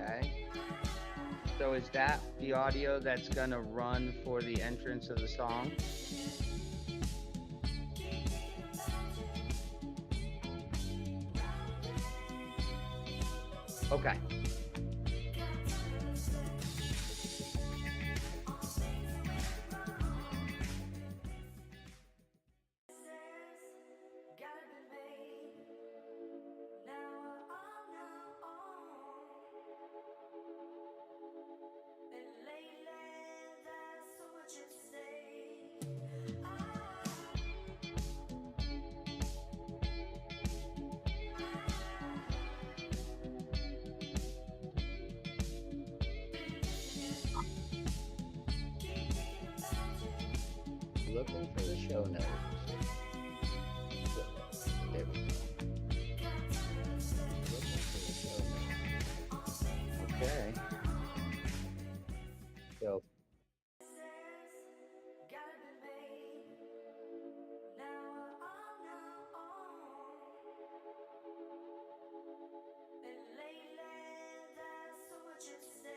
Okay. So is that the audio that's gonna run for the entrance of the song? Okay. Looking for the show notes. There we go. Looking for the show notes. Okay. So.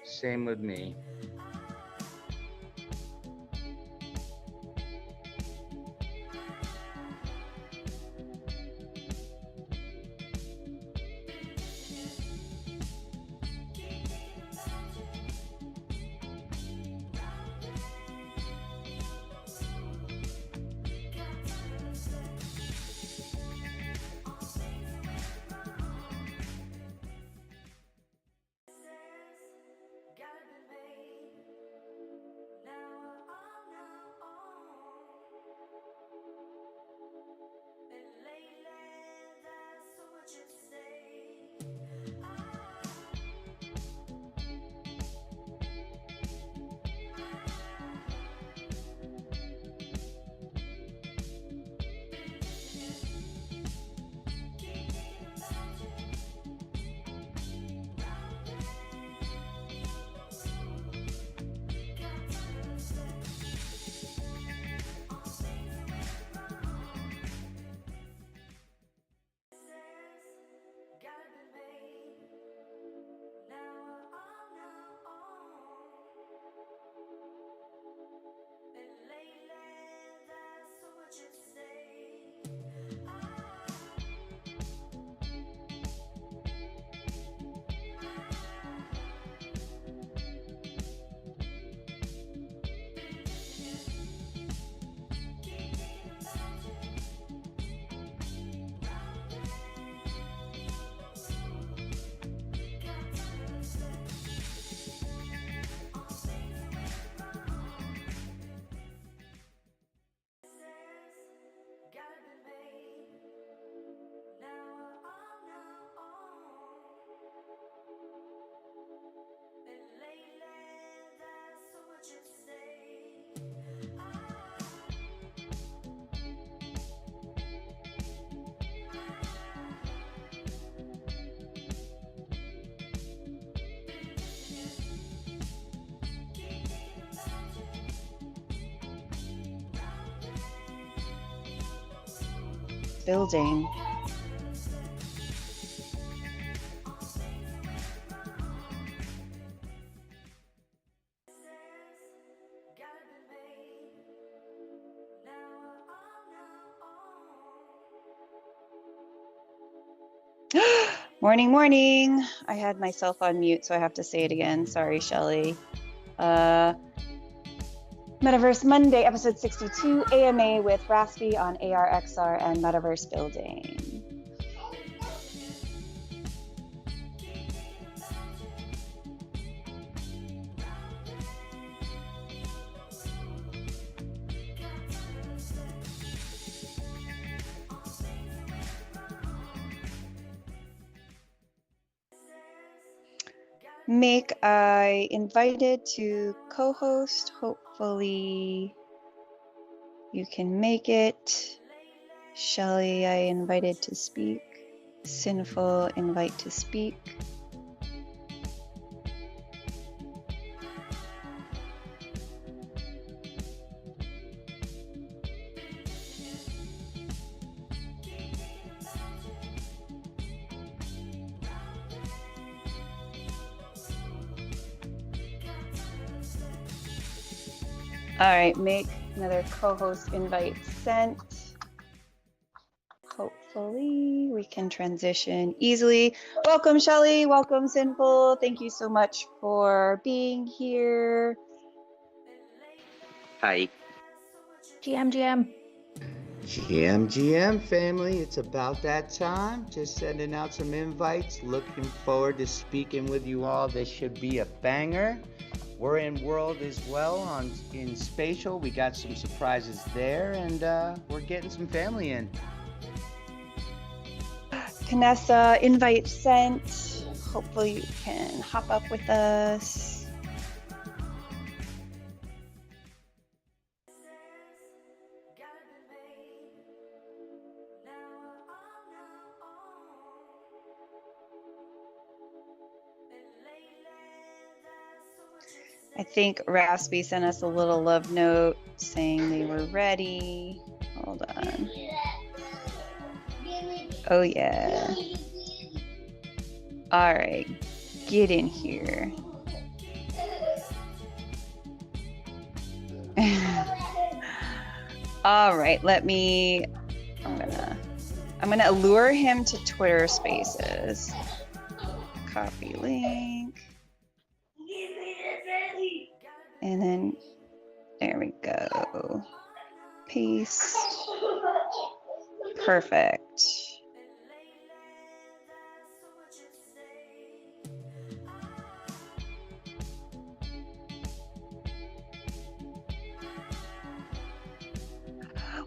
Same with me. Building. Morning, morning. I had myself on mute, so I have to say it again. Sorry, Shelly. Metaverse Monday, episode 62, AMA with Raspy on AR, XR, and Metaverse Building. Make I invited to co-host. Hopefully you can make it. Shelly, I invited to speak. Sinful, invite to speak. All right, make another co-host invite sent. Hopefully we can transition easily. Welcome, Shelly. Welcome, Sinful. Thank you so much for being here. Hi. GM. GM family, it's about that time. Just sending out some invites. Looking forward to speaking with you all. This should be a banger. We're in World as well in Spatial. We got some surprises there, and we're getting some family in. Vanessa, invite sent. Hopefully you can hop up with us. I think Raspy sent us a little love note saying they were ready. Hold on. Oh yeah. All right, get in here. All right, I'm gonna allure him to Twitter Spaces. Copy link. And then there we go. Paste. Perfect.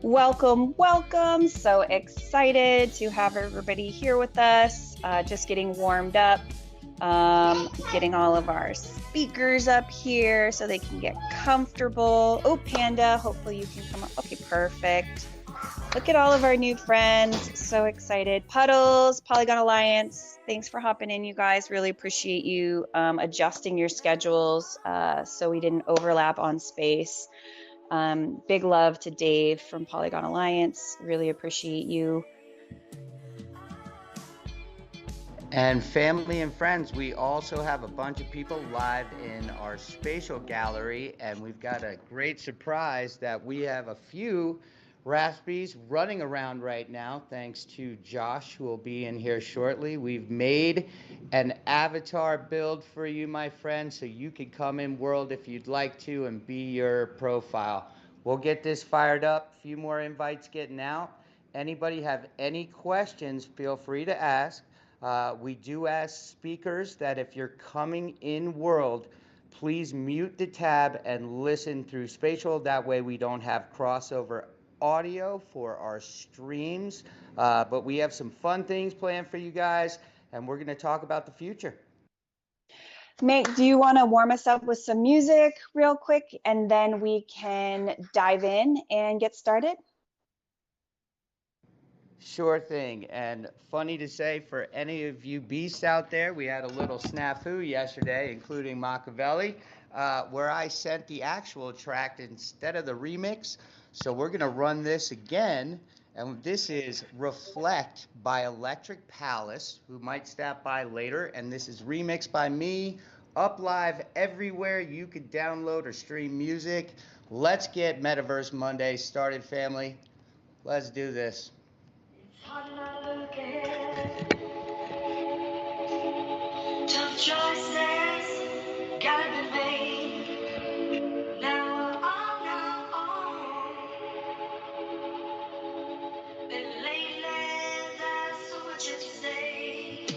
Welcome, welcome. So excited to have everybody here with us. Just getting warmed up. Getting all of our speakers up here so they can get comfortable. Oh, Panda, hopefully you can come up. Okay, perfect. Look at all of our new friends. So excited. Puddles, Polygon Alliance, thanks for hopping in, you guys. Really appreciate you adjusting your schedules so we didn't overlap on space. Big love to Dave from Polygon Alliance. Really appreciate you. And family and friends, we also have a bunch of people live in our spatial gallery, and we've got a great surprise that we have a few Raspies running around right now, thanks to Josh, who will be in here shortly. We've made an avatar build for you, my friend, so you can come in World if you'd like to and be your profile. We'll get this fired up. A few more invites getting out. Anybody have any questions, feel free to ask. We do ask speakers that if you're coming in World, please mute the tab and listen through Spatial. That way we don't have crossover audio for our streams. But we have some fun things planned for you guys, and we're going to talk about the future. Nate, do you want to warm us up with some music real quick, and then we can dive in and get started? Sure thing. And funny to say, for any of you beasts out there, we had a little snafu yesterday, including Machiavelli, where I sent the actual track instead of the remix. So we're going to run this again. And this is Reflect by Electric Palace, who might stop by later. And this is remixed by me, up live everywhere you could download or stream music. Let's get Metaverse Monday started, family. Let's do this. How did I look ahead? Tough choices gotta be made. Now and lately there's so much at stake.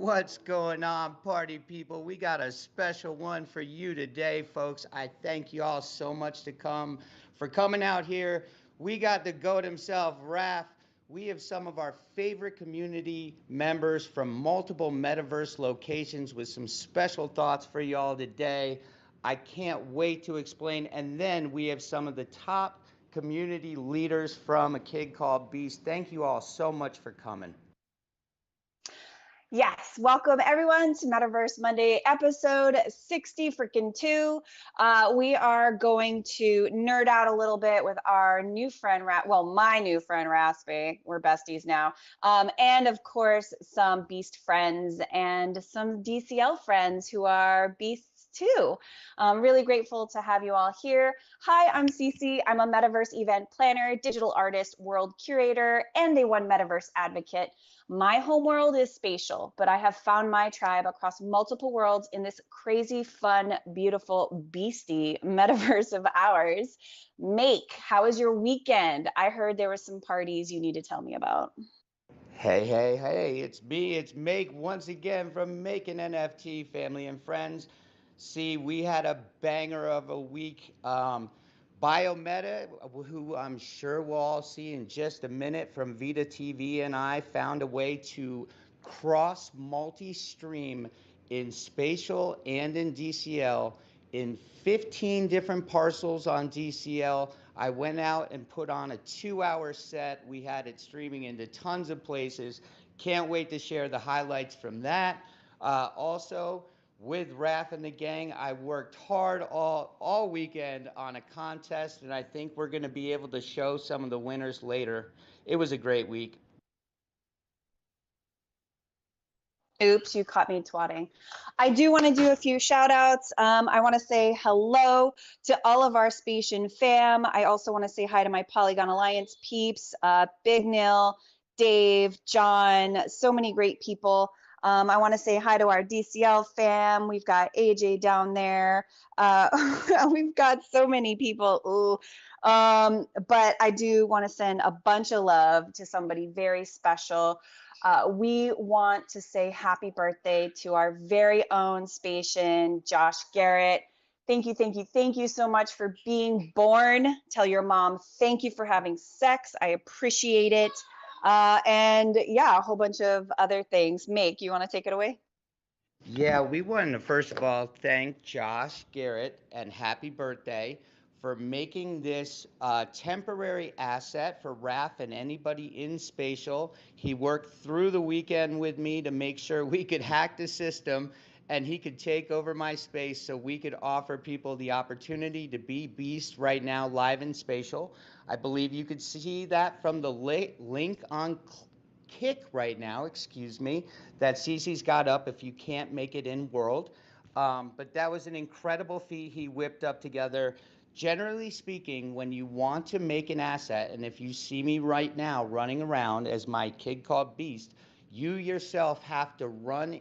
What's going on, party people? We got a special one for you today, folks. I thank you all so much for coming out here. We got the GOAT himself, Raph. We have some of our favorite community members from multiple metaverse locations with some special thoughts for y'all today. I can't wait to explain. And then we have some of the top community leaders from A Kid Called Beast. Thank you all so much for coming. Yes, welcome everyone to Metaverse Monday, episode 60 freaking 2. We are going to nerd out a little bit with our new friend, my new friend, Raspy. We're besties now. And of course, some Beast friends and some DCL friends who are Beasts too. I'm really grateful to have you all here. Hi, I'm Cece. I'm a Metaverse event planner, digital artist, world curator, and a One Metaverse advocate. My home world is Spatial, but I have found my tribe across multiple worlds in this crazy, fun, beautiful, beastie metaverse of ours. Make, how was your weekend? I heard there were some parties you need to tell me about. Hey, it's me, it's Make once again from Making NFT, family and friends. See, we had a banger of a week. Biometa, who I'm sure we'll all see in just a minute from Vita TV, and I found a way to cross multi-stream in Spatial and in DCL in 15 different parcels on DCL. I went out and put on a 2-hour set. We had it streaming into tons of places. Can't wait to share the highlights from that. Also, with Raph and the gang, I worked hard all weekend on a contest, and I think we're going to be able to show some of the winners later. It was a great week. Oops, you caught me twatting. I do want to do a few shout outs. I want to say hello to all of our Spatial fam. I also want to say hi to my Polygon Alliance peeps, Big Nil, Dave, John, so many great people. I want to say hi to our DCL fam. We've got AJ down there. We've got so many people. Ooh. But I do want to send a bunch of love to somebody very special. We want to say happy birthday to our very own Spatian, Josh Garrett. Thank you so much for being born. Tell your mom thank you for having sex. I appreciate it. And yeah, a whole bunch of other things. Make, you want to take it away? Yeah, we want to first of all thank Josh Garrett and happy birthday for making this temporary asset for Raph and anybody in Spatial. He worked through the weekend with me to make sure we could hack the system and he could take over my space so we could offer people the opportunity to be Beast right now live in Spatial. I believe you could see that from the link on Kick right now, excuse me, that Cece's got up if you can't make it in world. But that was an incredible feat he whipped up together. Generally speaking, when you want to make an asset, and if you see me right now running around as my Kid Called Beast, you yourself have to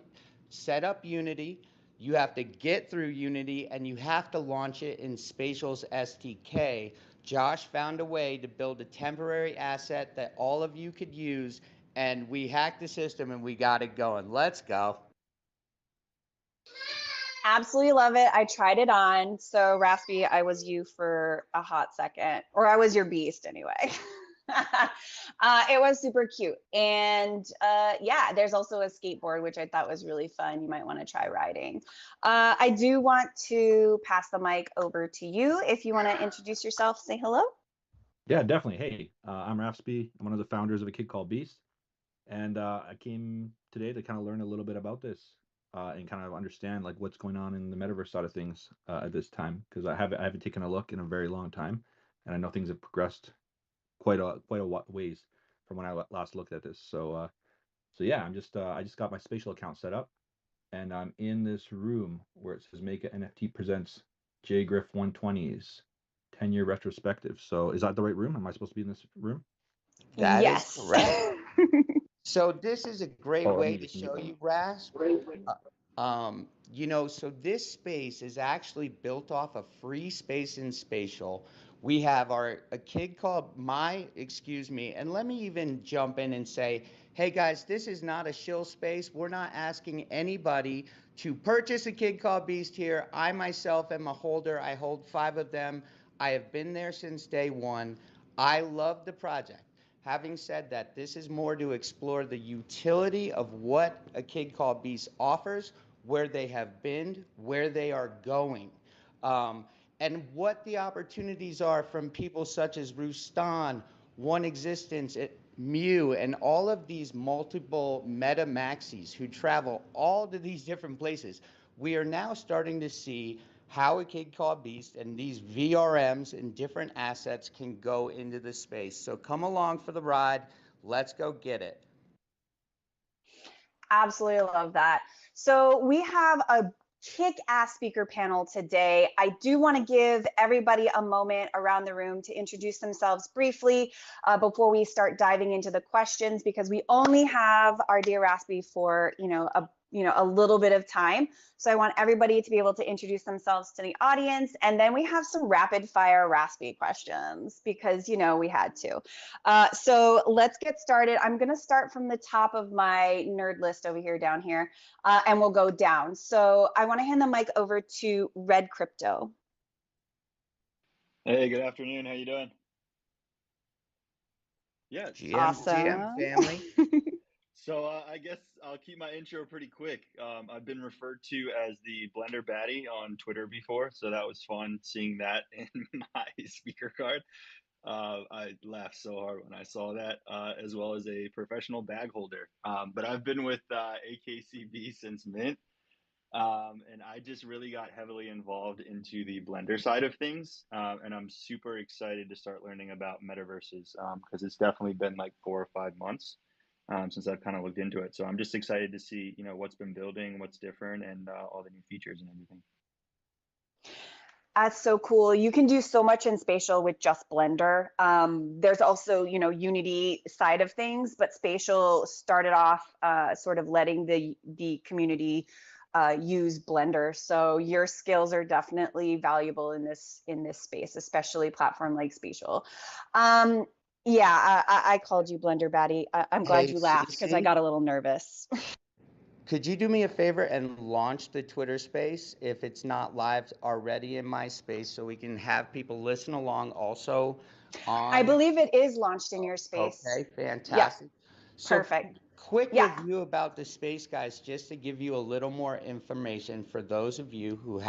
set up Unity, you have to get through Unity, and you have to launch it in Spatial's SDK. Josh found a way to build a temporary asset that all of you could use, and we hacked the system and we got it going. Let's go. Absolutely love it. I tried it on. So, Raspy, I was you for a hot second, or I was your beast anyway. It was super cute. And yeah, there's also a skateboard, which I thought was really fun. You might want to try riding. I do want to pass the mic over to you. If you want to introduce yourself, say hello. Yeah, definitely. Hey, I'm Raspy. I'm one of the founders of A Kid Called Beast. And I came today to kind of learn a little bit about this and kind of understand like what's going on in the metaverse side of things at this time, because I haven't taken a look in a very long time, and I know things have progressed quite a ways from when I last looked at this. So yeah, I just got my Spatial account set up, and I'm in this room where it says Make a NFT presents J Griff 120s 10-year retrospective. So is that the right room? Am I supposed to be in this room? That is Yes. correct. So this is a great Oh, let way me to just show mute you, Rasp. So this space is actually built off a free space in Spatial We have a kid called and let me even jump in and say, hey guys, this is not a shill space. We're not asking anybody to purchase a kid called Beast here. I myself am a holder. I hold 5 of them. I have been there since day one. I love the project. Having said that, this is more to explore the utility of what a kid called Beast offers, where they have been, where they are going. Um, and what the opportunities are from people such as Rustan, One Existence, Mew, and all of these multiple meta maxis who travel all to these different places. We are now starting to see how a kid called Beast and these VRMs and different assets can go into the space. So come along for the ride. Let's go get it. Absolutely love that. So we have a kick-ass speaker panel today. I do want to give everybody a moment around the room to introduce themselves briefly before we start diving into the questions, because we only have our dear Raspy for a little bit of time. So I want everybody to be able to introduce themselves to the audience, and then we have some rapid fire Raspy questions because we had to. So let's get started. I'm going to start from the top of my nerd list over here down here, and we'll go down. So I want to hand the mic over to Red Crypto. Hey, good afternoon. How you doing? Yes. Awesome. Family. So I guess I'll keep my intro pretty quick. I've been referred to as the Blender Baddie on Twitter before, so that was fun seeing that in my speaker card. I laughed so hard when I saw that, as well as a professional bag holder. But I've been with AKCB since Mint. And I just really got heavily involved into the Blender side of things. And I'm super excited to start learning about metaverses because it's definitely been like 4 or 5 months since I've kind of looked into it. So I'm just excited to see, what's been building, what's different, and all the new features and everything. That's so cool. You can do so much in Spatial with just Blender. There's also, Unity side of things, but Spatial started off sort of letting the community use Blender. So your skills are definitely valuable in this space, especially platform like Spatial. Yeah, I called you Blender Baddie. I'm glad Hey, you laughed because I got a little nervous. Could you do me a favor and launch the Twitter space if it's not live already in my space so we can have people listen along also on? I believe it is launched in your space. Okay, fantastic. Yep. So Perfect. quick Yeah. review about the space, guys, just to give you a little more information for those of you who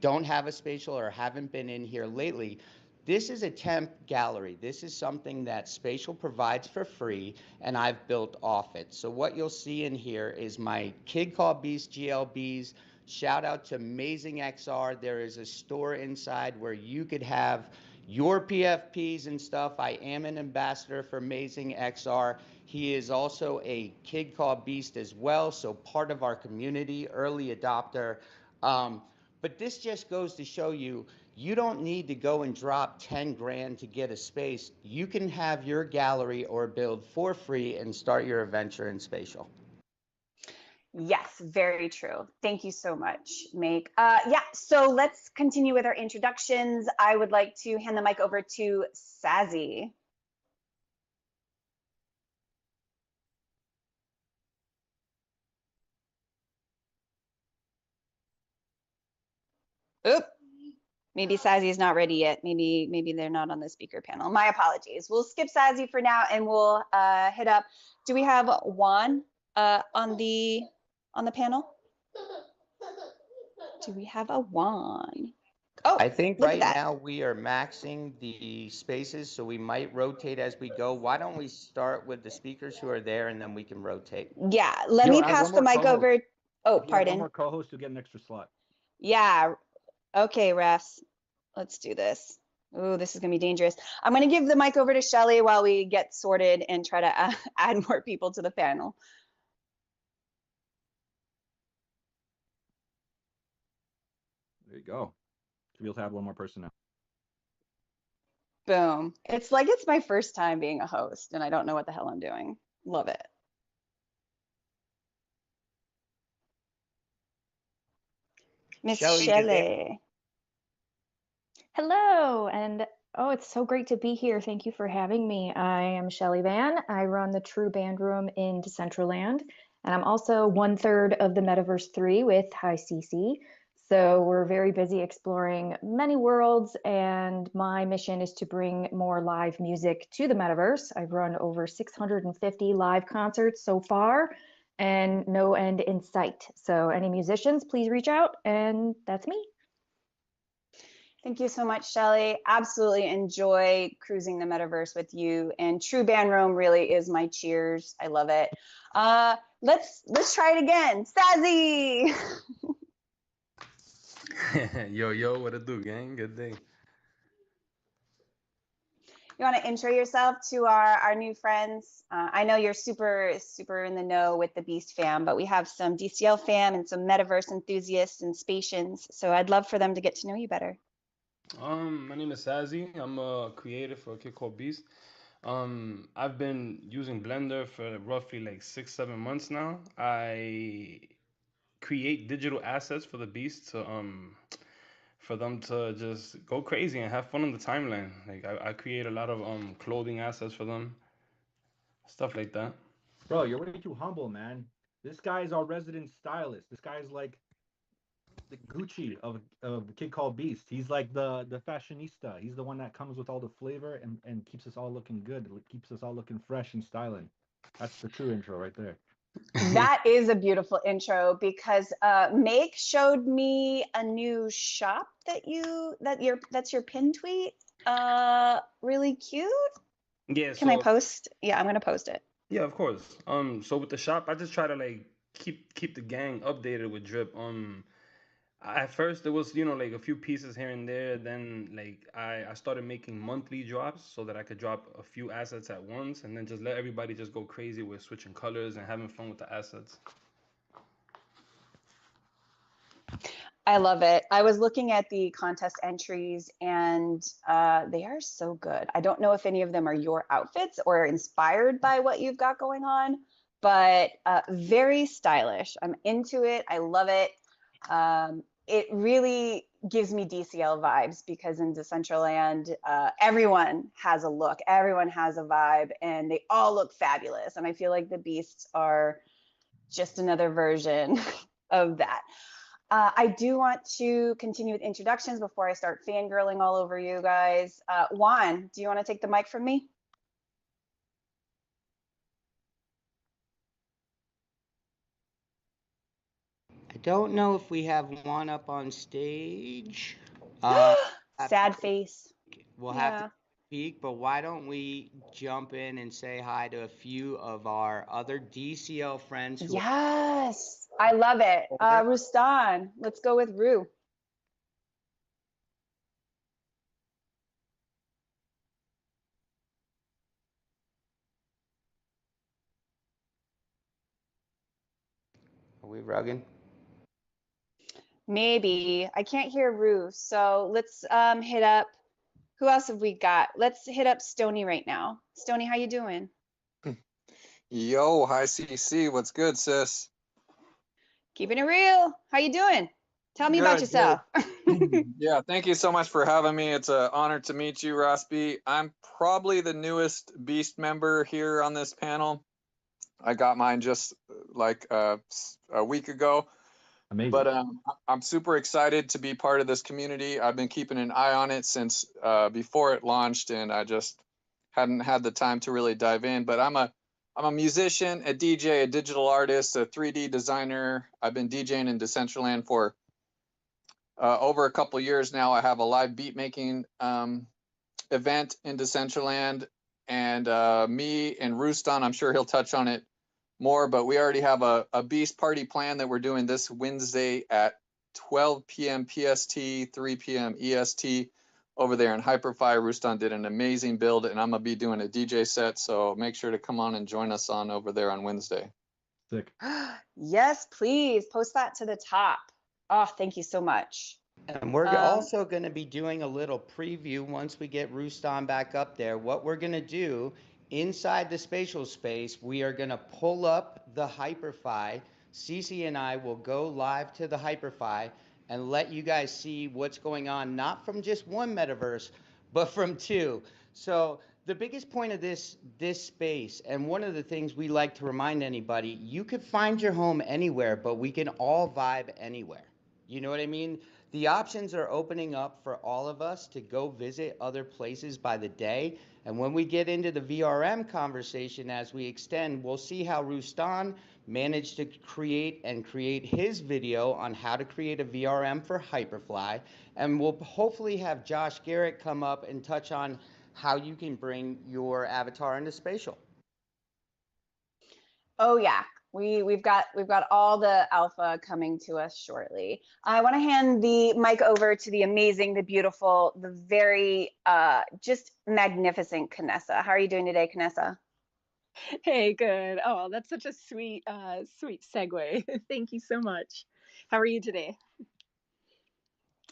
don't have a Spatial or haven't been in here lately. This is a temp gallery. This is something that Spatial provides for free, and I've built off it. So what you'll see in here is my Kid Called Beast GLBs. Shout out to Amazing XR. There is a store inside where you could have your PFPs and stuff. I am an ambassador for Amazing XR. He is also a Kid Called Beast as well, so part of our community, early adopter. But this just goes to show you, you don't need to go and drop 10 grand to get a space. You can have your gallery or build for free and start your adventure in Spatial. Yes, very true. Thank you so much, Make. Yeah, so let's continue with our introductions. I would like to hand the mic over to Sazzy. Oop. Maybe Sazzy is not ready yet. Maybe they're not on the speaker panel. My apologies. We'll skip Sazzy for now and we'll hit up. Do we have Juan on the panel? Do we have a Juan? Oh, I think look at right that. now we are maxing the spaces, so we might rotate as we go. Why don't we start with the speakers who are there and then we can rotate? Yeah, let me pass the mic over. Oh, pardon. One more co-host to get an extra slot. Yeah. Okay, refs. Let's do this. Oh, this is going to be dangerous. I'm going to give the mic over to Shelly while we get sorted and try to add more people to the panel. There you go. Should be able to have one more person now. Boom. It's like it's my first time being a host and I don't know what the hell I'm doing. Love it. Miss Shelley. Hello, and oh, it's so great to be here. Thank you for having me. I am Shelly Van. I run the True Band Room in Decentraland, and I'm also 1/3 of the Metaverse 3 with Hi CC. So we're very busy exploring many worlds, and my mission is to bring more live music to the Metaverse. I've run over 650 live concerts so far, and no end in sight. So any musicians, please reach out, and that's me. Thank you so much, Shelly. Absolutely enjoy cruising the metaverse with you. And True Band Room really is my cheers. I love it. Let's try it again. Stazzy. Yo, what it do, gang? Good day. You want to intro yourself to our new friends? I know you're super in the know with the Beast fam, but we have some DCL fam and some metaverse enthusiasts and Spatians. So I'd love for them to get to know you better. My name is Sazi. I'm a creator for a kid called Beast. I've been using Blender for roughly like 6, 7 months now. I create digital assets for the Beast to for them to just go crazy and have fun on the timeline. Like I create a lot of clothing assets for them, stuff like that. Bro, you're way too humble, man. This guy is our resident stylist. This guy's like the Gucci of the Kid Called Beast. He's like the fashionista. He's the one that comes with all the flavor and keeps us all looking good. Keeps us all looking fresh and styling. That's the true intro right there. That is a beautiful intro because Make showed me a new shop that's your pin tweet. Really cute. Yeah. Can I So post? Yeah, I'm gonna post it. yeah, of course. So with the shop, I just try to like keep the gang updated with drip. At first there was like a few pieces here and there. Then like I started making monthly drops so that I could drop a few assets at once, and then just let everybody just go crazy with switching colors and having fun with the assets. I love it. I was looking at the contest entries and they are so good. I don't know if any of them are your outfits or inspired by what you've got going on, but very stylish. I'm into it. I love it. It really gives me DCL vibes because in Decentraland, everyone has a look, everyone has a vibe, and they all look fabulous. And I feel like the Beasts are just another version of that. I do want to continue with introductions before I start fangirling all over you guys. Juan, do you want to take the mic from me? I don't know if we have one up on stage. Sad face. We'll have to speak, but why don't we jump in and say hi to a few of our other DCL friends who Yes, I love it. Rustan, let's go with Rue. are we rugging? Maybe. I can't hear Rue, so let's hit up. Who else have we got? Let's hit up Stony right now. Stony, how you doing? Yo, hi CC, what's good, sis? Keeping it real. How you doing? Tell me about yourself. Yeah, thank you so much for having me. It's an honor to meet you, Raspi. I'm probably the newest Beast member here on this panel. I got mine just like a week ago. Amazing. But I'm super excited to be part of this community. I've been keeping an eye on it since before it launched, and I just hadn't had the time to really dive in. But I'm a musician, a DJ, a digital artist, a 3D designer. I've been DJing in Decentraland for over a couple years now. I have a live beat making event in Decentraland, and me and Rustan, I'm sure he'll touch on it more, but we already have a Beast party plan that we're doing this Wednesday at 12 p.m. PST, 3 p.m. EST over there in Hyperfy. Rustan did an amazing build, and I'm gonna be doing a DJ set, so make sure to come on and join us on over there on Wednesday. Sick. Yes, please post that to the top. Oh, thank you so much. And we're also going to be doing a little preview once we get Rustan back up there. What we're going to do inside the spatial space, we are going to pull up the Hyperfy. Cece and I will go live to the Hyperfy, and let you guys see what's going on, not from just one metaverse, but from two. So the biggest point of this space, and one of the things we like to remind anybody, you could find your home anywhere, but we can all vibe anywhere. You know what I mean? The options are opening up for all of us to go visit other places by the day. And when we get into the VRM conversation as we extend, we'll see how Rustan managed to create his video on how to create a VRM for Hyperfly. And we'll hopefully have Josh Garrett come up and touch on how you can bring your avatar into Spatial. Oh yeah, we've got all the alpha coming to us shortly. I want to hand the mic over to the amazing, the beautiful, the very just magnificent Kanessa. How are you doing today, Kanessa? Hey, good. Oh, that's such a sweet, sweet segue. Thank you so much. How are you today?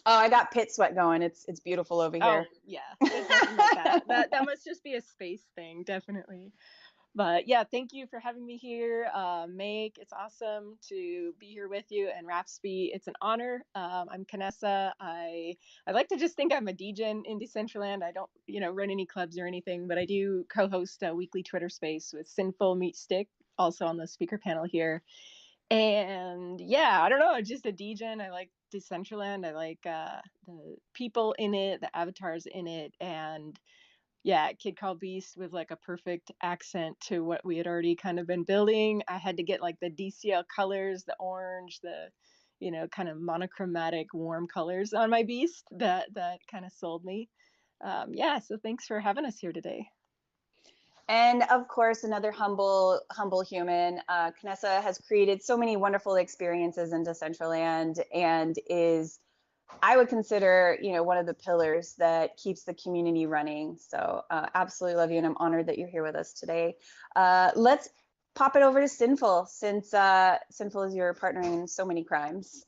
Oh, I got pit sweat going. It's beautiful over here. Oh, yeah, there's nothing like that. That must just be a space thing, definitely. But yeah, thank you for having me here, Meg. It's awesome to be here with you, and Rapsby. It's an honor. I'm Kanessa. I like to just think I'm a DJ in Decentraland. I don't, run any clubs or anything, but I do co-host a weekly Twitter space with Sinful Meet Stick, also on the speaker panel here. And yeah, I don't know, just a DJ. I like Decentraland. I like the people in it, the avatars in it, and yeah, Kid Called Beast with like a perfect accent to what we had already kind of been building. I had to get like the DCL colors, the orange, the kind of monochromatic warm colors on my beast that kind of sold me. Yeah, so thanks for having us here today. And of course, another humble human. Kanessa has created so many wonderful experiences in Decentraland and is, I would consider, one of the pillars that keeps the community running. So absolutely love you, and I'm honored that you're here with us today. Let's pop it over to Sinful, since Sinful is your partner in so many crimes.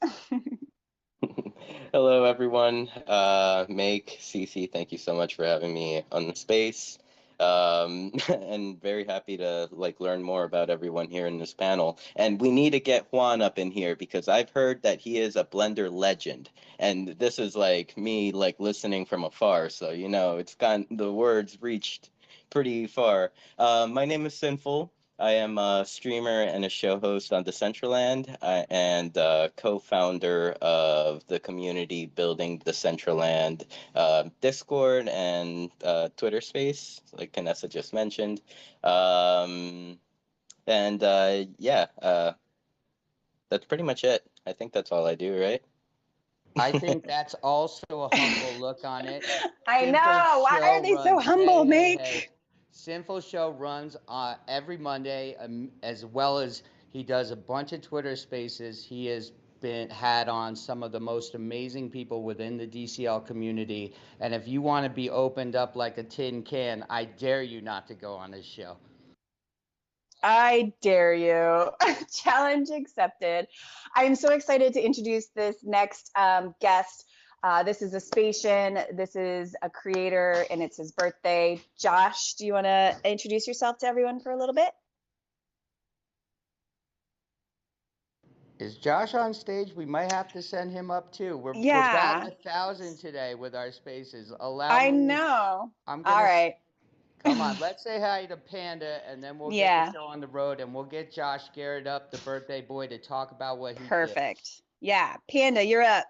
Hello, everyone. Meg, Cece, thank you so much for having me on the space. And very happy to learn more about everyone here in this panel. And we need to get Juan up in here because I've heard that he is a Blender legend. And this is me listening from afar. So, it's the words reached pretty far. My name is Sinful. I am a streamer and a show host on Decentraland and co-founder of the community building Decentraland Discord and Twitter space, like Kanessa just mentioned. Yeah, that's pretty much it. I think that's all I do, right? I think that's also a humble look on it. I know. Why are they so humble, Meg? Sinful Show runs every Monday, as well as he does a bunch of Twitter spaces. He has had on some of the most amazing people within the DCL community. And if you want to be opened up like a tin can, I dare you not to go on his show. I dare you. Challenge accepted. I am so excited to introduce this next guest. This is a Spatian. This is a creator, and it's his birthday. Josh, do you want to introduce yourself to everyone for a little bit? Is Josh on stage? We might have to send him up too. We're batting 1,000 today with our spaces. I know. All right. Come on, let's say hi to Panda, and then we'll get the show on the road, and we'll get Josh Garrett up, the birthday boy, to talk about what he Perfect. did. Yeah, Panda, you're up.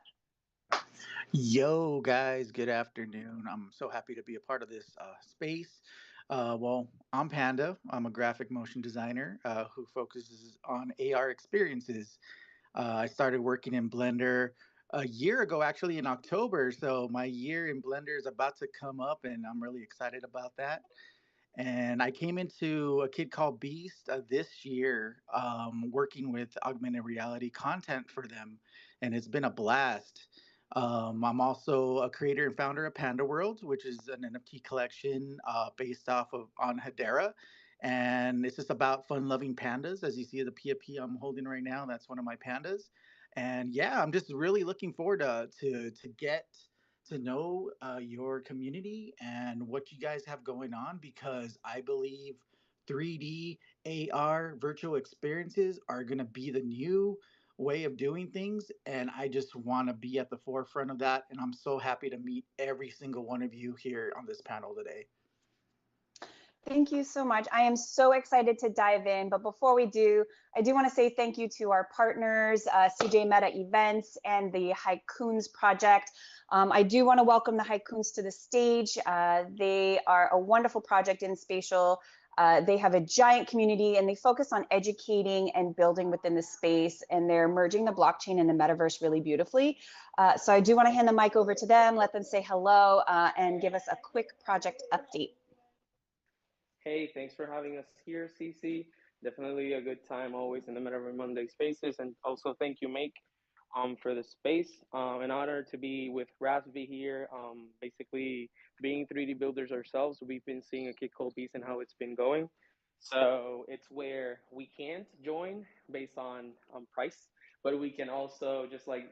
Yo, guys, good afternoon. I'm so happy to be a part of this space. Well, I'm Panda. I'm a graphic motion designer who focuses on AR experiences. I started working in Blender a year ago, actually in October. So my year in Blender is about to come up, and I'm really excited about that. And I came into A Kid Called Beast this year, working with augmented reality content for them, and it's been a blast. I'm also a creator and founder of Panda World, which is an NFT collection based off of on Hedera, and it's just about fun-loving pandas. As you see, the PFP I'm holding right now, that's one of my pandas. And yeah, I'm just really looking forward to get to know your community and what you guys have going on, because I believe 3D AR virtual experiences are going to be the new way of doing things, and I just want to be at the forefront of that. And I'm so happy to meet every single one of you here on this panel today. Thank you so much. I am so excited to dive in. But before we do, I do want to say thank you to our partners, CJ Meta Events and the Haikuns Project. I do want to welcome the Haikuns to the stage. They are a wonderful project in Spatial. They have a giant community and they focus on educating and building within the space, and they're merging the blockchain and the metaverse really beautifully. So I do want to hand the mic over to them, let them say hello, and give us a quick project update. Hey, thanks for having us here, CC. Definitely a good time always in the Metaverse Monday spaces. And also thank you, Make, for the space. An honor to be with Raspy here. Basically, being 3D builders ourselves, we've been seeing a kid called Beast and how it's been going. So it's where we can't join based on price, but we can also just like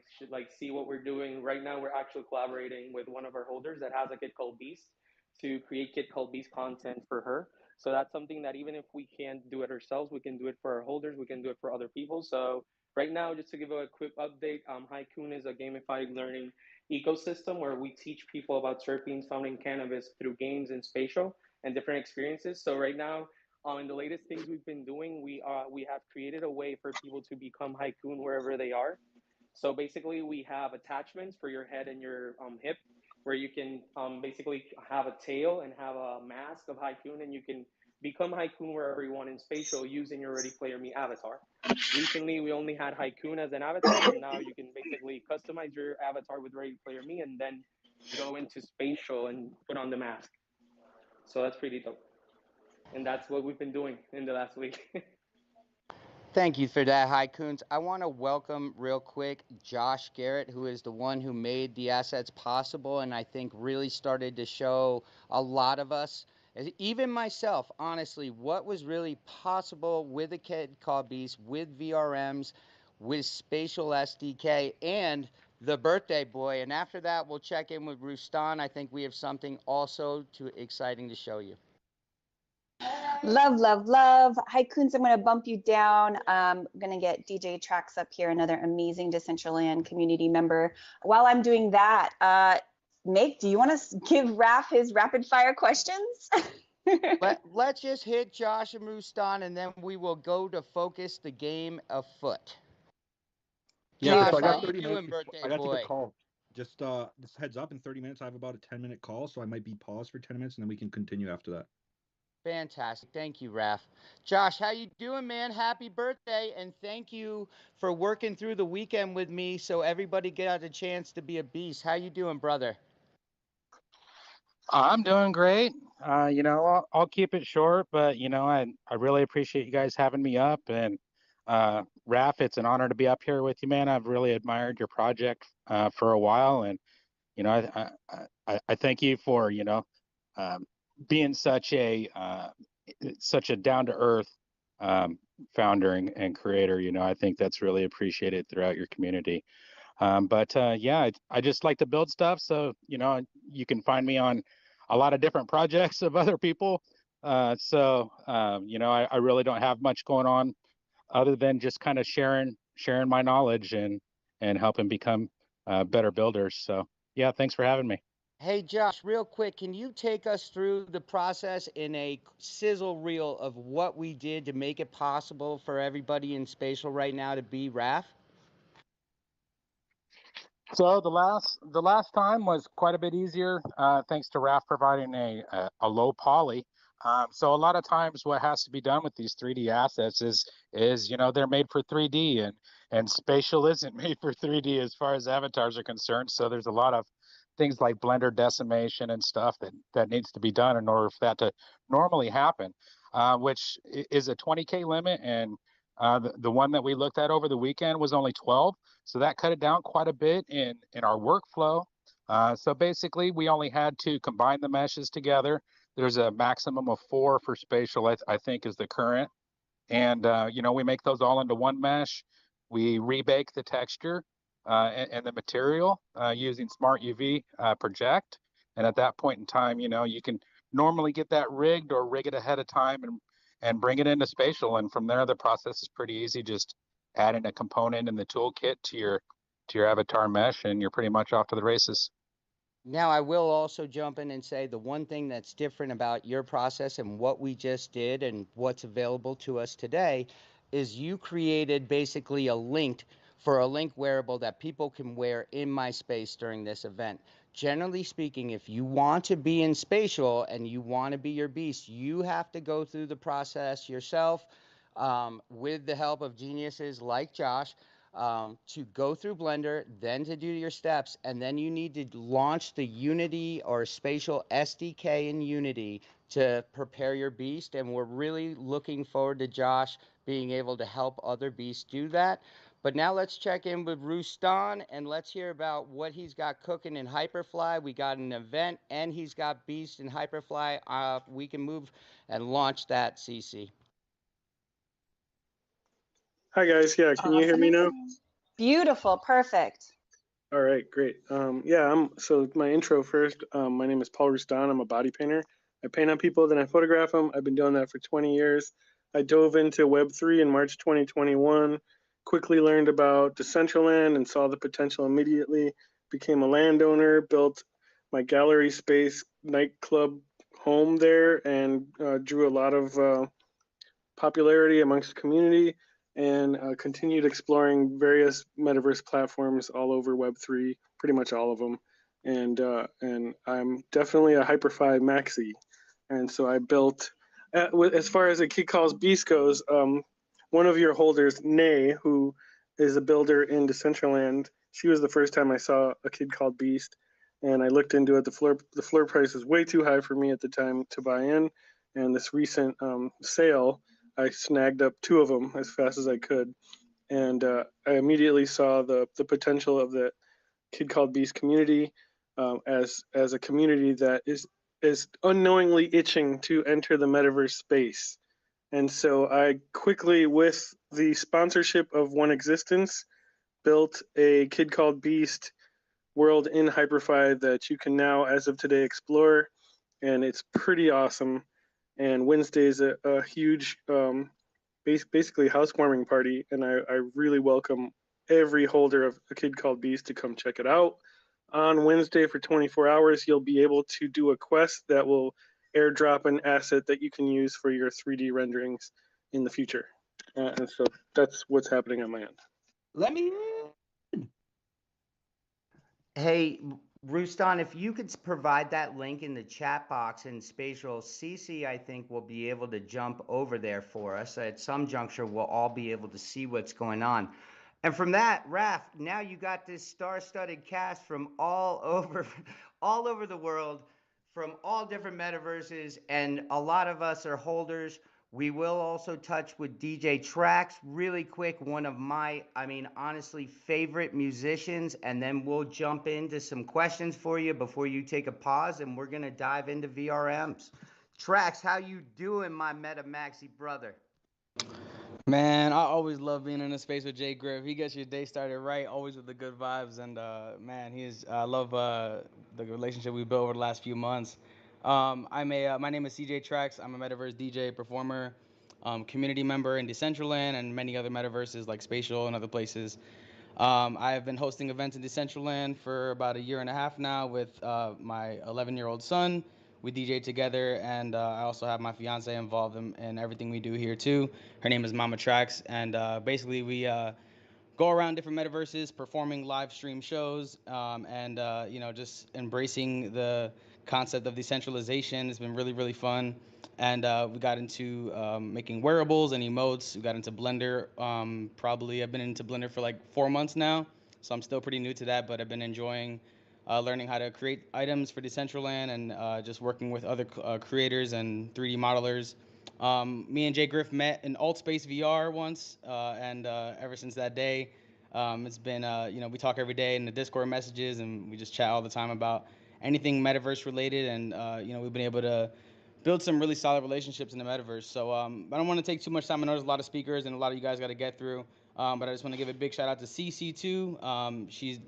see what we're doing right now. We're actually collaborating with one of our holders that has a kid called Beast to create kid called Beast content for her. So that's something that even if we can't do it ourselves, we can do it for our holders. We can do it for other people. So right now, just to give a quick update, Haikun is a gamified learning ecosystem where we teach people about terpenes found in cannabis through games and spatial and different experiences. So right now, in the latest things we've been doing, we have created a way for people to become Haikun wherever they are. So basically, we have attachments for your head and your hip, where you can basically have a tail and have a mask of Haikun, and you can become Haikun wherever you want in Spatial using your Ready Player Me avatar. Recently, we only had Haikun as an avatar, but now you can basically customize your avatar with Ready Player Me and then go into Spatial and put on the mask. So that's pretty dope. And that's what we've been doing in the last week. Thank you for that, Haikuns. I want to welcome real quick Josh Garrett, who is the one who made the assets possible and I think really started to show a lot of us, even myself, honestly, what was really possible with a kid called Beast, with VRMs, with Spatial SDK, and the birthday boy. And after that, we'll check in with Rustan. I think we have something also exciting to show you. Love, love, love. Haikuns, I'm going to bump you down. I'm going to get DJ Tracks up here, another amazing Decentraland community member. While I'm doing that, Make, do you want to give Raph his rapid fire questions? Let's just hit Josh and Rustan, and then we will go to focus the game afoot. Yeah, Josh, so I got how 30 you minutes. doing, birthday I got to take boy? a call. Just heads up, in 30 minutes, I have about a 10-minute call, so I might be paused for 10 minutes, and then we can continue after that. Fantastic. Thank you, Raph. Josh, how you doing, man? Happy birthday, and thank you for working through the weekend with me so everybody got a chance to be a beast. How you doing, brother? I'm doing great. I'll keep it short, but I really appreciate you guys having me up. And Raph, it's an honor to be up here with you, man. I've really admired your project for a while, and I thank you for being such a down to earth founder and creator. I think that's really appreciated throughout your community. Yeah, I just like to build stuff. So, you can find me on a lot of different projects of other people. I really don't have much going on other than just kind of sharing my knowledge and helping become better builders. So, yeah, thanks for having me. Hey, Josh, real quick, can you take us through the process in a sizzle reel of what we did to make it possible for everybody in Spatial right now to be Raph? So the last time was quite a bit easier, thanks to RAF providing a low poly. So a lot of times, what has to be done with these 3D assets is they're made for 3D, and Spatial isn't made for 3D as far as avatars are concerned. So there's a lot of things like blender decimation and stuff that needs to be done in order for that to normally happen, which is a 20K limit, and the one that we looked at over the weekend was only 12. So that cut it down quite a bit in our workflow. So basically, we only had to combine the meshes together. There's a maximum of 4 for Spatial, I think, is the current. And, we make those all into one mesh. We rebake the texture and the material using Smart UV Project. And at that point in time, you can normally get that rigged or rig it ahead of time and bring it into Spatial. And from there, the process is pretty easy. Just add in a component in the toolkit to your avatar mesh, and you're pretty much off to the races. Now, I will also jump in and say the one thing that's different about your process and what we just did and what's available to us today is you created basically a link for a link wearable that people can wear in my space during this event. Generally speaking, if you want to be in Spatial and you want to be your beast, you have to go through the process yourself with the help of geniuses like Josh to go through Blender, then to do your steps, and then you need to launch the Unity or Spatial SDK in Unity to prepare your beast. And we're really looking forward to Josh being able to help other beasts do that. But now let's check in with Rustan and let's hear about what he's got cooking in Hyperfly. We got an event and he's got Beast in Hyperfly. We can move and launch that, CC. Hi guys, yeah, can you hear me now? Beautiful, perfect. All right, great. Yeah, so my intro first. My name is Paul Rustan. I'm a body painter. I paint on people, then I photograph them. I've been doing that for 20 years. I dove into Web3 in March 2021, quickly learned about Decentraland and saw the potential immediately, became a landowner, built my gallery space nightclub home there, and drew a lot of popularity amongst the community, and continued exploring various metaverse platforms all over Web3, pretty much all of them. And I'm definitely a Hyperfly maxi. And so I built, as far as a kid calls Beast goes, one of your holders, Nay, who is a builder in Decentraland, she was the first time I saw a kid called Beast. And I looked into it. The floor price was way too high for me at the time to buy in. And this recent sale, I snagged up 2 of them as fast as I could, and I immediately saw the potential of the Kid Called Beast community as a community that is unknowingly itching to enter the metaverse space. And so I quickly, with the sponsorship of One Existence, built a Kid Called Beast world in Hyperfly that you can now, as of today, explore, and it's pretty awesome. And Wednesday is a huge, basically housewarming party, and I really welcome every holder of A Kid Called Beast to come check it out. On Wednesday for 24 hours, you'll be able to do a quest that will airdrop an asset that you can use for your 3D renderings in the future. And so that's what's happening on my end. Let me. Hey, Rustan, if you could provide that link in the chat box in Spatial, CC, I think, will be able to jump over there for us. At some juncture, we'll all be able to see what's going on. And from that, Raph, now you got this star-studded cast from all over, all over the world, from all different metaverses, and a lot of us are holders. We will also touch with DJ Trax really quick, one of my, I mean, honestly, favorite musicians, and then we'll jump into some questions for you before you take a pause, and we're gonna dive into VRMs. Trax, how you doing, my Meta Maxi brother? Man, I always love being in a space with Jay Griff. He gets your day started right, always with the good vibes, and man, I love the relationship we built over the last few months. My name is CJ Trax. I'm a Metaverse DJ, performer, community member in Decentraland and many other metaverses like Spatial and other places. I have been hosting events in Decentraland for about a year and a half now with my 11-year-old son. We DJ together, and I also have my fiance involved in everything we do here too. Her name is Mama Trax, and basically we go around different metaverses, performing live stream shows, and just embracing the concept of decentralization. It's been really, really fun. And we got into making wearables and emotes. We got into Blender. I've been into Blender for like 4 months now, so I'm still pretty new to that, but I've been enjoying learning how to create items for Decentraland and just working with other creators and 3D modelers. Me and Jay Griff met in AltSpace VR once, and ever since that day, it's been, we talk every day in the Discord messages, and we just chat all the time about anything metaverse related, and, we've been able to build some really solid relationships in the metaverse. So I don't want to take too much time. I know there's a lot of speakers and a lot of you guys got to get through, but I just want to give a big shout out to CC too.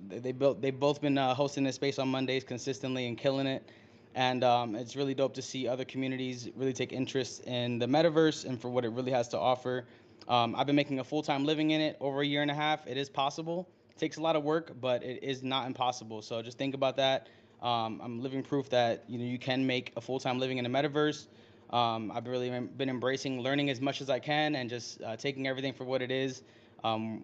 They've both been hosting this space on Mondays consistently and killing it. And it's really dope to see other communities really take interest in the metaverse and for what it really has to offer. I've been making a full-time living in it over a year and a half. It is possible. It takes a lot of work, but it is not impossible. So just think about that. I'm living proof that you can make a full-time living in the metaverse. I've really been embracing learning as much as I can and just taking everything for what it is. A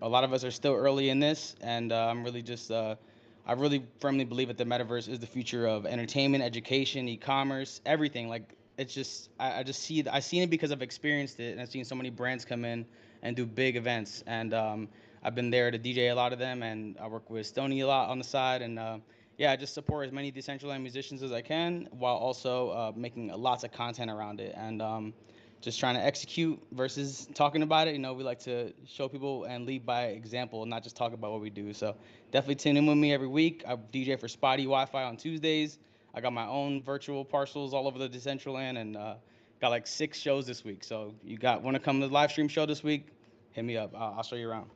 lot of us are still early in this, and I'm really just I really firmly believe that the metaverse is the future of entertainment, education, e-commerce, everything. Like it's just I just see I've seen it because I've experienced it, and I've seen so many brands come in and do big events. And I've been there to DJ a lot of them, and I work with Stony a lot on the side. And yeah, I just support as many Decentraland musicians as I can, while also making lots of content around it. And just trying to execute versus talking about it. We like to show people and lead by example, not just talk about what we do. So definitely tune in with me every week. I DJ for Spotty Wi-Fi on Tuesdays. I got my own virtual parcels all over the Decentraland, and got like 6 shows this week. So want to come to the live stream show this week? Hit me up. I'll show you around.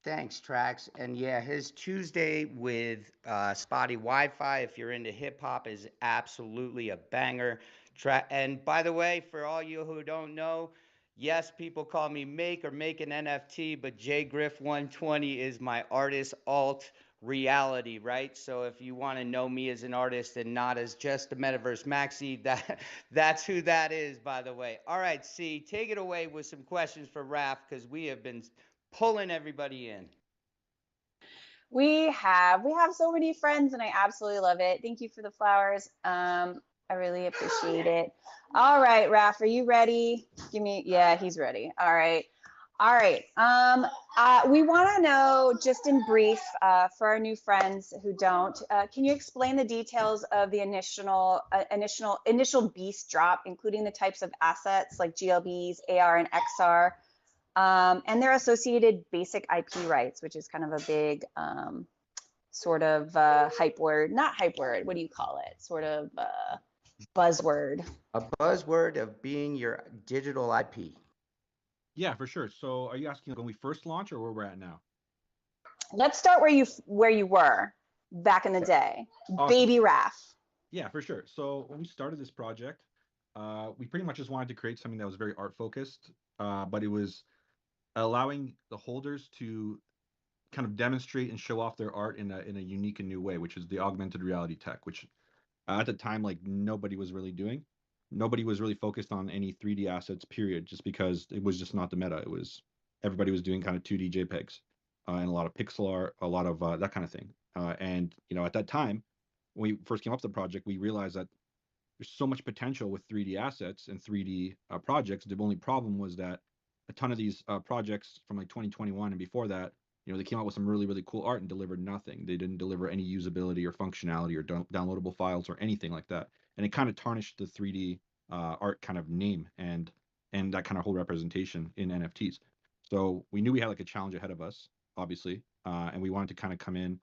Thanks, Trax. And yeah, his Tuesday with Spotty Wi-Fi, if you're into hip hop, is absolutely a banger. And by the way, for all you who don't know, yes, people call me Make or Make an NFT, but JGriff 120 is my artist alt reality, right? So if you want to know me as an artist and not as just a Metaverse Maxi, that's who that is, by the way. All right, C, take it away with some questions for Raph, because we have been pulling everybody in. We have so many friends, and I absolutely love it. Thank you for the flowers. I really appreciate it. All right, Raph, are you ready? Yeah, he's ready. All right. We want to know, just in brief, for our new friends who don't, can you explain the details of the initial Beast drop, including the types of assets like GLBs, AR, and XR? And their associated basic IP rights, which is kind of a big sort of hype word, not hype word, what do you call it? Sort of buzzword. A buzzword of being your digital IP. Yeah, for sure. So are you asking when we first launched or where we're at now? Let's start where you were back in the day. Awesome. Baby Raph. Yeah, for sure. So when we started this project, we pretty much just wanted to create something that was very art focused, but it was allowing the holders to kind of demonstrate and show off their art in a unique and new way, which is the augmented reality tech, which at the time, like, nobody was really doing. Nobody was really focused on any 3D assets, period, just because it was just not the meta. It was everybody was doing kind of 2D JPEGs and a lot of pixel art, a lot of that kind of thing. And at that time, when we first came up with the project, we realized that there's so much potential with 3D assets and 3D projects. The only problem was that a ton of these projects from like 2021 and before that, they came out with some really, really cool art and delivered nothing. They didn't deliver any usability or functionality or downloadable files or anything like that. And it kind of tarnished the 3D art kind of name and that kind of whole representation in NFTs. So we knew we had like a challenge ahead of us, obviously, and we wanted to kind of come in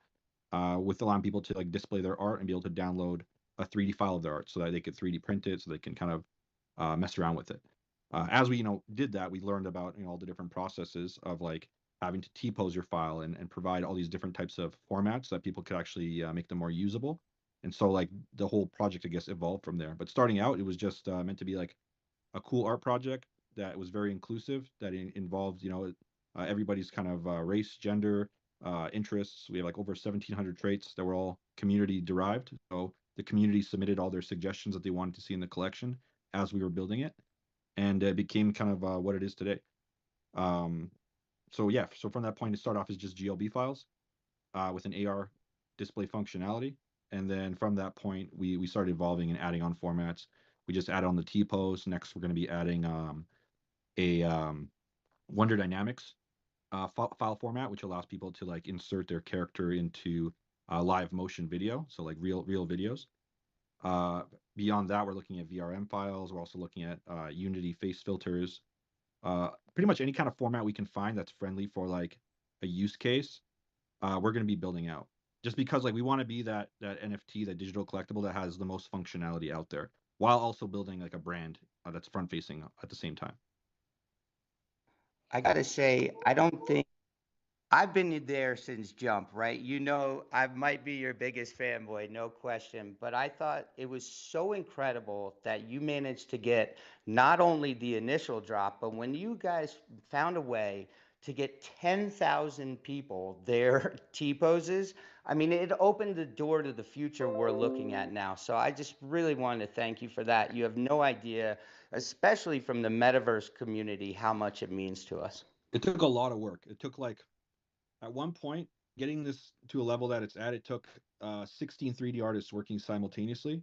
with allowing people to like display their art and be able to download a 3D file of their art so that they could 3D print it, so they can kind of mess around with it. As we did that, we learned about all the different processes of like having to T-pose your file and provide all these different types of formats so that people could actually make them more usable. And so like the whole project, I guess, evolved from there. But starting out, it was just meant to be like a cool art project that was very inclusive, that involved everybody's kind of race, gender, interests. We have like over 1,700 traits that were all community derived. So the community submitted all their suggestions that they wanted to see in the collection as we were building it, and it became kind of what it is today. So yeah, so from that point, it started off as just GLB files with an AR display functionality, and then from that point, we started evolving and adding on formats. We just added on the T-pose. Next, we're going to be adding a Wonder Dynamics file format, which allows people to like insert their character into live motion video, so like real videos. Beyond that, we're looking at VRM files. We're also looking at Unity face filters. Pretty much any kind of format we can find that's friendly for like a use case, we're going to be building out. Just because like we want to be that NFT, that digital collectible that has the most functionality out there, while also building like a brand that's front facing at the same time. I gotta say, I don't think I've been there since jump, right? You know, I might be your biggest fanboy, no question, but I thought it was so incredible that you managed to get not only the initial drop, but when you guys found a way to get 10,000 people their T poses, I mean, it opened the door to the future we're looking at now. So I just really wanted to thank you for that. You have no idea, especially from the metaverse community, how much it means to us. It took a lot of work. It took like at one point getting this to a level that it's at. It took 16 3D artists working simultaneously,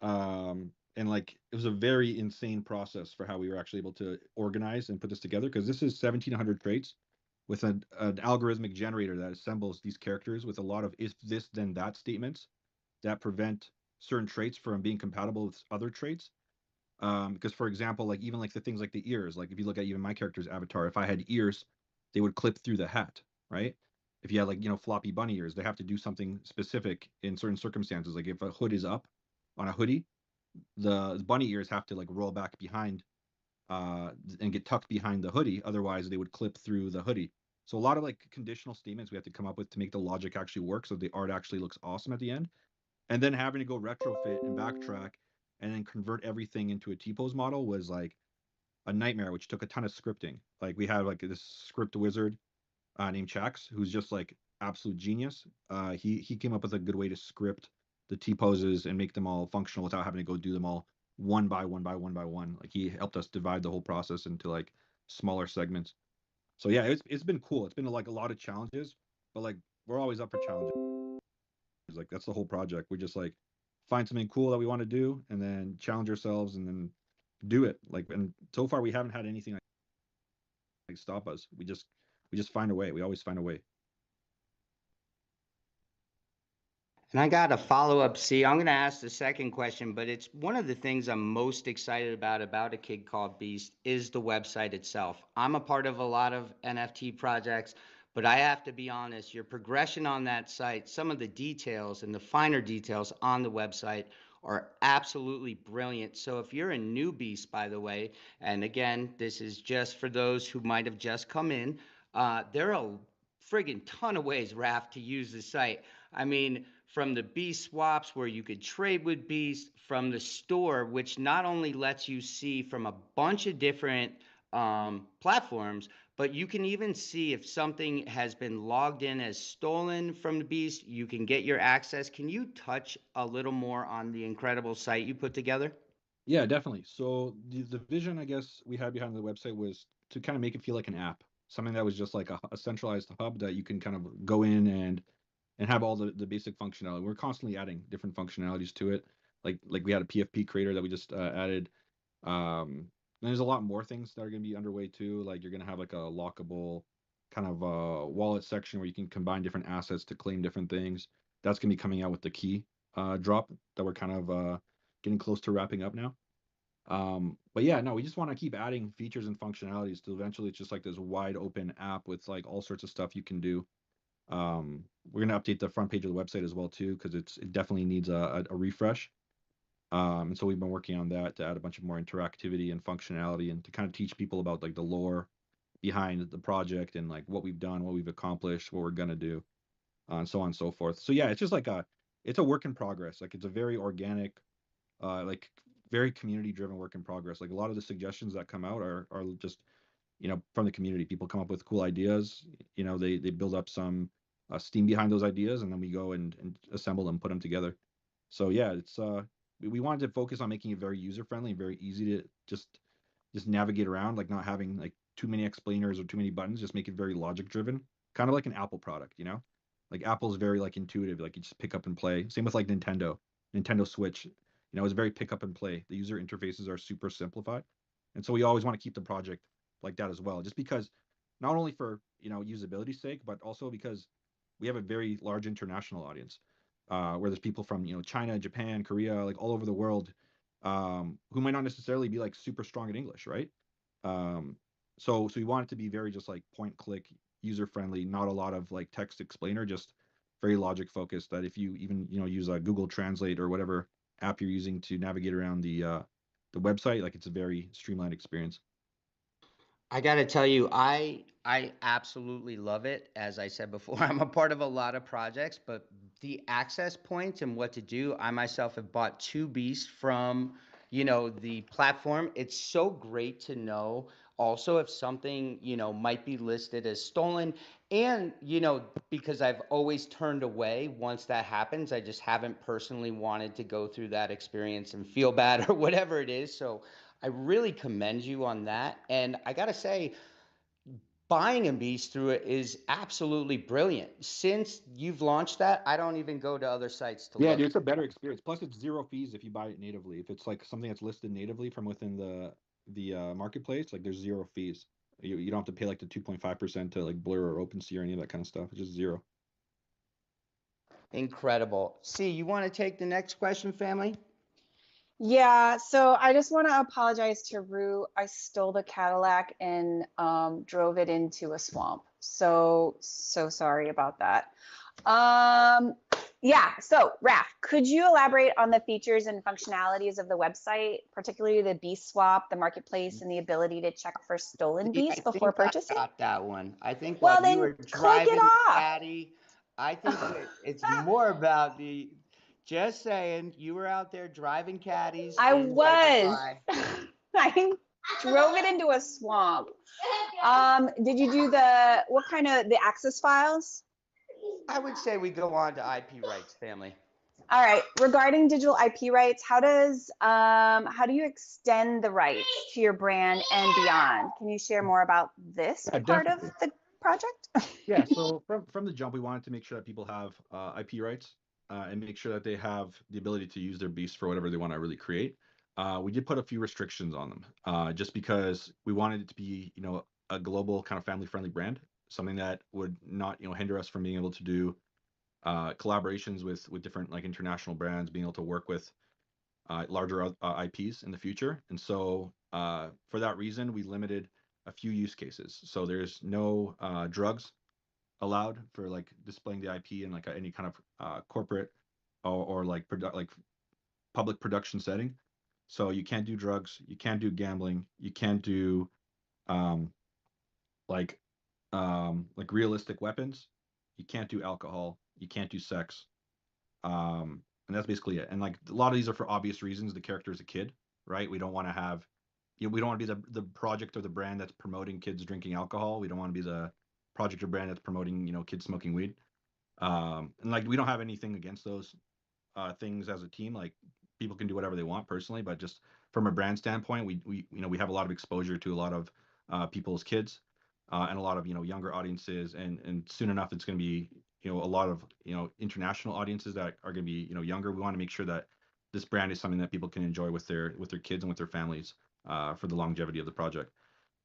and like it was a very insane process for how we were actually able to organize and put this together, because this is 1700 traits with an algorithmic generator that assembles these characters with a lot of if this then that statements that prevent certain traits from being compatible with other traits. Because for example, like even like the things like the ears, like if you look at even my character's avatar, if I had ears, they would clip through the hat, right? If you had like, floppy bunny ears, they have to do something specific in certain circumstances. Like if a hood is up on a hoodie, the bunny ears have to like roll back behind and get tucked behind the hoodie. Otherwise, they would clip through the hoodie. So a lot of like conditional statements we have to come up with to make the logic actually work, so the art actually looks awesome at the end. And then having to go retrofit and backtrack and then convert everything into a T-pose model was like a nightmare, which took a ton of scripting. Like we had like this script wizard named Chax, who's just like absolute genius. He came up with a good way to script the T poses and make them all functional without having to go do them all one by one by one by one. Like he helped us divide the whole process into like smaller segments. So yeah, it's been cool. It's been like a lot of challenges, but like we're always up for challenges. Like that's the whole project. We just like find something cool that we want to do and then challenge ourselves and then do it. Like, and so far we haven't had anything like stop us. We just find a way. We always find a way. And I got a follow up. See, I'm going to ask the second question, but it's one of the things I'm most excited about a kid called Beast is the website itself. I'm a part of a lot of NFT projects, but I have to be honest, your progression on that site, some of the details and the finer details on the website are absolutely brilliant. So if you're a new Beast, by the way, and again, this is just for those who might have just come in, there are a friggin' ton of ways, Raf, to use the site. I mean, from the beast swaps where you could trade with beasts, from the store, which not only lets you see from a bunch of different platforms, but you can even see if something has been logged in as stolen from the beast. You can get your access. Can you touch a little more on the incredible site you put together? Yeah, definitely. So the vision I guess we had behind the website was to kind of make it feel like an app, something that was just like a centralized hub that you can kind of go in and have all the basic functionality. We're constantly adding different functionalities to it. Like we had a PFP creator that we just added. And there's a lot more things that are going to be underway too. Like you're going to have like a lockable kind of wallet section where you can combine different assets to claim different things. That's going to be coming out with the key drop that we're kind of getting close to wrapping up now. But yeah, no, we just want to keep adding features and functionalities to eventually it's just like this wide open app with like all sorts of stuff you can do. We're gonna update the front page of the website as well too, because it definitely needs a refresh. And so we've been working on that to add a bunch of more interactivity and functionality and to kind of teach people about like the lore behind the project and like what we've done, what we've accomplished, what we're gonna do, and so on and so forth. So yeah, it's just like it's a work in progress. Like it's a very organic, like very community driven work in progress. Like a lot of the suggestions that come out are just from the community. People come up with cool ideas. They build up some steam behind those ideas, and then we go and assemble them, put them together. So yeah, it's we wanted to focus on making it very user friendly and very easy to just navigate around, like not having like too many explainers or too many buttons. Just make it very logic driven, kind of like an Apple product. Like Apple's very like intuitive, like you just pick up and play. Same with like Nintendo Switch. It's very pick up and play. The user interfaces are super simplified, and so we always want to keep the project like that as well. Just because, not only for usability's sake, but also because we have a very large international audience, where there's people from China, Japan, Korea, like all over the world, who might not necessarily be like super strong in English, right? So we want it to be very just like point click, user friendly, not a lot of like text explainer, just very logic focused. That if you even use a Google Translate or whatever app you're using to navigate around the website, like it's a very streamlined experience. I got to tell you, I absolutely love it. As I said before, I'm a part of a lot of projects, but the access points and what to do, I myself have bought two beasts from, the platform. It's so great to know also if something, might be listed as stolen. And, because I've always turned away once that happens, I just haven't personally wanted to go through that experience and feel bad or whatever it is. So I really commend you on that. And I got to say, buying a beast through it is absolutely brilliant. Since you've launched that, I don't even go to other sites to Yeah, look. dude, it's a better experience. Plus, it's zero fees if you buy it natively. If it's like something that's listed natively from within the marketplace, like there's zero fees. You don't have to pay like the 2.5% to like Blur or OpenSea or any of that kind of stuff. It's just zero. Incredible. See, you want to take the next question, family? Yeah, so I just want to apologize to Rue. I stole the Cadillac and drove it into a swamp. So sorry about that. Yeah, so Raph, could you elaborate on the features and functionalities of the website, particularly the beast swap, the marketplace, and the ability to check for stolen See, I beasts before think I purchasing? got that one. I think while Well, you then were click it driving the off. caddy, I think that it's more about the. Just saying, you were out there driving caddies I in was. Dubai. I drove it into a swamp. Did you do what kind of the access files? I would say we go on to IP rights, family. All right. Regarding digital IP rights, how do you extend the rights to your brand and beyond? Can you share more about this Yeah, part of definitely. the project? Yeah, so from the jump, we wanted to make sure that people have IP rights and make sure that they have the ability to use their beast for whatever they want to really create. We did put a few restrictions on them, just because we wanted it to be, a global kind of family-friendly brand, something that would not, hinder us from being able to do collaborations with different like international brands, being able to work with larger IPs in the future. And so for that reason, we limited a few use cases. So there's no drugs allowed for like displaying the IP in like any kind of corporate or like like public production setting. So you can't do drugs, you can't do gambling, you can't do um, like like realistic weapons, you can't do alcohol, you can't do sex, and that's basically it. And like a lot of these are for obvious reasons. The character is a kid, right? We don't want to have, we don't want to be the project or the brand that's promoting kids drinking alcohol. We don't want to be the project or brand that's promoting kids smoking weed. And like we don't have anything against those things as a team. Like people can do whatever they want personally, but just from a brand standpoint, we have a lot of exposure to a lot of people's kids and a lot of younger audiences, and soon enough it's going to be a lot of international audiences that are going to be younger. We want to make sure that this brand is something that people can enjoy with their kids and with their families for the longevity of the project.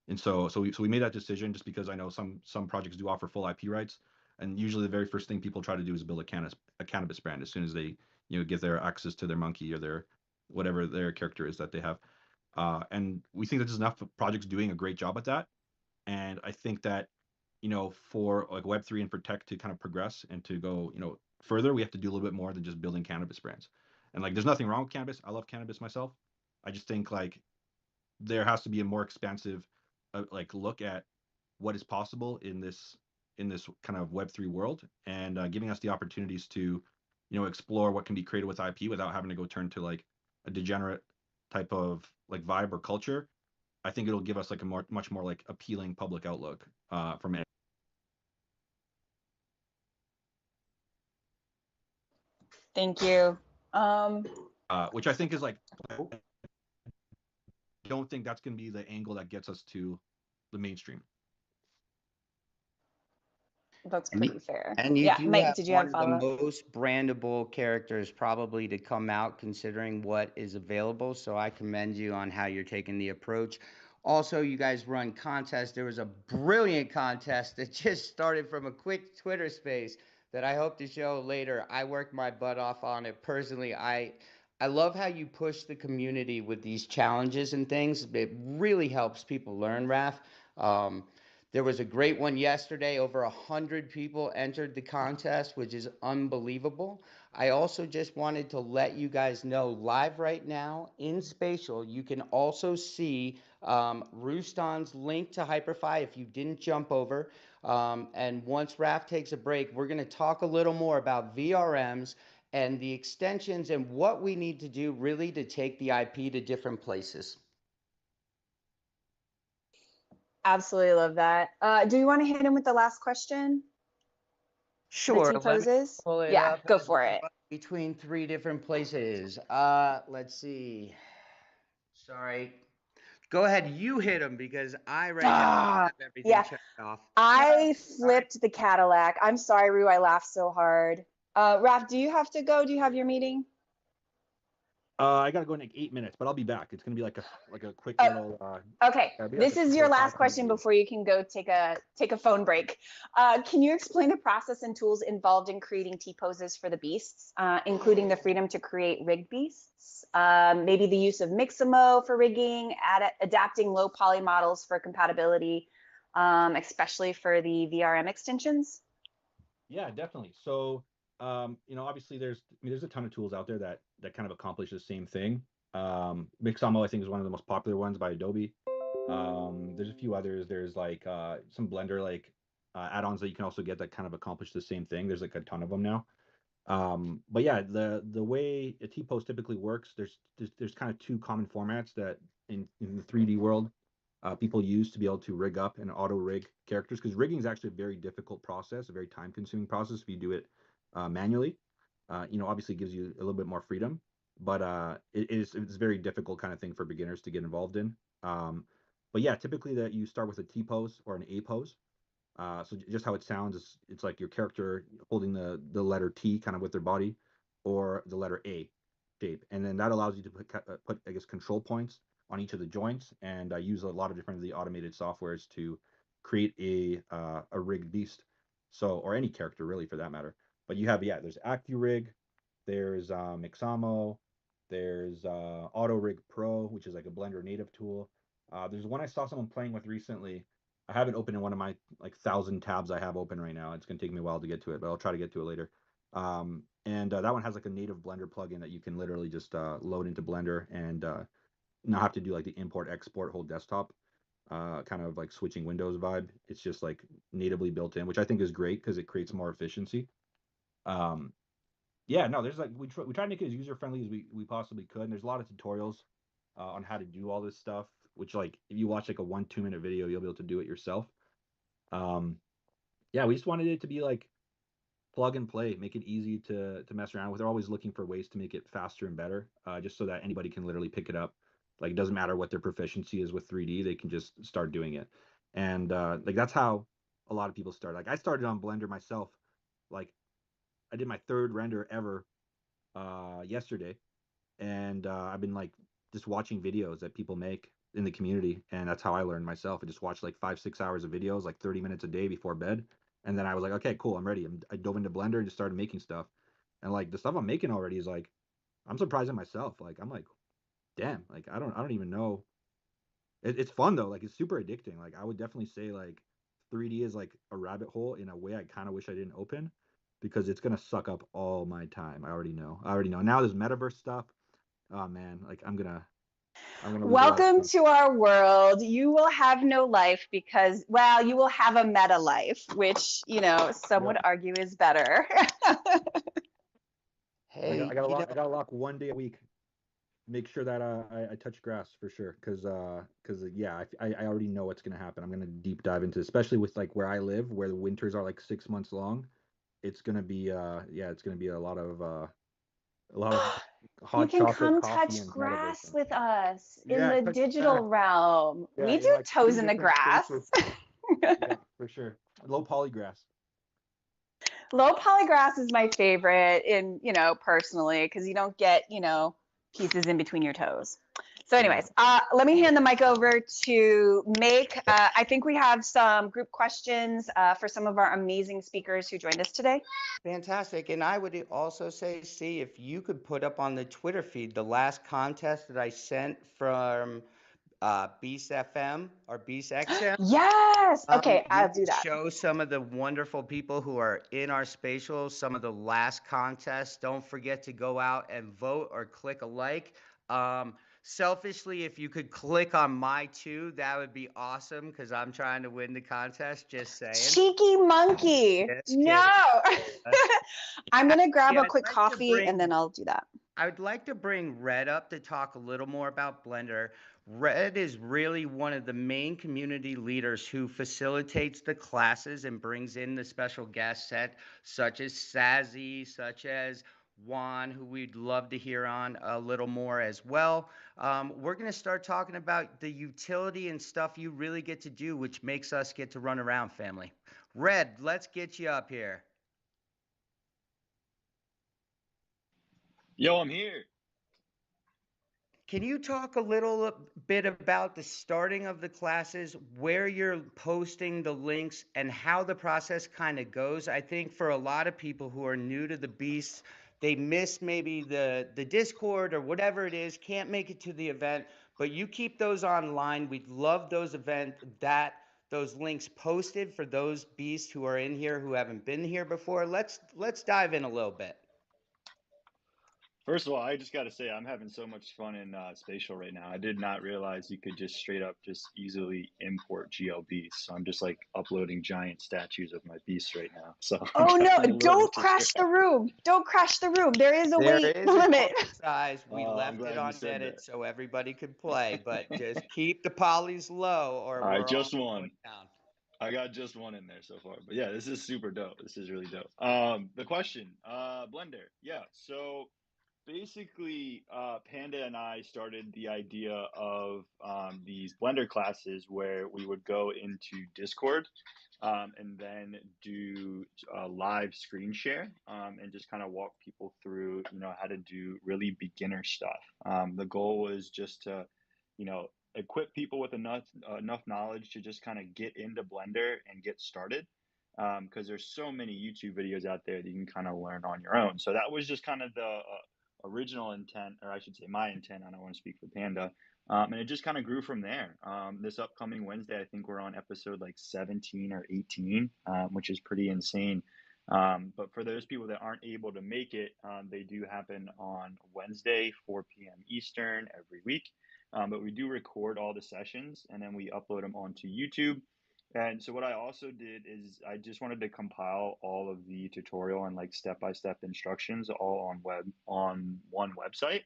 And so we made that decision just because I know some projects do offer full IP rights, and usually the very first thing people try to do is build a cannabis brand as soon as they get their access to their monkey or their whatever their character is that they have. And we think that there's enough projects doing a great job at that. And I think that for like Web3 and for tech to kind of progress and to go further, we have to do a little bit more than just building cannabis brands. And like there's nothing wrong with cannabis. I love cannabis myself. I just think like there has to be a more expansive like look at what is possible in this kind of Web3 world, and giving us the opportunities to explore what can be created with IP without having to go turn to like a degenerate type of like vibe or culture. I think it'll give us like a much more like appealing public outlook from it. Thank you. Which I think is like, I don't think that's going to be the angle that gets us to the mainstream. That's And pretty fair. and you Yeah, do Mike, have did you have one a of the follow-up? most brandable characters probably to come out considering what is available. So I commend you on how you're taking the approach. Also, you guys run contests. There was a brilliant contest that just started from a quick Twitter space that I hope to show later. I worked my butt off on it personally. I love how you push the community with these challenges and things. It really helps people learn, Raf. Um, There was a great one yesterday. Over 100 people entered the contest, which is unbelievable. I also just wanted to let you guys know live right now in Spatial, you can also see Ruston's link to Hyperfy if you didn't jump over. And once Raf takes a break, we're going to talk a little more about VRMs and the extensions and what we need to do really to take the IP to different places. Absolutely love that. Do you want to hit him with the last question? Sure, The T let me poses? pull it Yeah, up go as for it. between 3 different places. Let's see. Sorry. Go ahead, you hit them because I right now Ah, have everything yeah, checked off. I All right. flipped the Cadillac. I'm sorry, Rue, I laughed so hard. Raf, do you have to go? Do you have your meeting? I gotta go in like 8 minutes, but I'll be back. It's gonna be like a quick Oh, little. okay, It'll be like this a is quick your little last 5 minute question video. before you can go take a phone break. Can you explain the process and tools involved in creating T-poses for the beasts, including the freedom to create rigged beasts, maybe the use of Mixamo for rigging, adapting low poly models for compatibility, especially for the VRM extensions? Yeah, definitely. So, obviously there's a ton of tools out there that kind of accomplish the same thing. Mixamo, I think, is one of the most popular ones by Adobe. There's a few others. There's like some Blender like add-ons that you can also get that kind of accomplish the same thing. There's like a ton of them now. But yeah, the way a T-pose typically works, there's kind of two common formats that in the 3D world people use to be able to rig up and auto rig characters, because rigging is actually a very difficult process, a very time consuming process if you do it manually. Obviously it gives you a little bit more freedom, but it's a very difficult kind of thing for beginners to get involved in. But yeah, typically that you start with a T pose or an A pose. So just how it sounds is it's like your character holding the letter T kind of with their body, or the letter A shape, and then that allows you to put I guess control points on each of the joints, and use a lot of different of the automated softwares to create a rigged beast. So, or any character really for that matter. But you have, there's AccuRig, there's Mixamo, there's Auto Rig Pro, which is like a Blender native tool. There's one I saw someone playing with recently. I haven't opened in one of my like 1,000 tabs I have open right now. It's gonna take me a while to get to it, but I'll try to get to it later. And that one has like a native Blender plugin that you can literally just load into Blender and not have to do like the import export whole desktop kind of like switching windows vibe. It's just like natively built in, which I think is great because it creates more efficiency. Um, yeah, no, there's like we try to make it as user friendly as we possibly could, and there's a lot of tutorials on how to do all this stuff. Which, like, if you watch like a 1-2 minute video, you'll be able to do it yourself. Um, yeah, we just wanted it to be like plug and play, make it easy to mess around with. They're always looking for ways to make it faster and better, just so that anybody can literally pick it up. Like, it doesn't matter what their proficiency is with 3D, they can just start doing it. And like that's how a lot of people start. Like I started on Blender myself. Like I did my third render ever yesterday, and I've been like just watching videos that people make in the community, and that's how I learned myself. I just watched like 5-6 hours of videos, like 30 minutes a day before bed, and then I was like, okay, cool, I'm ready. I dove into Blender and just started making stuff, and like the stuff I'm making already is like, I'm surprised at myself. Like I'm like, damn, like I don't even know. It's fun though. Like it's super addicting. Like I would definitely say like 3D is like a rabbit hole in a way I kind of wish I didn't open, because it's gonna suck up all my time. I already know. I already know. Now there's metaverse stuff. Oh man, like I'm gonna lose a lot of Welcome sleep. to our world. You will have no life because, well, you will have a meta life, which, some Yep. would argue is better. Hey, I gotta lock 1 day a week. Make sure that I touch grass for sure, because yeah, I already know what's gonna happen. I'm gonna deep dive into, especially with like where I live, where the winters are like 6 months long. It's gonna be it's gonna be a lot of You hot can chocolate, come coffee, touch and grass metaverse. with us in Yeah, the touch digital grass. realm. Yeah, We in do like toes three in the different grass. spaces. Yeah, for sure. Low poly grass. Low poly grass is my favorite personally, because you don't get, pieces in between your toes. So Yeah. anyways, let me hand the mic over to Make. I think we have some group questions for some of our amazing speakers who joined us today. fantastic. And I would also say, see if you could put up on the Twitter feed the last contest that I sent from Beast FM or Beast XM. Yes. Okay, We I'll do could that. show some of the wonderful people who are in our spatial, some of the last contests. Don't forget to go out and vote or click a like. Selfishly, if you could click on my two, that would be awesome because I'm trying to win the contest. Just saying. Cheeky monkey. Just No. kidding. I'm going to grab Actually, a quick coffee and then I'll do that. I would like to bring Red up to talk a little more about Blender. Red is really one of the main community leaders who facilitates the classes and brings in the special guest set, such as Sazzy, such as Juan, who we'd love to hear on a little more as well. We're going to start talking about the utility and stuff you really get to do, which makes us get to run around, family. Red, let's get you up here. Yo, I'm here. Can you talk a little bit about the starting of the classes, where you're posting the links, and how the process kind of goes? I think for a lot of people who are new to the Beast, they miss maybe the Discord or whatever it is, can't make it to the event, but you keep those online. We'd love those those links posted for those Beasts who are in here who haven't been here before. Let's dive in a little bit. First of all, I just got to say I'm having so much fun in Spatial right now. I did not realize you could just straight up just easily import GLBs. So I'm just like uploading giant statues of my beasts right now. So Oh I'm no, having a little don't bit to crash the room. Don't crash the room. There is a weight limit. Size. We I'm left it glad you on said edit that. so everybody could play, but just keep the polys low or All right, we're all just one. going down. I got just one in there so far. But yeah, this is super dope. This is really dope. The question, Blender. Yeah, so basically, Panda and I started the idea of these Blender classes where we would go into Discord and then do a live screen share and just kind of walk people through, how to do really beginner stuff. The goal was just to, equip people with enough knowledge to just kind of get into Blender and get started. Because there's so many YouTube videos out there that you can kind of learn on your own. So that was just kind of the original intent, or I should say my intent. I don't want to speak for Panda. And it just kind of grew from there. This upcoming Wednesday, I think we're on episode like 17 or 18, which is pretty insane. But for those people that aren't able to make it, they do happen on Wednesday, 4 p.m. Eastern every week. But we do record all the sessions and then we upload them onto YouTube. And so what I also did is I just wanted to compile all of the tutorial and like step-by-step instructions all on one website.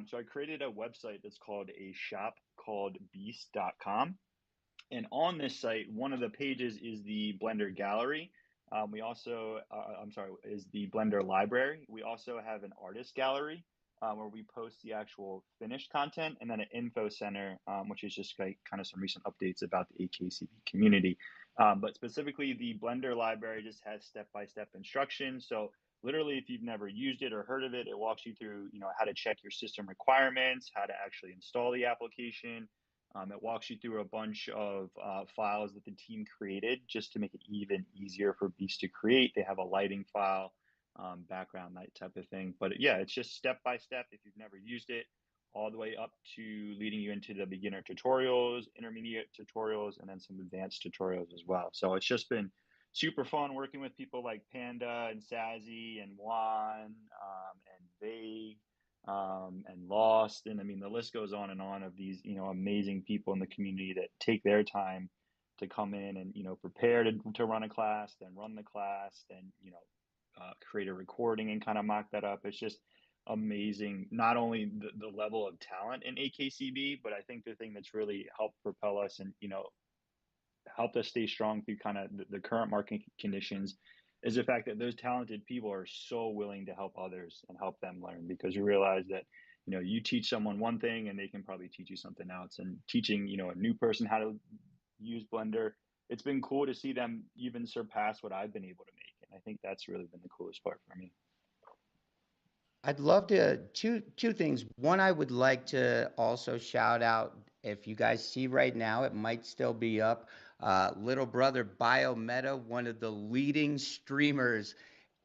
So I created a website that's called a shop called beast.com. And on this site, one of the pages is the Blender gallery. We also, is the Blender library. We also have an artist gallery where we post the actual finished content, and then an info center, which is just like kind of some recent updates about the AKCB community. But specifically, the Blender library just has step-by-step instructions. So literally, if you've never used it or heard of it, it walks you through, how to check your system requirements, how to actually install the application. It walks you through a bunch of files that the team created just to make it even easier for Beast to create. They have a lighting file, background, that type of thing. But yeah, it's just step by step if you've never used it, all the way up to leading you into the beginner tutorials, intermediate tutorials, and then some advanced tutorials as well. So it's just been super fun working with people like Panda and Sazzy and Juan and Vague and Lost. And I mean, the list goes on and on of these, amazing people in the community that take their time to come in and, prepare to run a class, then run the class, then, create a recording and kind of mock that up. It's just amazing, not only the level of talent in AKCB, but I think the thing that's really helped propel us and, helped us stay strong through kind of the current market conditions is the fact that those talented people are so willing to help others and help them learn, because we realize that, you teach someone one thing and they can probably teach you something else. And teaching, a new person how to use Blender, it's been cool to see them even surpass what I've been able to make. And I think that's really been the coolest part for me. I'd love to two things. One, I would like to also shout out, if you guys see right now, it might still be up. Little brother Biometa, one of the leading streamers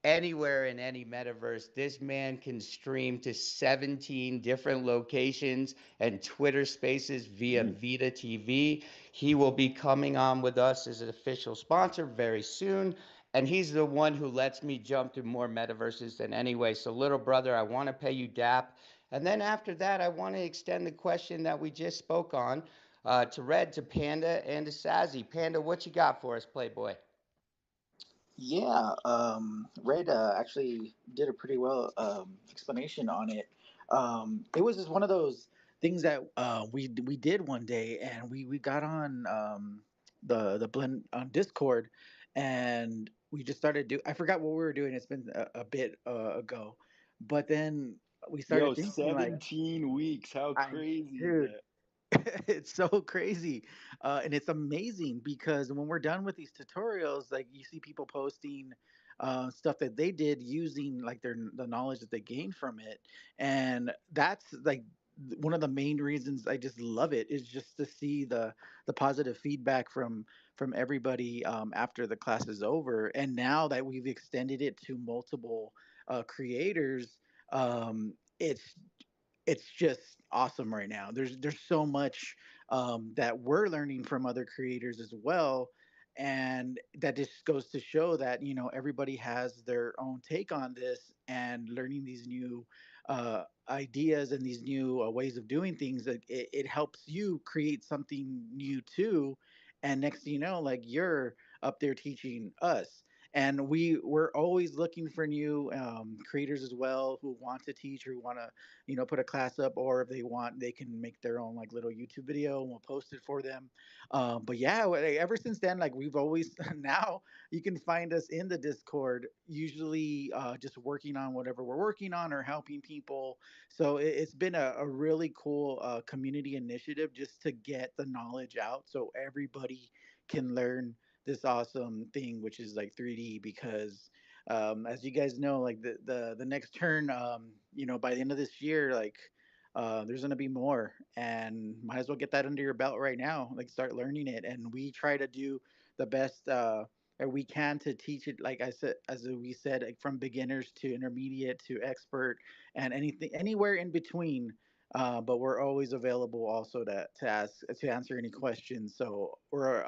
anywhere in any metaverse. This man can stream to 17 different locations and Twitter spaces via Vita TV. He will be coming on with us as an official sponsor very soon. And he's the one who lets me jump to more metaverses than anyway. So, little brother, I want to pay you DAP. And then after that, I want to extend the question that we just spoke on to Red, to Panda, and to Sazzy. Panda, what you got for us, Playboy? Yeah, Red actually did a pretty well explanation on it. It was just one of those things that we did one day, and we got on the blend on Discord, and we just started do. I forgot what we were doing. It's been a bit ago, but then we Yo, started thinking like, 17 weeks. How I crazy is dude, that? it's so crazy, and it's amazing because when we're done with these tutorials, like you see people posting stuff that they did using like the knowledge that they gained from it, and that's like one of the main reasons I just love it is just to see the positive feedback from everybody after the class is over, and now that we've extended it to multiple creators, it's just awesome right now. There's so much that we're learning from other creators as well, and that just goes to show that everybody has their own take on this, and learning these new ideas and these new ways of doing things. It helps you create something new too, and next thing you know, like you're up there teaching us. And we're always looking for new creators as well who want to teach or who want to put a class up, or if they want, they can make their own like little YouTube video and we'll post it for them. But yeah, ever since then, like we've always now you can find us in the Discord, usually just working on whatever we're working on or helping people. So it's been a really cool community initiative just to get the knowledge out so everybody can learn this awesome thing, which is like 3D. Because as you guys know, like the next turn, by the end of this year, like there's gonna be more, and might as well get that under your belt right now. Like start learning it, and we try to do the best that we can to teach it. Like I said, as we said, like from beginners to intermediate to expert, and anything anywhere in between. But we're always available also to answer any questions. So we're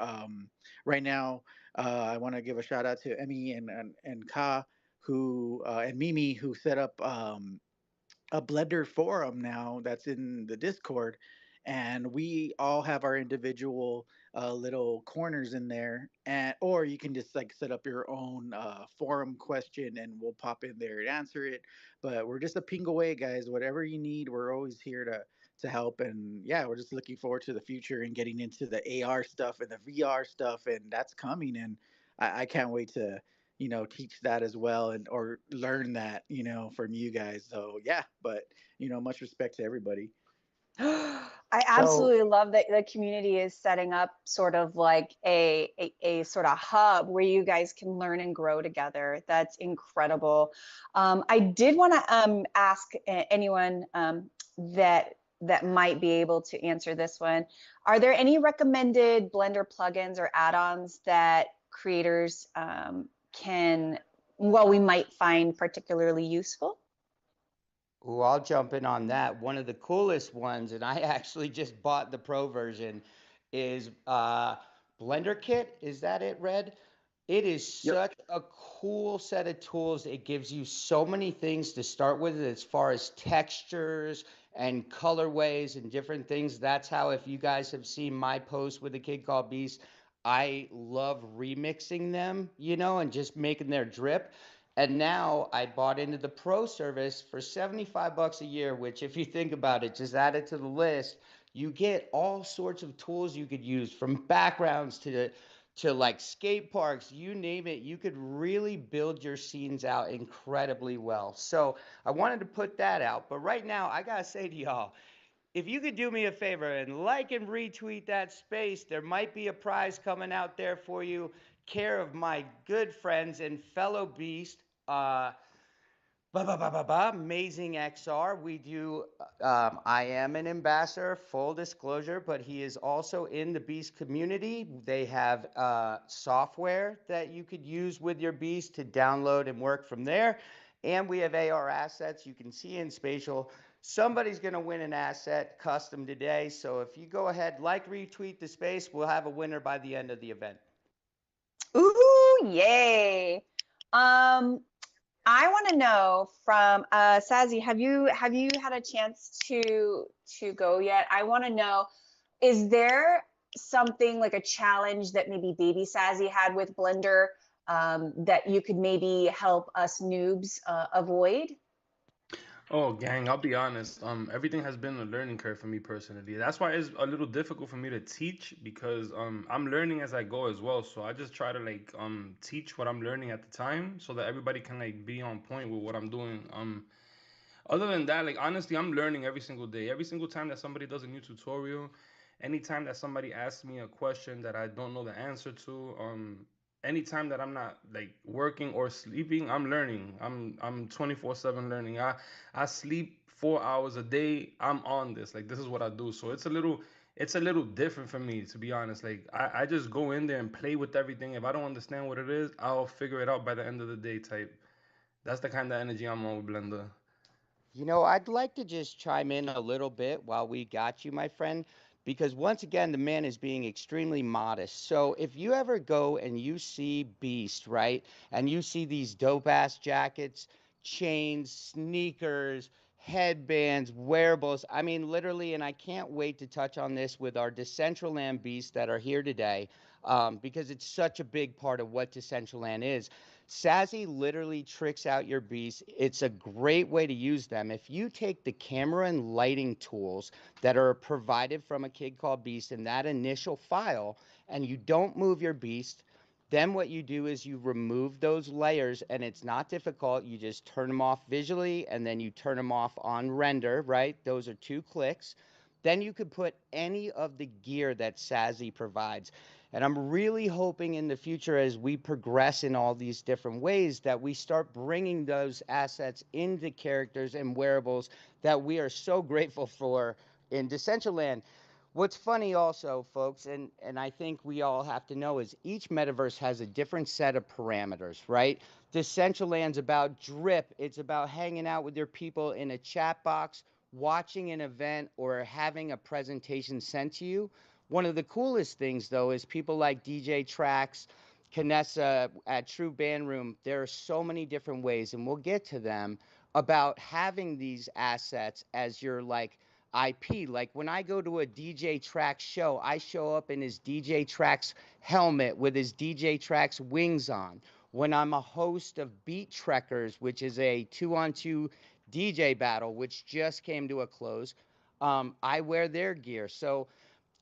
right now. I want to give a shout out to Emmy and Ka, who and Mimi, who set up a Blender forum now that's in the Discord, and we all have our individual little corners in there, and or you can just like set up your own forum question, and we'll pop in there and answer it. But we're just a ping away, guys. Whatever you need, we're always here to help. And yeah, we're just looking forward to the future and getting into the AR stuff and the VR stuff, and that's coming. And I can't wait to teach that as well, and or learn that from you guys. So yeah, but much respect to everybody. I So, absolutely love that the community is setting up sort of like a sort of hub where you guys can learn and grow together. That's incredible. I did want to ask anyone that might be able to answer this one. Are there any recommended Blender plugins or add-ons that creators we might find particularly useful? ooh, I'll jump in on that. One of the coolest ones, and I actually just bought the pro version, is Blender Kit. Is that it, Red? It is Yep. such a cool set of tools. It gives you so many things to start with as far as textures and colorways and different things. That's how, if you guys have seen my post with a kid called Beast, I love remixing them, and just making their drip. And now I bought into the pro service for 75 bucks a year, which if you think about it, just add it to the list. You get all sorts of tools you could use, from backgrounds to like skate parks, you name it. You could really build your scenes out incredibly well. So I wanted to put that out. But right now, I gotta say to y'all, if you could do me a favor and like and retweet that space, there might be a prize coming out there for you, care of my good friends and fellow beast, Amazing XR. We do. I am an ambassador, full disclosure, but he is also in the Beast community. They have software that you could use with your Beast to download and work from there. And we have AR assets you can see in Spatial. Somebody's going to win an asset custom today. So if you go ahead, like, retweet the space, we'll have a winner by the end of the event. Ooh, yay. I want to know from Sazi, have you had a chance to go yet? I want to know, is there something like a challenge that maybe baby Sazi had with Blender that you could maybe help us noobs avoid? Oh, gang, I'll be honest. Everything has been a learning curve for me personally. That's why it's a little difficult for me to teach because I'm learning as I go as well. So I just try to like teach what I'm learning at the time so that everybody can like be on point with what I'm doing. Other than that, like honestly, I'm learning every single day. Every single time that somebody does a new tutorial, anytime that somebody asks me a question that I don't know the answer to, anytime that I'm not like working or sleeping, I'm learning. I'm 24/7 learning. I sleep 4 hours a day. I'm on this. Like this is what I do. So it's a little different for me to be honest. Like I just go in there and play with everything. If I don't understand what it is, I'll figure it out by the end of the day type. That's the kind of energy I'm on with Blender. I'd like to just chime in a little bit while we got you, my friend, because once again, the man is being extremely modest. So if you ever go and you see Beast, right, and you see these dope ass jackets, chains, sneakers, headbands, wearables, I mean, literally, and I can't wait to touch on this with our Decentraland Beasts that are here today, because it's such a big part of what Decentraland is. Sassy literally tricks out your beast. It's a great way to use them. If you take the camera and lighting tools that are provided from a kid called Beast in that initial file, and you don't move your beast, then what you do is you remove those layers, and it's not difficult. You just turn them off visually, and then you turn them off on render, right? Those are 2 clicks. Then you could put any of the gear that Sassy provides. And I'm really hoping in the future, as we progress in all these different ways, that we start bringing those assets into characters and wearables that we are so grateful for in Decentraland. What's funny also, folks, and I think we all have to know, is each metaverse has a different set of parameters, right? Decentraland's about drip. It's about hanging out with your people in a chat box, watching an event, or having a presentation sent to you. One of the coolest things, though, is people like DJ Trax, Canessa at True Band Room. There are so many different ways, and we'll get to them, about having these assets as your like IP. Like when I go to a DJ Trax show, I show up in his DJ Trax helmet with his DJ Trax wings on. When I'm a host of Beat Trekkers, which is a 2-on-2 DJ battle, which just came to a close, I wear their gear. So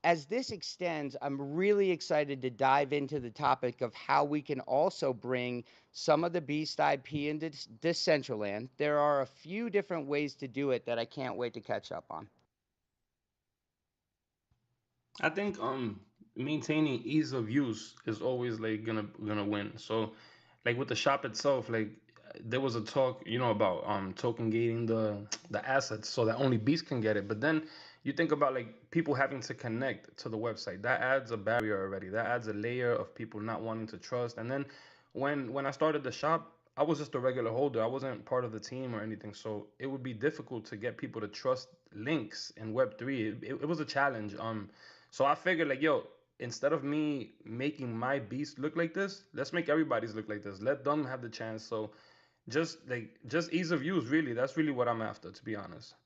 as this extends, I'm really excited to dive into the topic of how we can also bring some of the Beast IP into Decentraland. There are a few different ways to do it that I can't wait to catch up on. I think maintaining ease of use is always like gonna win. So like with the shop itself, like there was a talk, about token gating the assets so that only Beast can get it. But then you think about like people having to connect to the website. That adds a barrier already. That adds a layer of people not wanting to trust. And then when I started the shop, I was just a regular holder. I wasn't part of the team or anything. So it would be difficult to get people to trust links in Web3. It was a challenge. So I figured like, yo, instead of me making my beast look like this, let's make everybody's look like this. Let them have the chance. So just ease of use, really. That's really what I'm after, to be honest.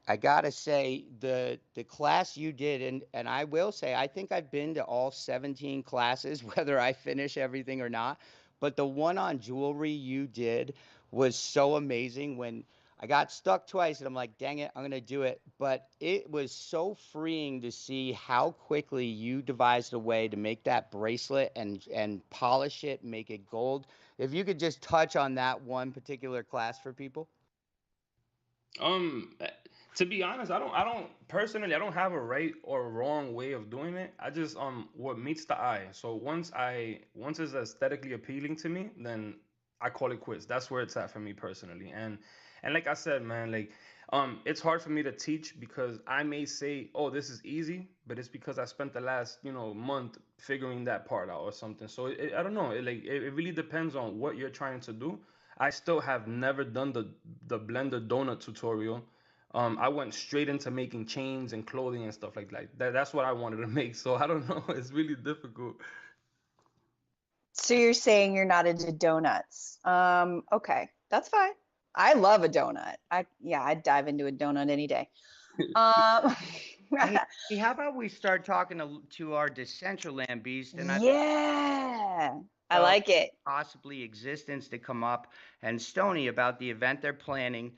I gotta say the class you did, and I will say I think I've been to all 17 classes, whether I finish everything or not. But the one on jewelry you did was so amazing. When I got stuck twice, and I'm like, dang it, I'm gonna do it. But it was so freeing to see how quickly you devised a way to make that bracelet and polish it, make it gold. If you could just touch on that one particular class for people. Um, to be honest, I don't personally, I don't have a right or wrong way of doing it. I just what meets the eye. So once it's aesthetically appealing to me, then I call it quits. That's where it's at for me personally. And like I said, man, like it's hard for me to teach because I may say, oh, this is easy, but it's because I spent the last, month figuring that part out or something. So I don't know. It really depends on what you're trying to do. I still have never done the Blender donut tutorial. I went straight into making chains and clothing and stuff like that. That's what I wanted to make. So I don't know. It's really difficult. So you're saying you're not into donuts. Okay, that's fine. I love a donut. I'd dive into a donut any day. Hey, how about we start talking to our Decentraland beast, and Yeah, I like it. possibly existence to come up, and Stony about the event they're planning,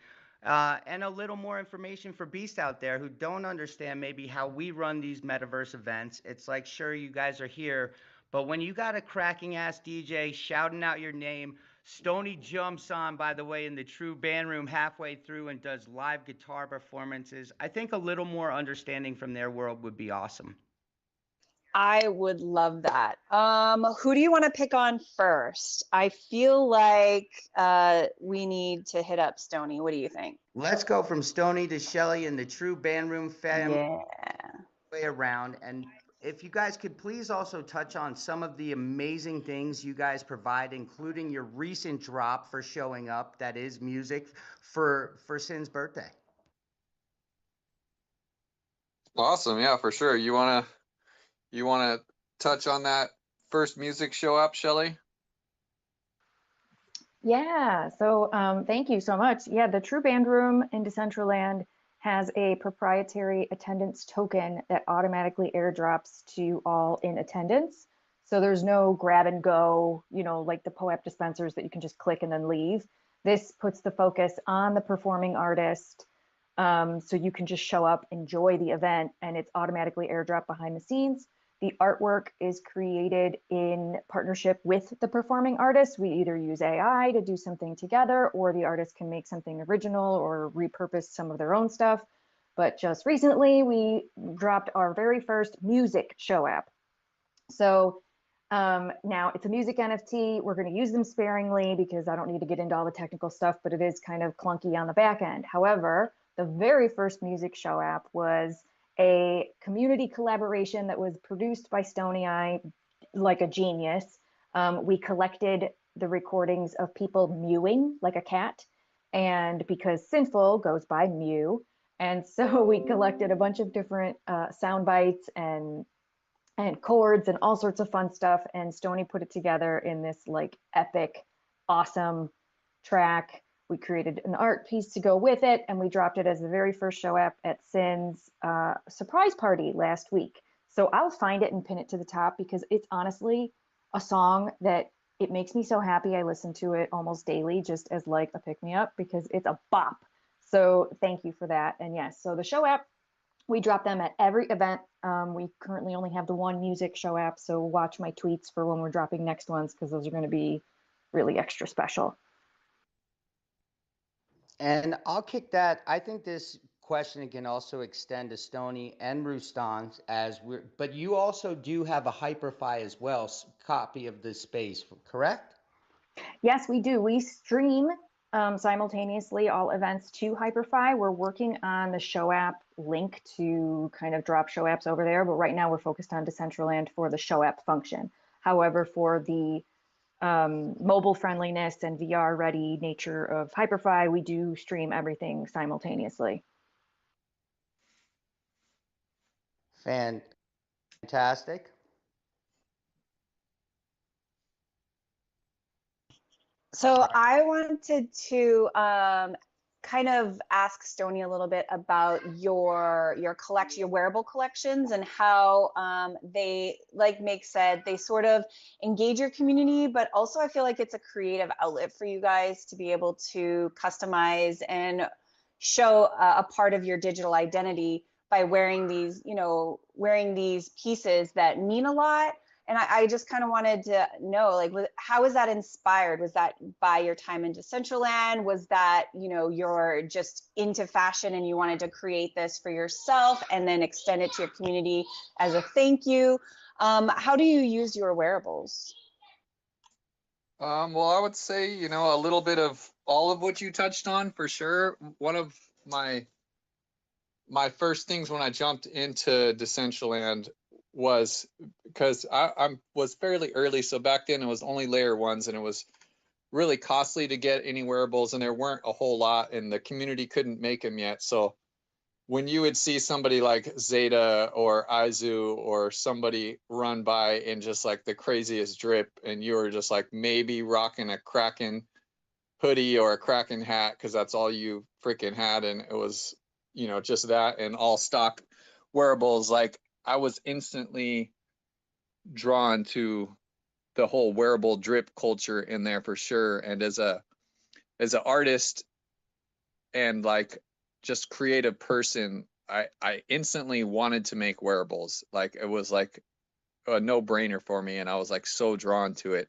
and a little more information for beasts out there who don't understand maybe how we run these metaverse events. It's like, sure, you guys are here, but when you got a cracking ass DJ shouting out your name, Stony jumps on, by the way, in the true band room halfway through and does live guitar performances. I think a little more understanding from their world would be awesome. I would love that. Who do you want to pick on first? I feel like we need to hit up Stony. What do you think? Let's go from Stony to Shelly in the true band room family Yeah. way around. And if you guys could please also touch on some of the amazing things you guys provide, including your recent drop for showing up, that is music for Sin's birthday. Awesome. Yeah, for sure. You wanna touch on that first music show up, Shelly? Yeah, so thank you so much. Yeah, the True Band Room in Decentraland has a proprietary attendance token that automatically airdrops to all in attendance. So there's no grab and go, like the POAP dispensers that you can just click and then leave. This puts the focus on the performing artist. So you can just show up, enjoy the event, and it's automatically airdropped behind the scenes. The artwork is created in partnership with the performing artist. We either use AI to do something together, or the artist can make something original or repurpose some of their own stuff. But just recently, we dropped our very first music show app. So now it's a music NFT. We're going to use them sparingly because I don't need to get into all the technical stuff, but it is kind of clunky on the back end. However, the very first music show app was a community collaboration that was produced by Stony Eye like a genius. We collected the recordings of people mewing like a cat, and because Sinful goes by Mew, and so we collected a bunch of different sound bites and chords and all sorts of fun stuff, and Stony put it together in this like epic, awesome track. We created an art piece to go with it, and we dropped it as the very first show app at Sin's surprise party last week. So I'll find it and pin it to the top because it's honestly a song that it makes me so happy. I listen to it almost daily just as like a pick-me-up because it's a bop. So thank you for that. And yes, so the show app, we drop them at every event. We currently only have the one music show app, so watch my tweets for when we're dropping next ones because those are going to be really extra special. And I'll kick that. I think this question can also extend to Stony and Rustan but you also do have a Hyperfi as well, copy of the space, correct? Yes, we do. We stream simultaneously all events to Hyperfi. We're working on the show app link to kind of drop show apps over there, but right now we're focused on Decentraland for the show app function. However, for the mobile friendliness and VR ready nature of Hyperfi, we do stream everything simultaneously. Fantastic. So I wanted to kind of ask Stony a little bit about your collection, your wearable collections, and how they, like Meg said, they sort of engage your community, but also I feel like it's a creative outlet for you guys to be able to customize and show a part of your digital identity by wearing these, wearing these pieces that mean a lot. And I just kind of wanted to know, like, how was that inspired? Was that by your time in Decentraland? Was that, you're just into fashion and you wanted to create this for yourself and then extend it to your community as a thank you? How do you use your wearables? Well, I would say, a little bit of all of what you touched on for sure. One of my first things when I jumped into Decentraland was because I was fairly early, so back then it was only layer ones, and it was really costly to get any wearables, and there weren't a whole lot, and the community couldn't make them yet. So when you would see somebody like Zeta or Izu or somebody run by in just like the craziest drip, and you were just like maybe rocking a Kraken hoodie or a Kraken hat because that's all you freaking had, and it was just that and all stock wearables, like I was instantly drawn to the whole wearable drip culture in there for sure. And as an artist and like just creative person, I instantly wanted to make wearables. Like it was like a no-brainer for me, and I was like so drawn to it.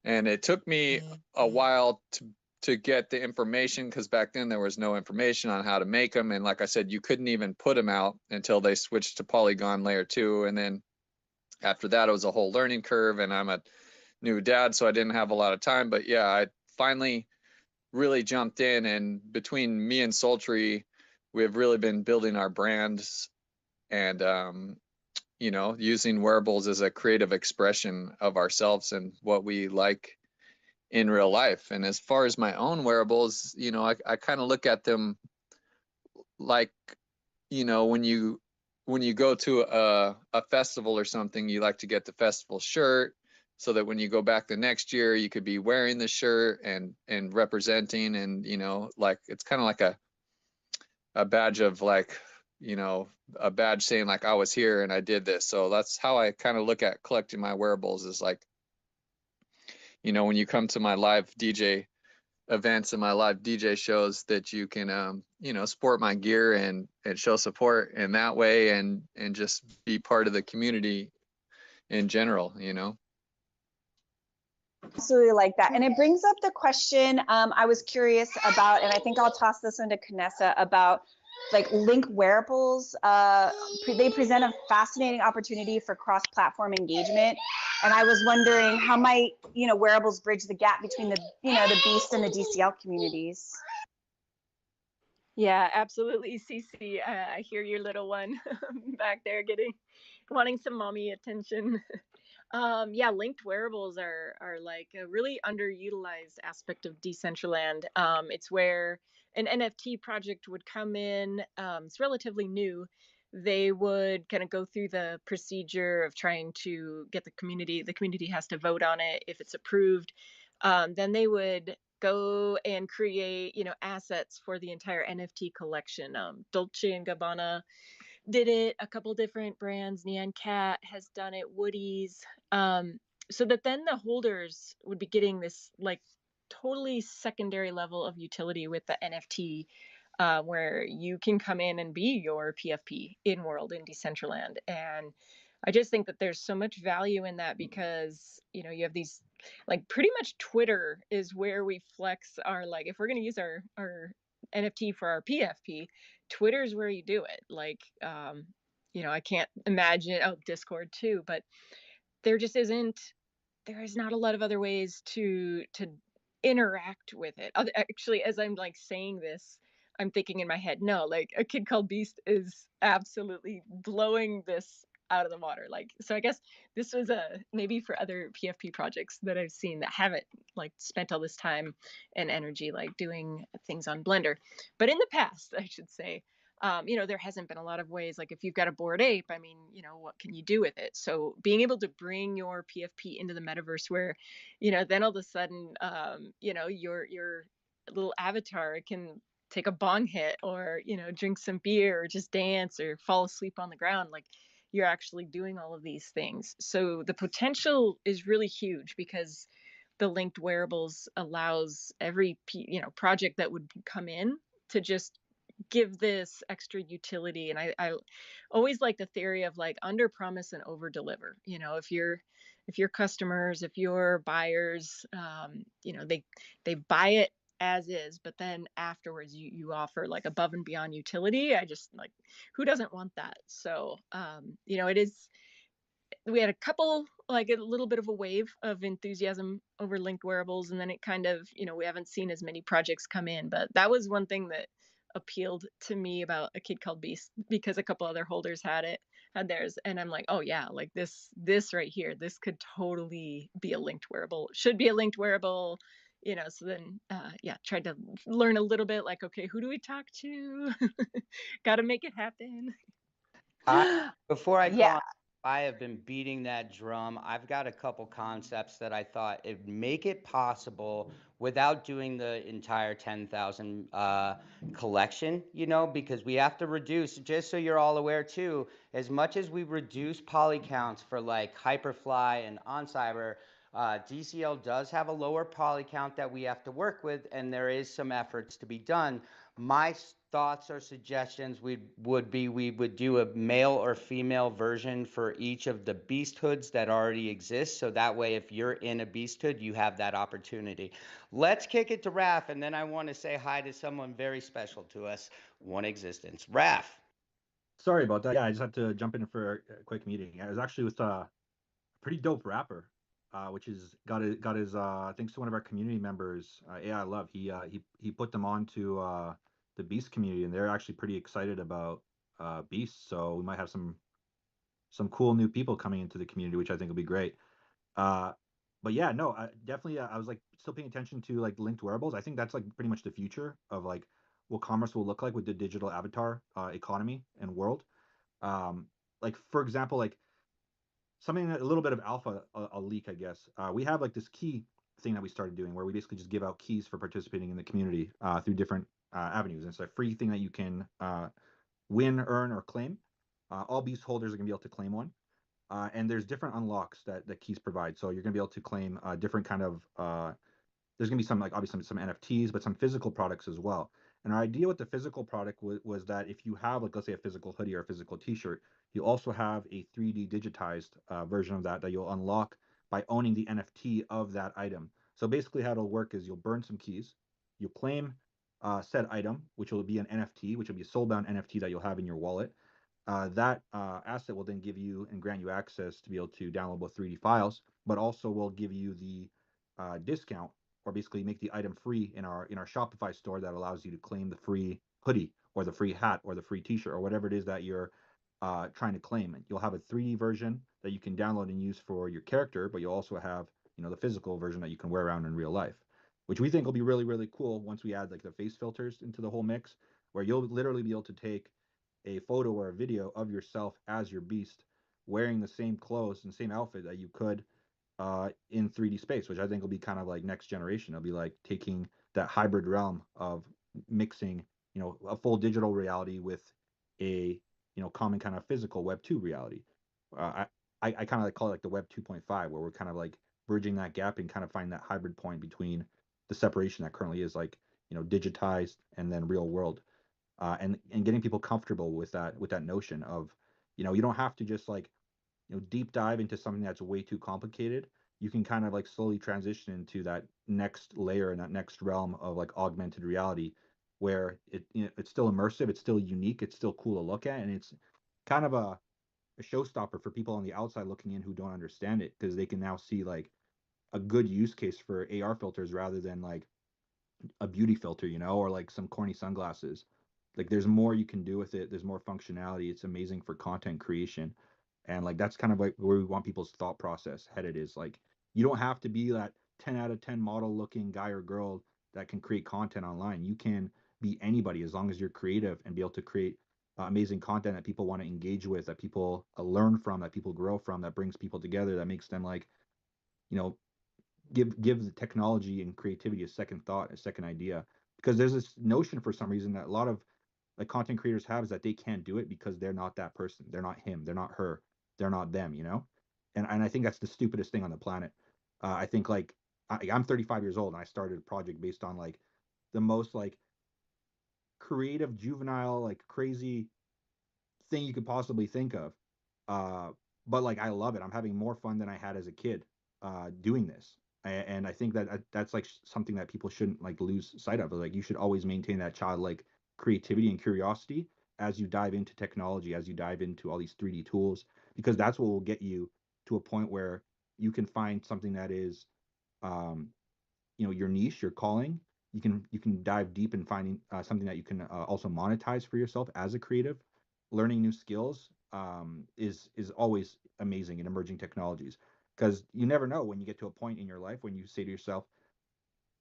And it took me a while to get the information, because back then there was no information on how to make them, and like I said, you couldn't even put them out until they switched to Polygon layer 2. And then after that it was a whole learning curve, and I'm a new dad, so I didn't have a lot of time. But yeah, I finally really jumped in, and between me and Sultry, we have really been building our brands and using wearables as a creative expression of ourselves and what we like in real life. And as far as my own wearables, I kind of look at them like, when you go to a festival or something, you like to get the festival shirt so that when you go back the next year, you could be wearing the shirt and representing, and like it's kind of like a badge of like, a badge saying like I was here and I did this. So that's how I kind of look at collecting my wearables, is like, when you come to my live DJ events and my live DJ shows, that you can sport my gear and show support in that way, and just be part of the community in general. Absolutely like that. And it brings up the question I was curious about, and I think I'll toss this into Knessa, about like link wearables. They present a fascinating opportunity for cross-platform engagement. And I was wondering how might, wearables bridge the gap between the Beast and the DCL communities? Yeah, absolutely, Cece. I hear your little one back there wanting some mommy attention. Yeah, linked wearables are like a really underutilized aspect of Decentraland. It's where an NFT project would come in. It's relatively new. They would kind of go through the procedure of trying to get the community. The community has to vote on it. If it's approved, then they would go and create, assets for the entire NFT collection. Dolce and Gabbana did it, a couple different brands, Nyan Cat has done it, Woody's, so that then the holders would be getting this like totally secondary level of utility with the NFT, where you can come in and be your PFP in world in Decentraland. And I just think that there's so much value in that, because you have these, like, pretty much Twitter is where we flex our, like, if we're going to use our NFT for our PFP, Twitter is where you do it. Like, I can't imagine, oh, Discord too, but there just isn't, there is not a lot of other ways to interact with it. Actually, as I'm like saying this, I'm thinking in my head, no, like a kid called Beast is absolutely blowing this out of the water. Like, so I guess this was a maybe for other PFP projects that I've seen that haven't like spent all this time and energy like doing things on Blender. But in the past, I should say, there hasn't been a lot of ways. Like if you've got a Bored Ape, I mean, what can you do with it? So being able to bring your PFP into the metaverse, where, then all of a sudden, your little avatar can take a bong hit, or drink some beer, or just dance, or fall asleep on the ground. Like, you're actually doing all of these things. So the potential is really huge, because the linked wearables allows every project that would come in to just give this extra utility. And I always like the theory of like under promise and over deliver. If your customers, if your buyers, they buy it as is, but then afterwards you offer like above and beyond utility. I just like, who doesn't want that? So it is, we had a couple, like a little bit of a wave of enthusiasm over linked wearables, and then it kind of, we haven't seen as many projects come in. But that was one thing that appealed to me about A Kid Called Beast, because a couple other holders had theirs, and I'm like, oh yeah, like this right here, this could totally be a linked wearable, should be a linked wearable. So then tried to learn a little bit, like, okay, who do we talk to? Got to make it happen. Before I go Yeah. on, I have been beating that drum. I've got a couple concepts that I thought it'd make it possible without doing the entire 10,000 collection, because we have to reduce, just so you're all aware too, as much as we reduce poly counts for like Hyperfly and OnCyber, DCL does have a lower poly count that we have to work with, and there is some efforts to be done. My thoughts or suggestions we would do a male or female version for each of the beast hoods that already exist, so that way if you're in a beast hood, you have that opportunity. Let's kick it to Raf, and then I want to say hi to someone very special to us, One Existence. Raf. Sorry about that. Yeah, I just had to jump in for a quick meeting. I was actually with a pretty dope rapper, which is got his thanks to one of our community members, AI Love. He put them on to the Beast community, and they're actually pretty excited about Beast. So we might have some cool new people coming into the community, which I think will be great. But yeah, no, definitely. I was like still paying attention to like linked wearables. I think that's like pretty much the future of like what commerce will look like with the digital avatar economy and world. Like for example, like something, a little bit of alpha, a leak, I guess. We have like this key thing that we started doing where we basically just give out keys for participating in the community through different avenues. And it's a free thing that you can win, earn, or claim. All Beast holders are going to be able to claim one. And there's different unlocks that keys provide. So you're going to be able to claim different kind of there's going to be some, like, obviously some NFTs, but some physical products as well. And our idea with the physical product was that if you have, like, let's say a physical hoodie or a physical T-shirt, you also have a 3D digitized version of that you'll unlock by owning the NFT of that item. So basically, how it'll work is you'll burn some keys, you'll claim said item, which will be an NFT, which will be a soulbound NFT that you'll have in your wallet. That asset will then give you and grant you access to be able to download both 3D files, but also will give you the discount, or basically make the item free in our Shopify store that allows you to claim the free hoodie or the free hat or the free T-shirt or whatever it is that you're trying to claim. And you'll have a 3D version that you can download and use for your character, but you'll also have the physical version that you can wear around in real life, which we think will be really, really cool once we add like the face filters into the whole mix, where you'll literally be able to take a photo or a video of yourself as your beast wearing the same clothes and same outfit that you could in 3D space, which I think will be kind of like next generation. It'll be like taking that hybrid realm of mixing, a full digital reality with a, common kind of physical Web 2 reality. I kind of like call it like the Web 2.5, where we're kind of like bridging that gap and kind of find that hybrid point between the separation that currently is like, digitized and then real world. And getting people comfortable with that notion of, you don't have to just like, deep dive into something that's way too complicated. You can kind of like slowly transition into that next layer and that next realm of like augmented reality, where it's still immersive, it's still unique, it's still cool to look at, and it's kind of a showstopper for people on the outside looking in who don't understand it, because they can now see like a good use case for AR filters rather than like a beauty filter, or like some corny sunglasses. Like there's more you can do with it. There's more functionality. It's amazing for content creation. And like that's kind of like where we want people's thought process headed, is like you don't have to be that 10 out of 10 model looking guy or girl that can create content online. You can be anybody as long as you're creative and be able to create amazing content that people want to engage with, that people learn from, that people grow from, that brings people together, that makes them like, you know, give the technology and creativity a second thought, a second idea. Because there's this notion for some reason that a lot of like content creators have, is that they can't do it because they're not that person, they're not him, they're not her, they're not them, and I think that's the stupidest thing on the planet. I think like I'm 35 years old and I started a project based on like the most like creative, juvenile, like crazy thing you could possibly think of. Uh, but like I love it. I'm having more fun than I had as a kid doing this. And I think that that's like something that people shouldn't like lose sight of. Like you should always maintain that childlike creativity and curiosity as you dive into technology, as you dive into all these 3D tools, because that's what will get you to a point where you can find something that is, your niche, your calling. You can dive deep in finding something that you can also monetize for yourself as a creative. Learning new skills is always amazing in emerging technologies, because you never know when you get to a point in your life when you say to yourself,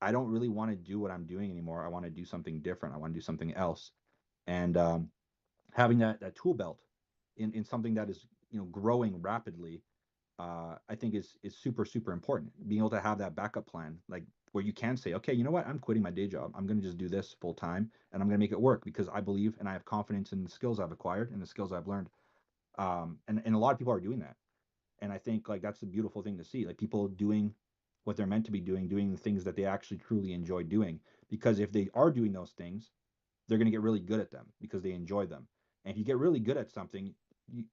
I don't really want to do what I'm doing anymore. I want to do something different. I want to do something else. And having that tool belt in something that is growing rapidly, I think is super super important. Being able to have that backup plan, like where you can say, okay, you know what, I'm quitting my day job. I'm going to just do this full time, and I'm going to make it work because I believe and I have confidence in the skills I've acquired and the skills I've learned. And a lot of people are doing that, and I think like that's the beautiful thing to see, like people doing what they're meant to be doing the things that they actually truly enjoy doing. Because if they are doing those things, they're going to get really good at them because they enjoy them. And if you get really good at something,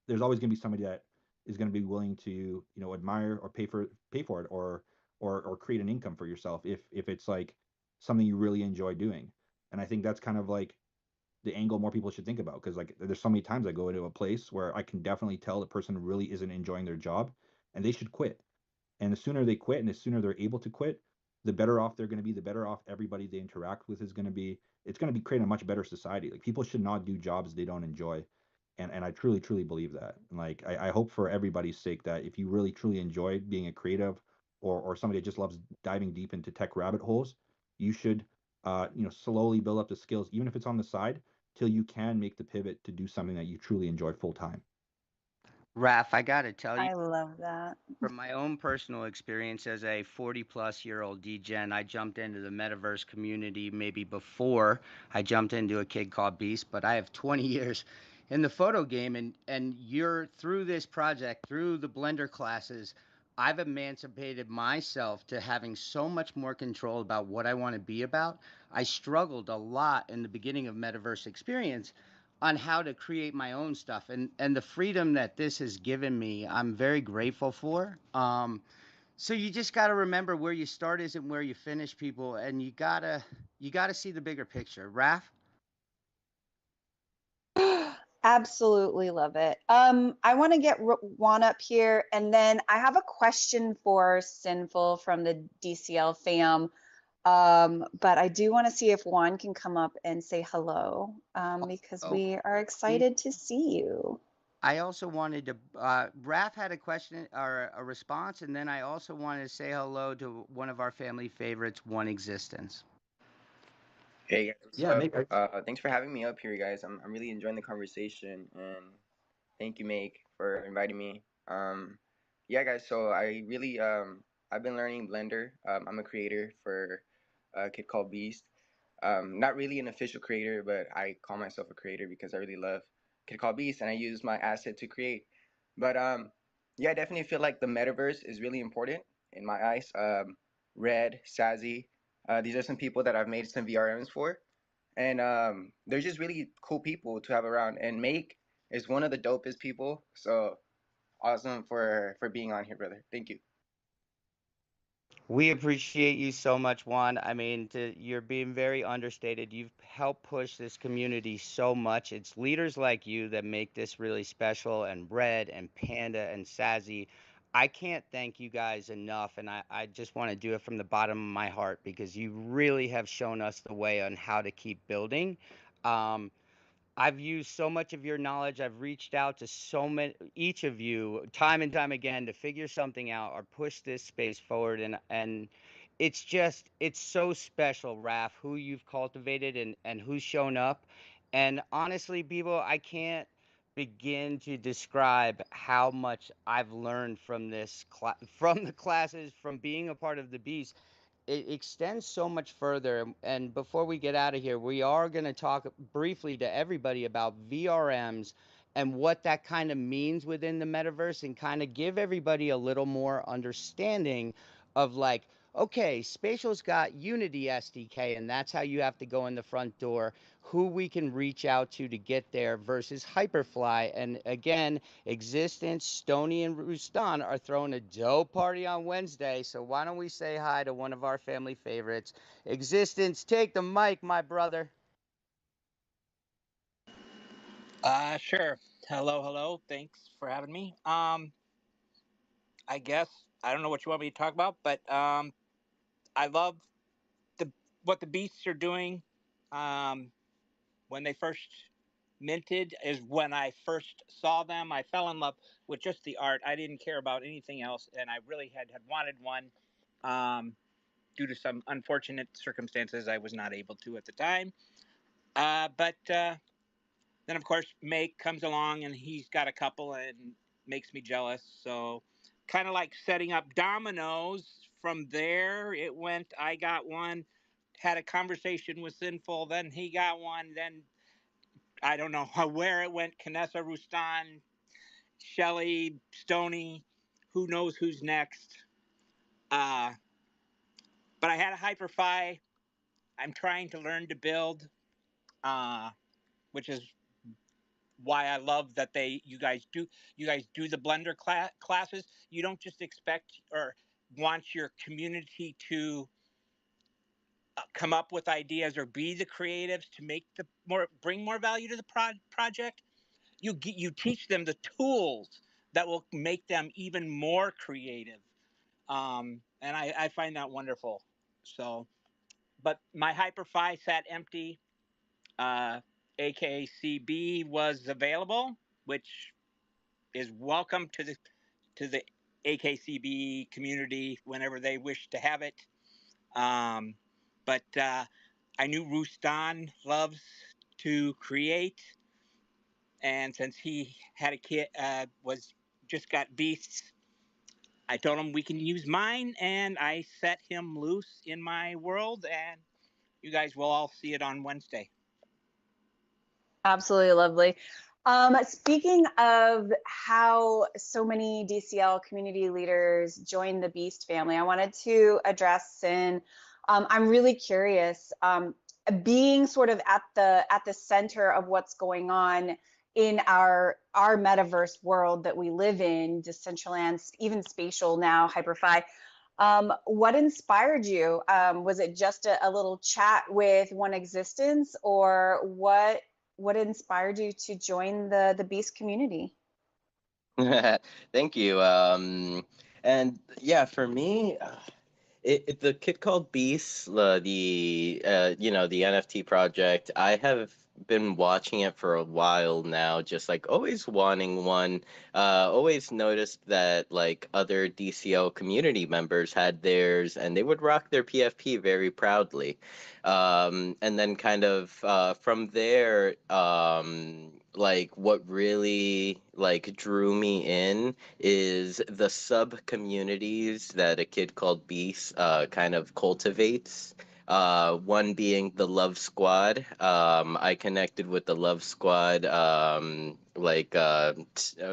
there's always going to be somebody that is going to be willing to admire or pay for it, or create an income for yourself if it's like something you really enjoy doing. And I think that's kind of like the angle more people should think about, because like there's so many times I go into a place where I can definitely tell the person really isn't enjoying their job and they should quit. And the sooner they quit and the sooner they're able to quit, the better off they're going to be, the better off everybody they interact with is going to be. It's going to be creating a much better society. Like people should not do jobs they don't enjoy. And I truly, truly believe that. And like I hope for everybody's sake that if you really truly enjoy being a creative, or somebody that just loves diving deep into tech rabbit holes, you should slowly build up the skills, even if it's on the side, till you can make the pivot to do something that you truly enjoy full time. Raph, I got to tell you, I love that. from my own personal experience as a 40-plus-year-old DGen, I jumped into the metaverse community maybe before I jumped into a kid called Beast, but I have 20 years in the photo game, and you're through this project, through the Blender classes, I've emancipated myself to having so much more control about what I want to be about. I struggled a lot in the beginning of metaverse experience on how to create my own stuff, and the freedom that this has given me, I'm very grateful for. So you just got to remember where you start isn't where you finish, people, and you gotta see the bigger picture. Raph. Absolutely love it. I want to get Juan up here, and then I have a question for Sinful from the DCL fam. But I do want to see if Juan can come up and say hello, because Oh, we are excited to see you. I also wanted to. Raph had a question or a response, and then I also wanted to say hello to one of our family favorites, One Existence. Hey guys, what's Yeah, up? make Thanks for having me up here, guys. I'm really enjoying the conversation, and thank you, Make, for inviting me. Yeah, guys. So I really I've been learning Blender. I'm a creator for a kid called Beast. Not really an official creator, but I call myself a creator because I really love Kid Called Beast, and I use my asset to create. But yeah, I definitely feel like the metaverse is really important in my eyes. Red, Sassy, these are some people that I've made some VRMs for, and they're just really cool people to have around. And Make is one of the dopest people. So awesome for being on here, brother. Thank you. We appreciate you so much, Juan. I mean, you're being very understated. You've helped push this community so much. It's leaders like you that make this really special, and Red and Panda and Sazzy. I can't thank you guys enough, and I just want to do it from the bottom of my heart because you really have shown us the way on how to keep building. Um, I've used so much of your knowledge. I've reached out to so many, each of you, time and time again, to figure something out or push this space forward. And it's so special, Raph, who you've cultivated and who's shown up. And honestly, people, I can't begin to describe how much I've learned from from the classes, from being a part of the Beast. It extends so much further. And before we get out of here, we are going to talk briefly to everybody about VRMs and what that kind of means within the metaverse, and kind of give everybody a little more understanding of like, okay, Spatial's got Unity SDK, and that's how you have to go in the front door, who we can reach out to get there versus Hyperfly. And again, Existence, Stony, and Rustan are throwing a dope party on Wednesday, so why don't we say hi to one of our family favorites? Existence, take the mic, my brother. Sure. Hello, hello. Thanks for having me. I guess I don't know what you want me to talk about, but I love what the Beasts are doing. When they first minted is when I first saw them. I fell in love with just the art. I didn't care about anything else, and I really had wanted one. Due to some unfortunate circumstances, I was not able to at the time. But then, of course, Make comes along, and he's got a couple, and makes me jealous. So, kind of like setting up dominoes. From there, it went. I got one, had a conversation with Sinful. Then he got one. Then I don't know where it went. Kanessa, Rustan, Shelly, Stony. Who knows who's next? But I had a Hyperfi. I'm trying to learn to build, which is why I love that you guys do the Blender classes. You don't just expect or want your community to come up with ideas or be the creatives to bring more value to the project. You teach them the tools that will make them even more creative, and I find that wonderful. So, but my Hyperfi sat empty. AKCB was available, which is welcome to the AKCB community whenever they wish to have it. But I knew Rustan loves to create, and since he had a kid, was just got Beasts, I told him we can use mine, and I set him loose in my world, and you guys will all see it on Wednesday. Absolutely lovely. Speaking of how so many DCL community leaders joined the Beast family, I wanted to address Sin. I'm really curious, being sort of at the center of what's going on in our metaverse world that we live in, Decentraland, even Spatial now, Hyperfi. What inspired you? Was it just a little chat with One Existence, or what inspired you to join the Beast community? Thank you. And yeah, for me, the kid called Beast, the the NFT project. I have been watching it for a while now, just like always wanting one. Always noticed that like other DCL community members had theirs, and they would rock their PFP very proudly. And then kind of from there, like what really like drew me in is the sub communities that a kid called Beast kind of cultivates. One being the Love Squad. I connected with the Love Squad a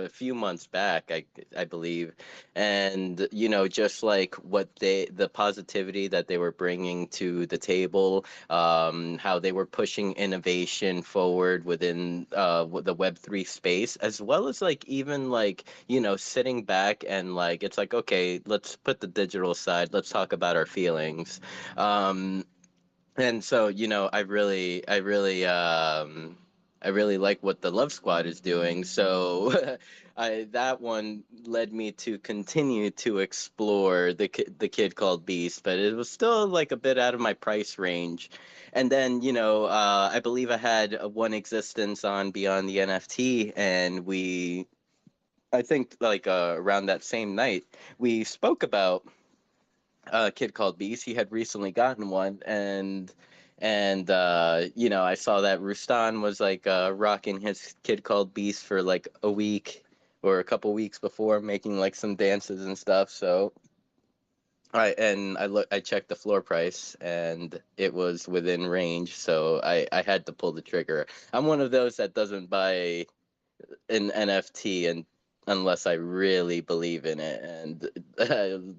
few months back, I believe, and just like the positivity that they were bringing to the table, how they were pushing innovation forward within the Web3 space, as well as like even like sitting back and like it's like, okay, let's put the digital side, let's talk about our feelings. And so I really like what the Love Squad is doing. So that one led me to continue to explore the kid called Beast, but it was still like a bit out of my price range. And then I believe I had One Existence on Beyond the NFT, and I think like around that same night we spoke about a kid called Beast. He had recently gotten one, and I saw that Rustan was like rocking his kid called Beast for like a week or a couple weeks before, making like some dances and stuff. So I checked the floor price, and it was within range, so I had to pull the trigger. I'm one of those that doesn't buy an NFT and unless I really believe in it. And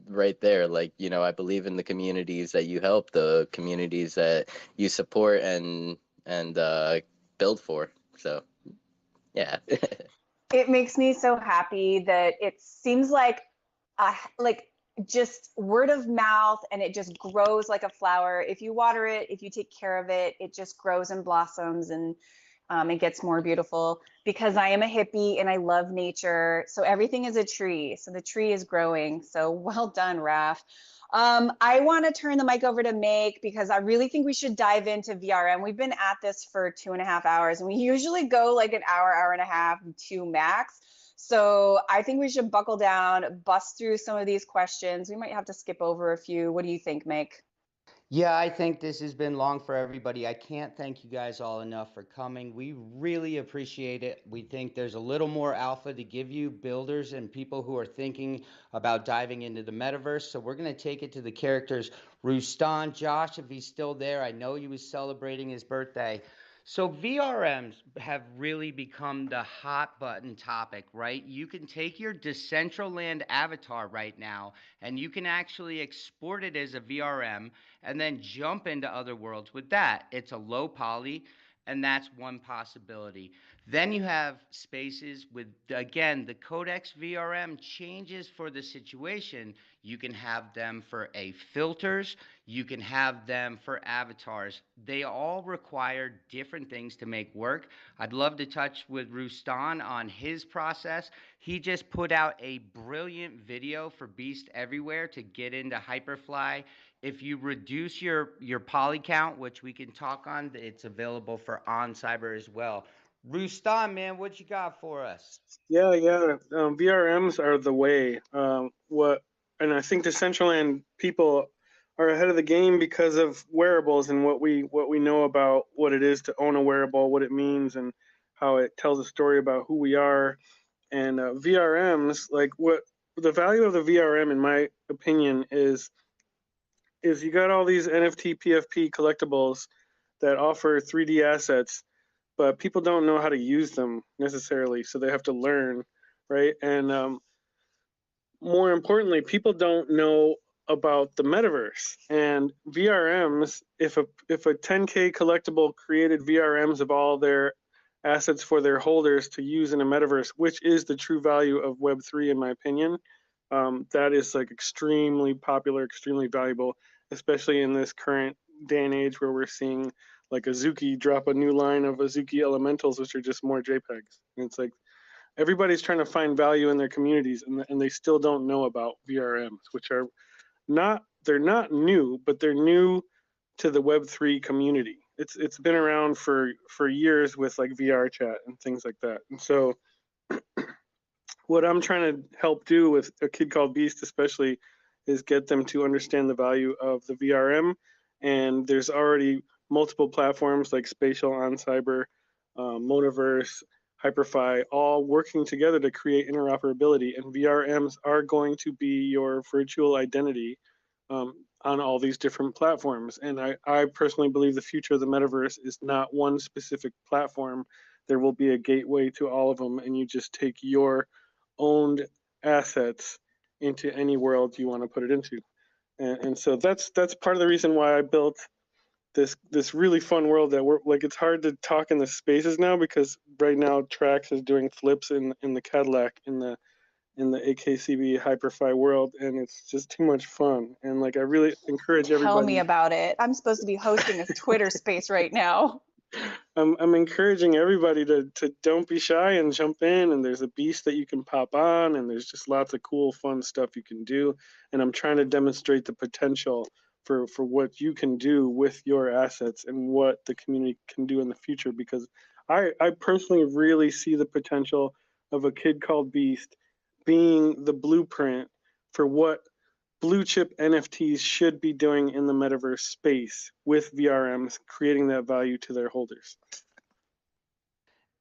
right there, like, I believe in the communities that you help, the communities that you support and build for. So yeah. It makes me so happy that it seems like just word of mouth, and it just grows like a flower. If you water it, if you take care of it, it just grows and blossoms, and it gets more beautiful. because I am a hippie and I love nature. So everything is a tree. So the tree is growing. So well done, Raf. I want to turn the mic over to Make because I really think we should dive into VRM. We've been at this for 2.5 hours, and we usually go like an hour, hour and a half, 2 max. So I think we should buckle down, bust through some of these questions. We might have to skip over a few. What do you think, Make? Yeah, I think this has been long for everybody. I can't thank you guys all enough for coming. We really appreciate it. We think there's a little more alpha to give you builders and people who are thinking about diving into the metaverse. So we're going to take it to the characters. Rustan, Josh, if he's still there, I know he was celebrating his birthday. So VRMs have really become the hot button topic, right? You can take your Decentraland avatar right now and you can actually export it as a VRM and then jump into other worlds with that. It's a low poly, and that's one possibility. Then you have spaces with, again, the Codex VRM changes for the situation. You can have them for a filters, you can have them for avatars. They all require different things to make work. I'd love to touch with Rustan on his process. He just put out a brilliant video for Beast Everywhere to get into Hyperfly. If you reduce your poly count, which we can talk on, it's available for OnCyber as well. Rustam, man, what you got for us? Yeah, yeah. VRMs are the way. And I think the Decentraland people are ahead of the game because of wearables and what we know about what it is to own a wearable, what it means, and how it tells a story about who we are. And VRMs, like what the value of the VRM, in my opinion, is you got all these NFT, PFP collectibles that offer 3D assets, but people don't know how to use them necessarily, so they have to learn, right? And more importantly, people don't know about the metaverse and VRMs. If a 10K collectible created VRMs of all their assets for their holders to use in a metaverse, which is the true value of Web3 in my opinion, that is like extremely popular, extremely valuable, especially in this current day and age where we're seeing like Azuki drop a new line of Azuki elementals, which are just more JPEGs. And it's like everybody's trying to find value in their communities, and they still don't know about VRMs, which are they're not new, but they're new to the Web3 community. It's been around for years with like VR chat and things like that. And so what I'm trying to help do with a kid called Beast especially is get them to understand the value of the VRM. And there's already multiple platforms like Spatial, OnCyber, Motiverse, Hyperfy, all working together to create interoperability. And VRMs are going to be your virtual identity on all these different platforms. And I personally believe the future of the metaverse is not one specific platform. There will be a gateway to all of them, and you just take your owned assets into any world you want to put it into. And so that's part of the reason why I built this really fun world that we're like, it's hard to talk in the spaces now because right now Trax is doing flips in the Cadillac in the AKCB Hyperfy world, and it's just too much fun. And like I really encourage everybody. Tell me about it. I'm supposed to be hosting a Twitter space right now. I'm encouraging everybody to don't be shy and jump in, and there's a beast that you can pop on, and there's just lots of cool fun stuff you can do. And I'm trying to demonstrate the potential for what you can do with your assets and what the community can do in the future, because I personally really see the potential of a kid called Beast being the blueprint for what blue chip NFTs should be doing in the metaverse space with VRMs, creating that value to their holders.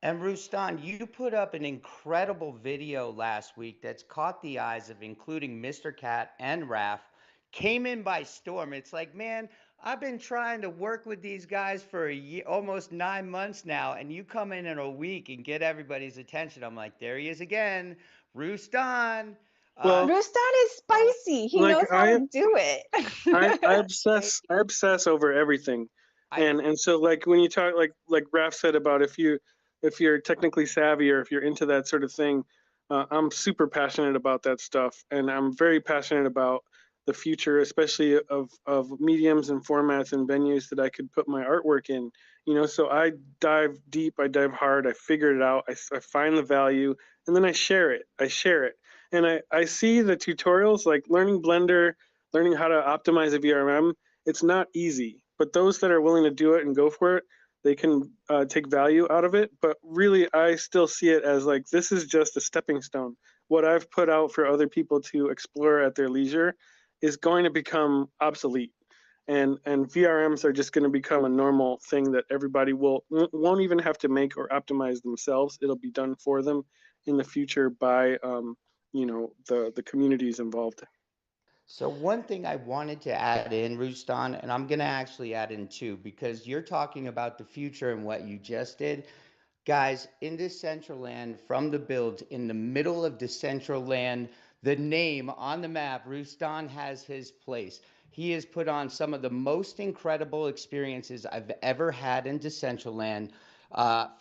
And Rustan, you put up an incredible video last week that's caught the eyes of including Mr. Cat and Raf. Came in by storm. It's like, man, I've been trying to work with these guys for a year, almost 9 months now, and you come in a week and get everybody's attention. I'm like, there he is again, Rustan. Well, Rustan is spicy. He like knows how to do it. I obsess over everything, and so like when you talk like Raf said about if you're technically savvy or if you're into that sort of thing, I'm super passionate about that stuff, and I'm very passionate about the future, especially of mediums and formats and venues that I could put my artwork in. So I dive deep, I dive hard, I figure it out, I find the value, and then I share it. And I see the tutorials, like learning Blender, learning how to optimize a VRM. It's not easy, but those that are willing to do it and go for it, they can take value out of it. But really, I still see it as like, this is just a stepping stone. What I've put out for other people to explore at their leisure is going to become obsolete. And VRMs are just going to become a normal thing that everybody won't even have to make or optimize themselves. It'll be done for them in the future by the communities involved. So one thing I wanted to add in, Rustan, and I'm going to actually add in two, because you're talking about the future and what you just did. Guys, in Decentraland, from the build, in the middle of Decentraland, the name on the map, Rustan has his place. He has put on some of the most incredible experiences I've ever had in Decentraland,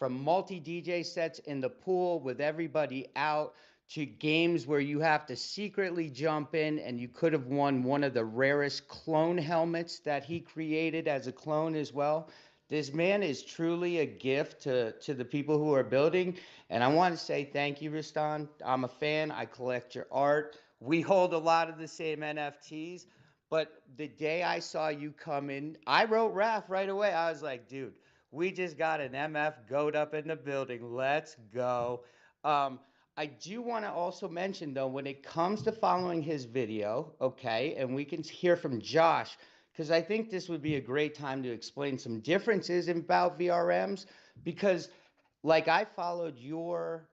from multi DJ sets in the pool with everybody out, to games where you have to secretly jump in and you could have won one of the rarest clone helmets that he created as a clone as well. This man is truly a gift to the people who are building. And I want to say thank you, Rustan. I'm a fan. I collect your art. We hold a lot of the same NFTs. But the day I saw you come in, I wrote Raph right away. I was like, dude, we just got an MF goat up in the building. Let's go. Um, I do want to also mention, though, when it comes to following his video, okay, and we can hear from Josh, because I think this would be a great time to explain some differences about VRMs, because like I followed your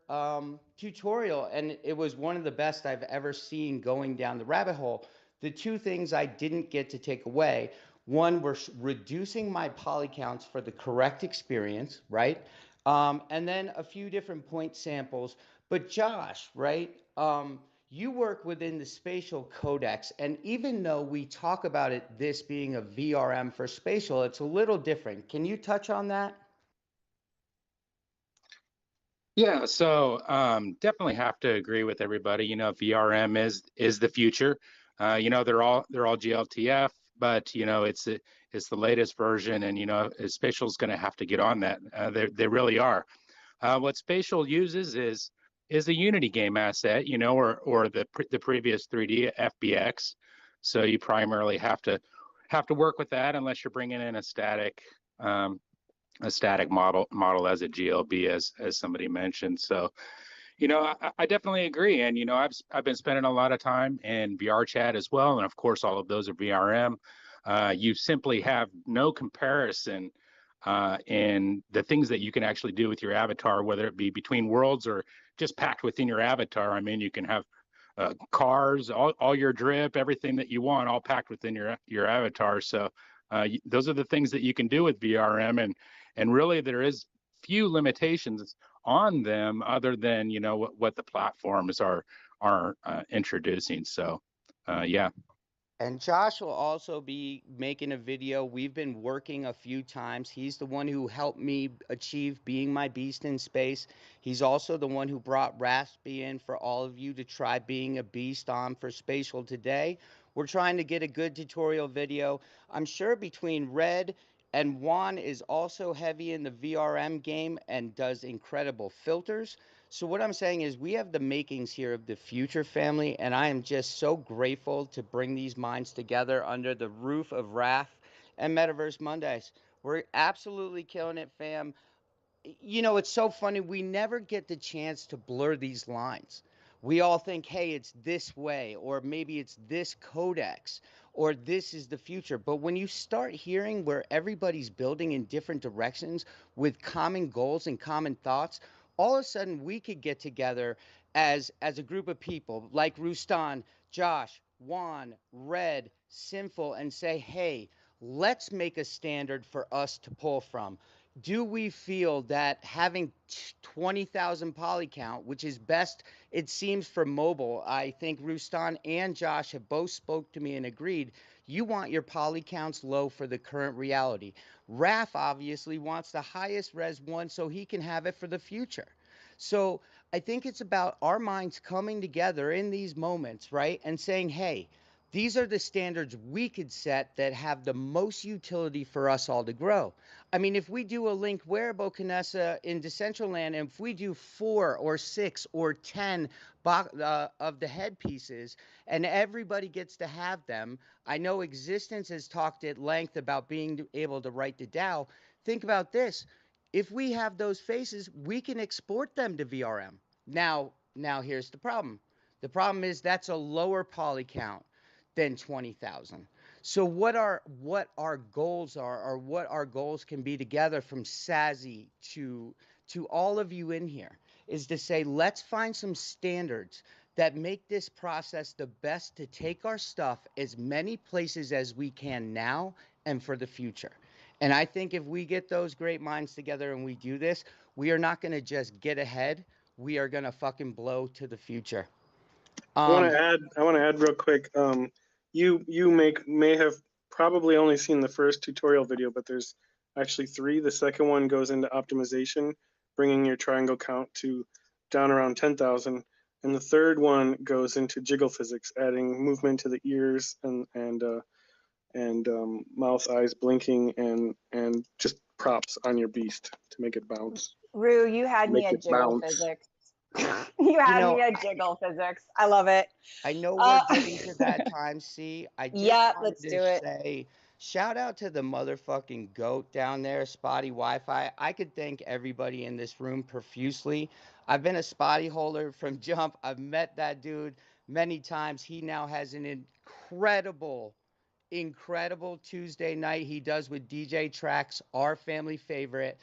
tutorial and it was one of the best I've ever seen going down the rabbit hole. The two things I didn't get to take away, one were reducing my poly counts for the correct experience, right? And then a few different point samples. But Josh, right? You work within the spatial codex, and even though we talk about it, this being a VRM for spatial, it's a little different. Can you touch on that? Yeah, so definitely have to agree with everybody. VRM is the future. They're all GLTF, but it's the latest version, and Spatial's going to have to get on that. They really are. What Spatial uses is a Unity game asset, or the previous 3D FBX. So you primarily have to work with that unless you're bringing in um, a static model as a GLB, as somebody mentioned. So I definitely agree, and I've been spending a lot of time in VR chat as well, and of course all of those are VRM. You simply have no comparison in the things that you can actually do with your avatar, whether it be between worlds or just packed within your avatar. I mean, you can have cars, all your drip, everything that you want, all packed within your avatar. So those are the things that you can do with VRM, and really there is few limitations on them other than what the platforms are introducing. So yeah. And Josh will also be making a video. We've been working a few times. He's the one who helped me achieve being my beast in space. He's also the one who brought Raspy in for all of you to try being a beast on for Spatial today. We're trying to get a good tutorial video. I'm sure between Red and Juan is also heavy in the VRM game and does incredible filters. So what I'm saying is we have the makings here of the future family, and I am just so grateful to bring these minds together under the roof of RAF and Metaverse Mondays. We're absolutely killing it, fam. It's so funny. We never get the chance to blur these lines. We all think, hey, it's this way, or maybe it's this codex, or this is the future. But when you start hearing where everybody's building in different directions with common goals and common thoughts, all of a sudden we could get together as a group of people like Rustan, Josh, Juan, Red, Sinful, and say, hey, let's make a standard for us to pull from. Do we feel that having 20,000 poly count, which is best, it seems, for mobile? I think Rustan and Josh have both spoke to me and agreed. You want your poly counts low for the current reality. Raf obviously wants the highest res one so he can have it for the future. So I think it's about our minds coming together in these moments, right? And saying, hey, These are the standards we could set that have the most utility for us all to grow. I mean, if we do a linked wearable, Canessa, in Decentraland, and if we do 4 or 6 or 10 of the headpieces, and everybody gets to have them, I know Existence has talked at length about being able to write the DAO. Think about this. If we have those faces, we can export them to VRM. Now here's the problem. The problem is that's a lower poly count than 20,000. So what our goals are, or what our goals can be together, from Sassy to all of you in here, is to say, let's find some standards that make this process the best to take our stuff as many places as we can now and for the future. And I think if we get those great minds together and we do this, we are not going to just get ahead. We are going to fucking blow to the future. I want to add real quick. You may have probably only seen the first tutorial video, but there's actually 3. The second one goes into optimization, bringing your triangle count to down around 10,000, and the third one goes into jiggle physics, adding movement to the ears and mouth, eyes blinking, and just props on your beast to make it bounce. Rue, you had me at jiggle physics. You had me at jiggle physics. I love it. I know we're getting to that time, C. I just wanted to say, shout out to the motherfucking goat down there, Spotty Wi-Fi. I could thank everybody in this room profusely. I've been a Spotty holder from jump. I've met that dude many times. He now has an incredible Tuesday night he does with DJ Tracks, our family favorite,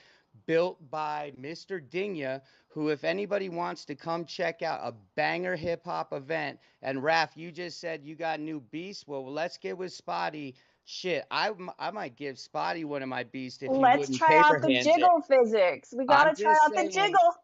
built by Mr. Dinya, who, if anybody wants to come check out a banger hip hop event, and Raph, you just said you got new beasts. Well, let's get with Spotty. Shit, I might give Spotty one of my beasts if he Let's wouldn't try out the paper hand it. jiggle physics. We gotta try out the jiggle.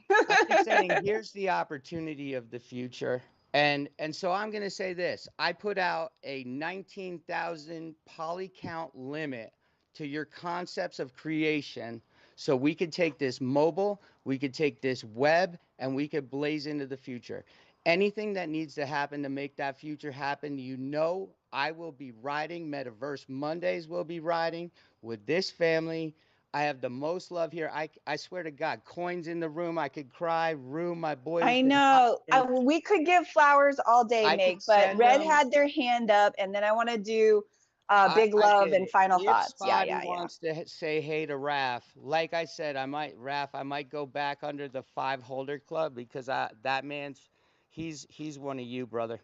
I'm just saying, here's the opportunity of the future. And so I'm going to say this. I put out a 19,000 poly count limit to your concepts of creation, so we could take this mobile, we could take this web, and we could blaze into the future. Anything that needs to happen to make that future happen, you know, I will be riding. Metaverse Mondays will be riding with this family. I have the most love here. I swear to God, coins in the room. I could cry. Room, my boy. I know. We could give flowers all day, Meg, but Red had their hand up, and then I want to do big love and final thoughts. Spotty wants to say hey to Raph, like I said, I might go back under the 5 holder club, because that man's he's one of you, brother.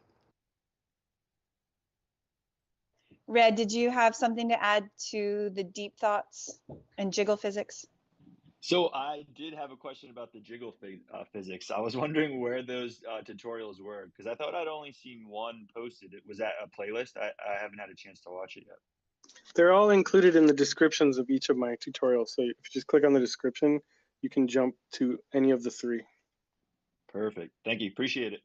Red, did you have something to add to the deep thoughts and jiggle physics? So I did have a question about the jiggle physics. I was wondering where those tutorials were, because I thought I'd only seen one posted. Was that a playlist? I haven't had a chance to watch it yet. They're all included in the descriptions of each of my tutorials. So if you just click on the description, you can jump to any of the 3. Perfect. Thank you. Appreciate it.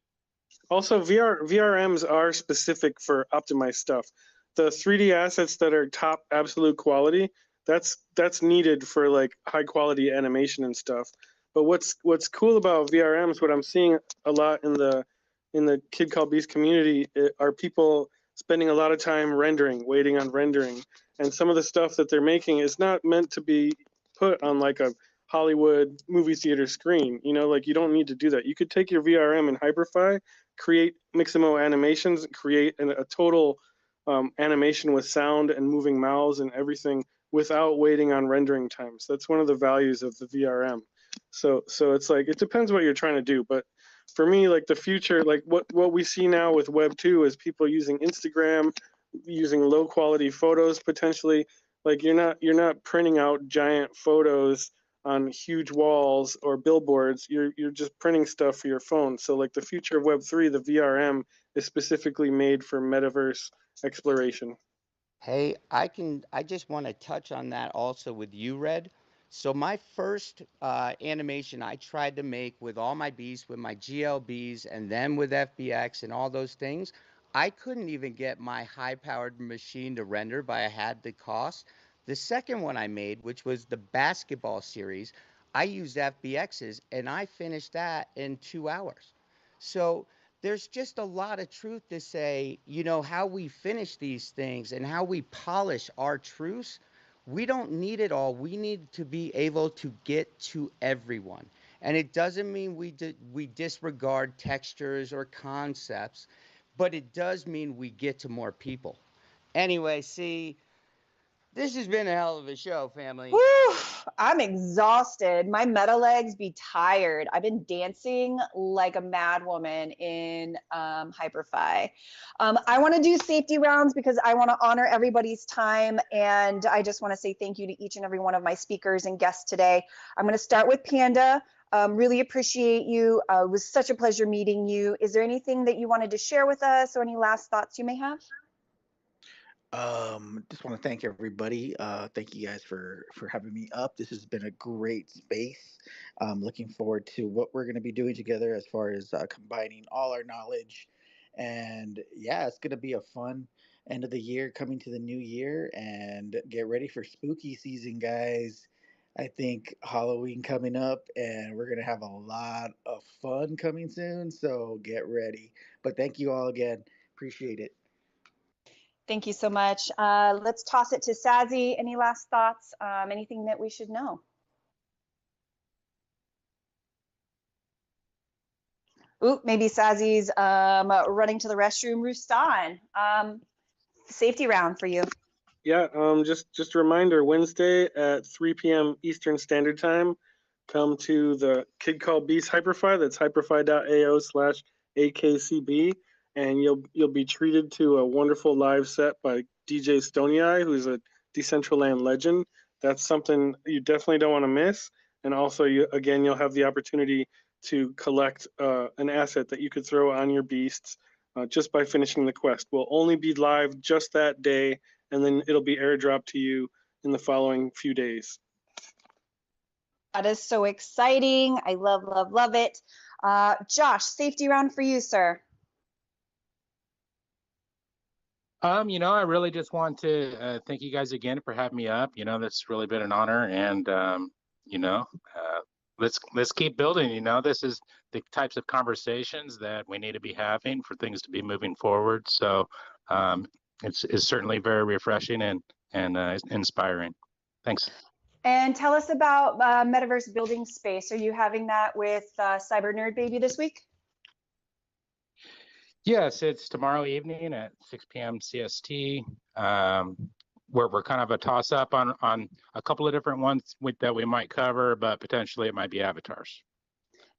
Also, VRMs are specific for optimized stuff. The 3D assets that are top absolute quality, that's needed for like high quality animation and stuff. But what's cool about VRMs, what I'm seeing a lot in the Kid Called Beast community, are people spending a lot of time rendering, waiting on rendering, and some of the stuff that they're making is not meant to be put on like a Hollywood movie theater screen. You know, like you don't need to do that. You could take your VRM and Hyperfy, create Mixamo animations, create a total animation with sound and moving mouths and everything without waiting on rendering times. That's one of the values of the VRM. So it's like, it depends what you're trying to do. But for me, like the future, like what we see now with Web 2 is people using Instagram, using low quality photos potentially. Like you're not printing out giant photos on huge walls or billboards. You're just printing stuff for your phone. So like the future of Web 3, the VRM is specifically made for metaverse exploration. Hey, I just want to touch on that also with you, Red. So my first animation I tried to make with all my beasts, with my GLBs, and then with FBX and all those things, I couldn't even get my high-powered machine to render, but I had the cost. The second one I made, which was the basketball series, I used FBXs, and I finished that in 2 hours. So there's just a lot of truth to say, you know, how we finish these things and how we polish our truths. We don't need it all. We need to be able to get to everyone. And it doesn't mean we disregard textures or concepts, but it does mean we get to more people. Anyway, see, this has been a hell of a show, family. Whew, I'm exhausted. My meta legs be tired. I've been dancing like a mad woman in Hyperfi. I want to do safety rounds because I want to honor everybody's time. And I just want to say thank you to each and every one of my speakers and guests today. I'm going to start with Panda. Really appreciate you. It was such a pleasure meeting you. Is there anything that you wanted to share with us or any last thoughts you may have? Just want to thank everybody. Thank you guys for having me up. This has been a great space. Looking forward to what we're going to be doing together as far as combining all our knowledge. And yeah, it's going to be a fun end of the year coming to the new year. And get ready for spooky season, guys. I think Halloween coming up, and we're going to have a lot of fun coming soon. So get ready. But thank you all again. Appreciate it. Thank you so much. Let's toss it to Sazi. Any last thoughts? Anything that we should know? Ooh, maybe Sazi's running to the restroom. Rustan, safety round for you. Yeah, just a reminder, Wednesday at 3 p.m. Eastern Standard Time, come to the Kid Called Beast Hyperfi. That's hyperfi.ao/AKCB, and you'll be treated to a wonderful live set by DJ Stony Eye, who's a Decentraland legend. That's something you definitely don't want to miss. And also, you'll have the opportunity to collect an asset that you could throw on your beasts just by finishing the quest. We'll only be live just that day, and then it'll be airdropped to you in the following few days. That is so exciting. I love, love, love it. Josh, safety round for you, sir. I really just want to thank you guys again for having me up. That's really been an honor, and let's keep building. This is the types of conversations that we need to be having for things to be moving forward. So it's certainly very refreshing and inspiring. Thanks. And tell us about Metaverse Building Space. Are you having that with Cyber Nerd Baby this week? Yes, it's tomorrow evening at 6 p.m. CST. We're kind of a toss-up on a couple of different ones that we might cover, but potentially it might be avatars.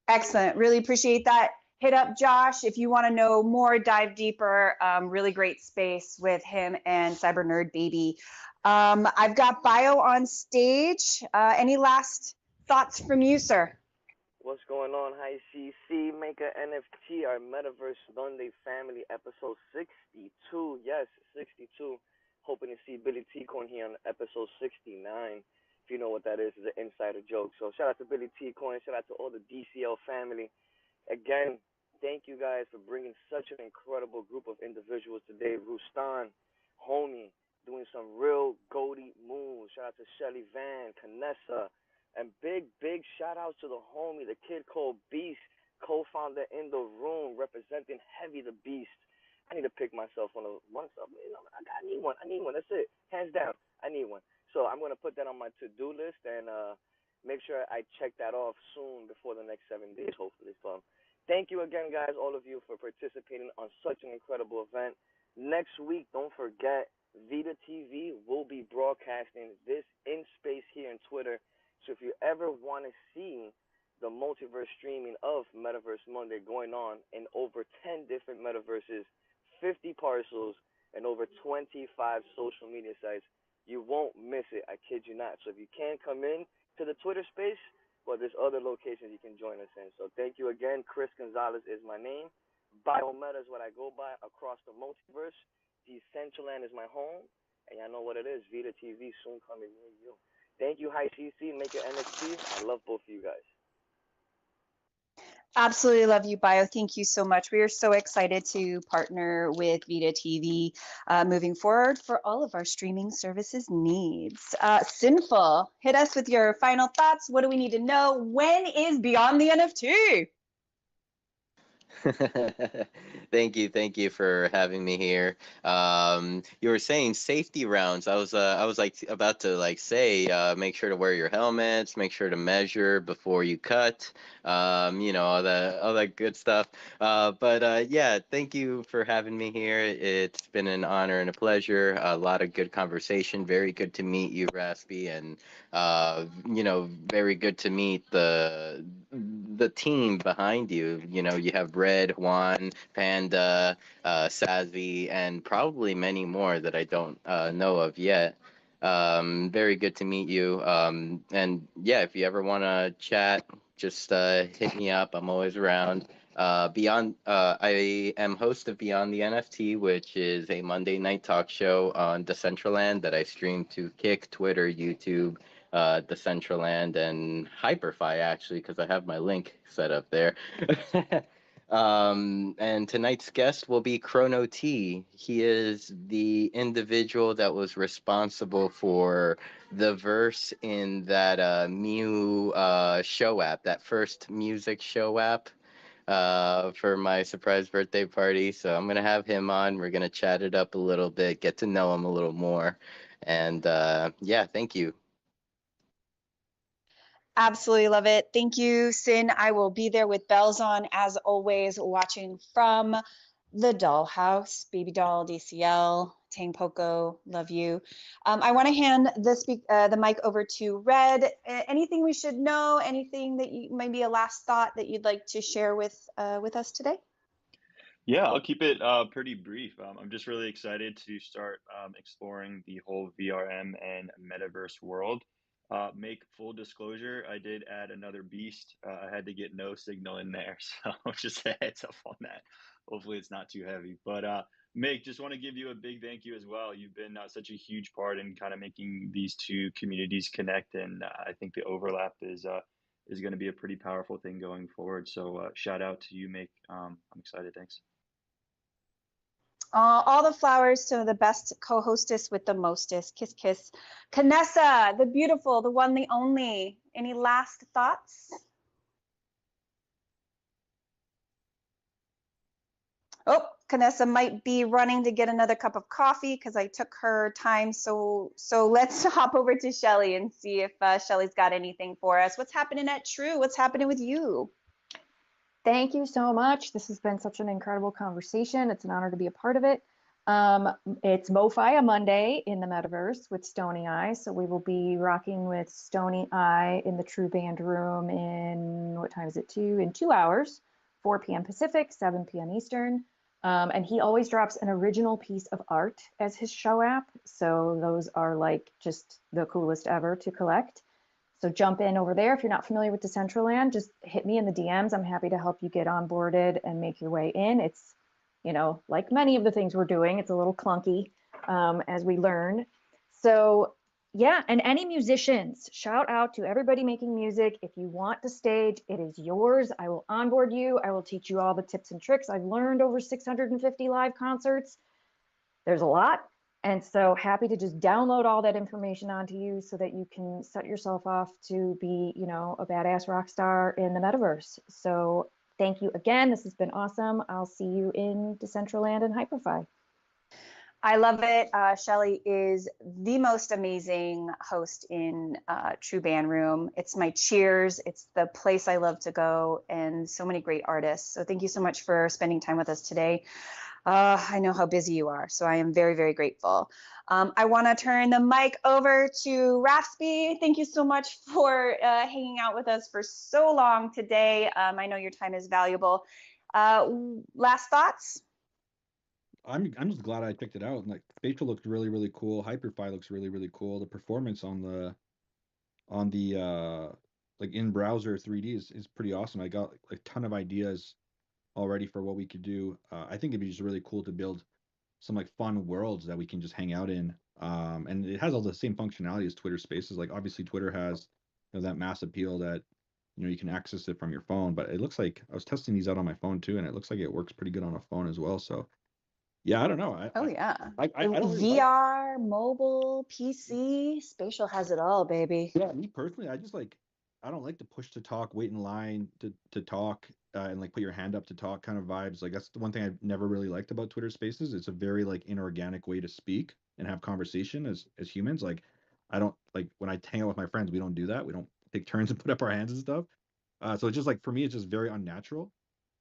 Excellent. Really appreciate that. Hit up Josh if you want to know more, dive deeper. Really great space with him and Cyber Nerd Baby. I've got Bio on stage. Any last thoughts from you, sir? What's going on? Hi, CC, Maker NFT, our Metaverse Monday family, episode 62. Yes, 62. Hoping to see Billy T-Coin here on episode 69. If you know what that is, it's an insider joke. So shout out to Billy T-Coin. Shout out to all the DCL family. Again, thank you guys for bringing such an incredible group of individuals today. Rustan, homie, doing some real goaty moves. Shout out to Shelly Van, Canessa. And big shout outs to the homie, the Kid Called Beast, co-founder in the room, representing Heavy the Beast. I need to pick myself one. I need one. That's it. Hands down, I need one. So I'm gonna put that on my to-do list and make sure I check that off soon before the next 7 days, hopefully. So thank you again, guys, all of you, for participating on such an incredible event. Next week, don't forget, Vita TV will be broadcasting this in space here in Twitter. So if you ever want to see the multiverse streaming of Metaverse Monday going on in over 10 different metaverses, 50 parcels, and over 25 social media sites, you won't miss it. I kid you not. So if you can't come in to the Twitter space, well, there's other locations you can join us in. So thank you again. Chris Gonzalez is my name. Biometa is what I go by across the multiverse. Decentraland is my home. And y'all know what it is. Vita TV soon coming near you. Thank you, Hi CC, Make Your NFT. I love both of you guys. Absolutely love you, Bio. Thank you so much. We are so excited to partner with Vita TV moving forward for all of our streaming services needs. Sinful, hit us with your final thoughts. What do we need to know? When is Beyond the NFT? Thank you for having me here. You were saying safety rounds. I was like about to like say, make sure to wear your helmets, make sure to measure before you cut, you know, all that good stuff. Yeah, thank you for having me here. It's been an honor and a pleasure. A lot of good conversation. Very good to meet you, Raspy, and you know, very good to meet the team behind you. You know, you have Red, Juan, Panda, Sazzy, and probably many more that I don't know of yet. Very good to meet you. And yeah, if you ever want to chat, just hit me up. I'm always around. I am host of Beyond the NFT, which is a Monday night talk show on Decentraland that I stream to Kick, Twitter, YouTube, Decentraland, and Hyperfy, actually, because I have my link set up there. And tonight's guest will be Chrono T. He is the individual that was responsible for the verse in that Mew show app, that first music show app for my surprise birthday party. So I'm going to have him on. We're going to chat it up a little bit, get to know him a little more. And yeah, thank you. Absolutely love it. Thank you, Sin. I will be there with bells on, as always, watching from the dollhouse. Baby doll, DCL, Tang Poco, love you. I want to hand the mic over to Red. Anything we should know? Anything that you maybe a last thought that you'd like to share with us today? Yeah, I'll keep it pretty brief. I'm just really excited to start exploring the whole VRM and metaverse world. Make full disclosure, I did add another beast. I had to get no signal in there, so just a heads up on that. Hopefully, it's not too heavy. But Make, just want to give you a big thank you as well. You've been such a huge part in kind of making these two communities connect, and I think the overlap is going to be a pretty powerful thing going forward. So shout out to you, Make. I'm excited. Thanks. All the flowers to the best co-hostess with the mostest. Kiss, kiss. Kanessa, the beautiful, the one, the only. Any last thoughts? Oh, Kanessa might be running to get another cup of coffee because I took her time. So let's hop over to Shelly and see if Shelly's got anything for us. What's happening at True? What's happening with you? Thank you so much. This has been such an incredible conversation. It's an honor to be a part of it. It's MoFi a Monday in the Metaverse with Stony Eye. So we will be rocking with Stony Eye in the True Band Room in, what time is it? In 2 hours, 4 p.m. Pacific, 7 p.m. Eastern. And he always drops an original piece of art as his show app. So those are like just the coolest ever to collect. So jump in over there. If you're not familiar with Decentraland, just hit me in the DMs. I'm happy to help you get onboarded and make your way in. It's, you know, like many of the things we're doing, it's a little clunky as we learn. So yeah, and any musicians, shout out to everybody making music. If you want the stage, it is yours. I will onboard you. I will teach you all the tips and tricks I've learned over 650 live concerts. There's a lot. And so happy to just download all that information onto you so that you can set yourself off to be, you know, a badass rock star in the metaverse. So thank you again. This has been awesome. I'll see you in Decentraland and Hyperfy. I love it. Shelly is the most amazing host in True Band Room. It's my cheers. It's the place I love to go, and so many great artists. So thank you so much for spending time with us today. I know how busy you are, so I am very, very grateful. I want to turn the mic over to Raspy. Thank you so much for hanging out with us for so long today. I know your time is valuable. Last thoughts? I'm just glad I checked it out. Like Spatial looks really, really cool. Hyperfy looks really, really cool. The performance on the like in browser 3D is pretty awesome. I got a ton of ideas already for what we could do. I think it'd be just really cool to build some like fun worlds that we can just hang out in. And it has all the same functionality as Twitter Spaces. Like obviously Twitter has, you know, that mass appeal that, you know, you can access it from your phone. But it looks like I was testing these out on my phone too, and it looks like it works pretty good on a phone as well. So yeah, I don't know. I don't really VR, mobile, PC, Spatial has it all, baby. Yeah, me personally, I don't like to push to talk, wait in line to talk. and like put your hand up to talk kind of vibes. Like that's the one thing I've never really liked about Twitter Spaces. It's a very like inorganic way to speak and have conversation as humans. Like I don't like when I hang out with my friends, we don't do that. We don't take turns and put up our hands and stuff. So it's just like for me, it's just very unnatural.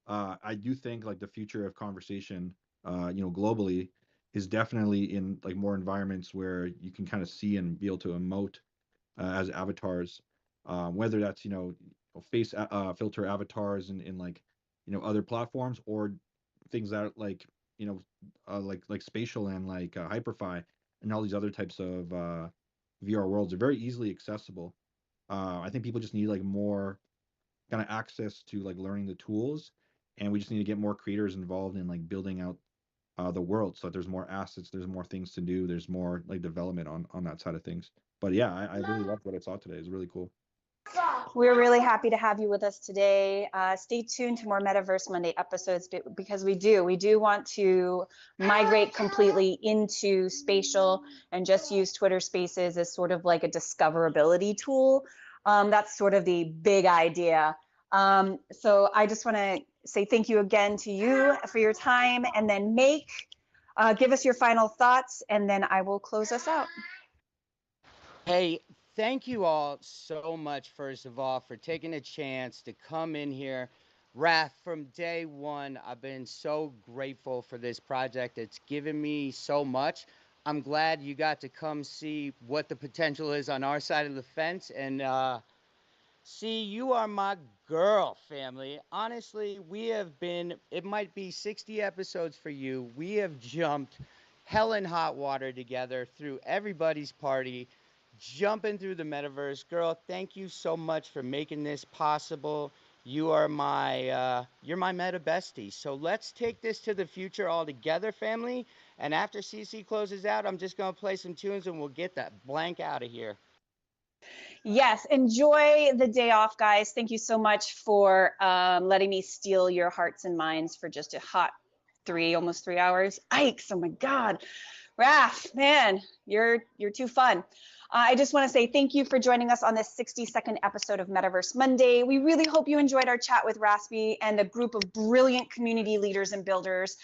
I do think like the future of conversation, globally, is definitely in like more environments where you can kind of see and be able to emote as avatars, whether that's face filter avatars in like other platforms or things that like like spatial and like hyperfi and all these other types of VR worlds are very easily accessible. I think people just need like more kind of access to like learning the tools, and we just need to get more creators involved in like building out the world so that there's more assets, there's more things to do, there's more like development on that side of things. But yeah, I really loved what I saw today. It's really cool. We're really happy to have you with us today. Stay tuned to more Metaverse Monday episodes because we do want to migrate completely into Spatial and just use Twitter Spaces as sort of like a discoverability tool. That's sort of the big idea. So I just want to say thank you again to you for your time, and then give us your final thoughts, and then I will close us out. Hey, thank you all so much, first of all, for taking a chance to come in here. Raph, from day one, I've been so grateful for this project. It's given me so much. I'm glad you got to come see what the potential is on our side of the fence. And see, you are my girl, family. Honestly, it might be 60 episodes for you. We have jumped hell and hot water together through everybody's party, jumping through the metaverse. Girl, thank you so much for making this possible. You're my meta bestie. So let's take this to the future all together, family. And after CC closes out, I'm just going to play some tunes and we'll get that blank out of here. Yes, enjoy the day off, guys. Thank you so much for letting me steal your hearts and minds for just a hot almost 3 hours. Ikes, oh my God. Raph, man, you're too fun. I just want to say thank you for joining us on this 60-second episode of Metaverse Monday. We really hope you enjoyed our chat with Raspy and a group of brilliant community leaders and builders.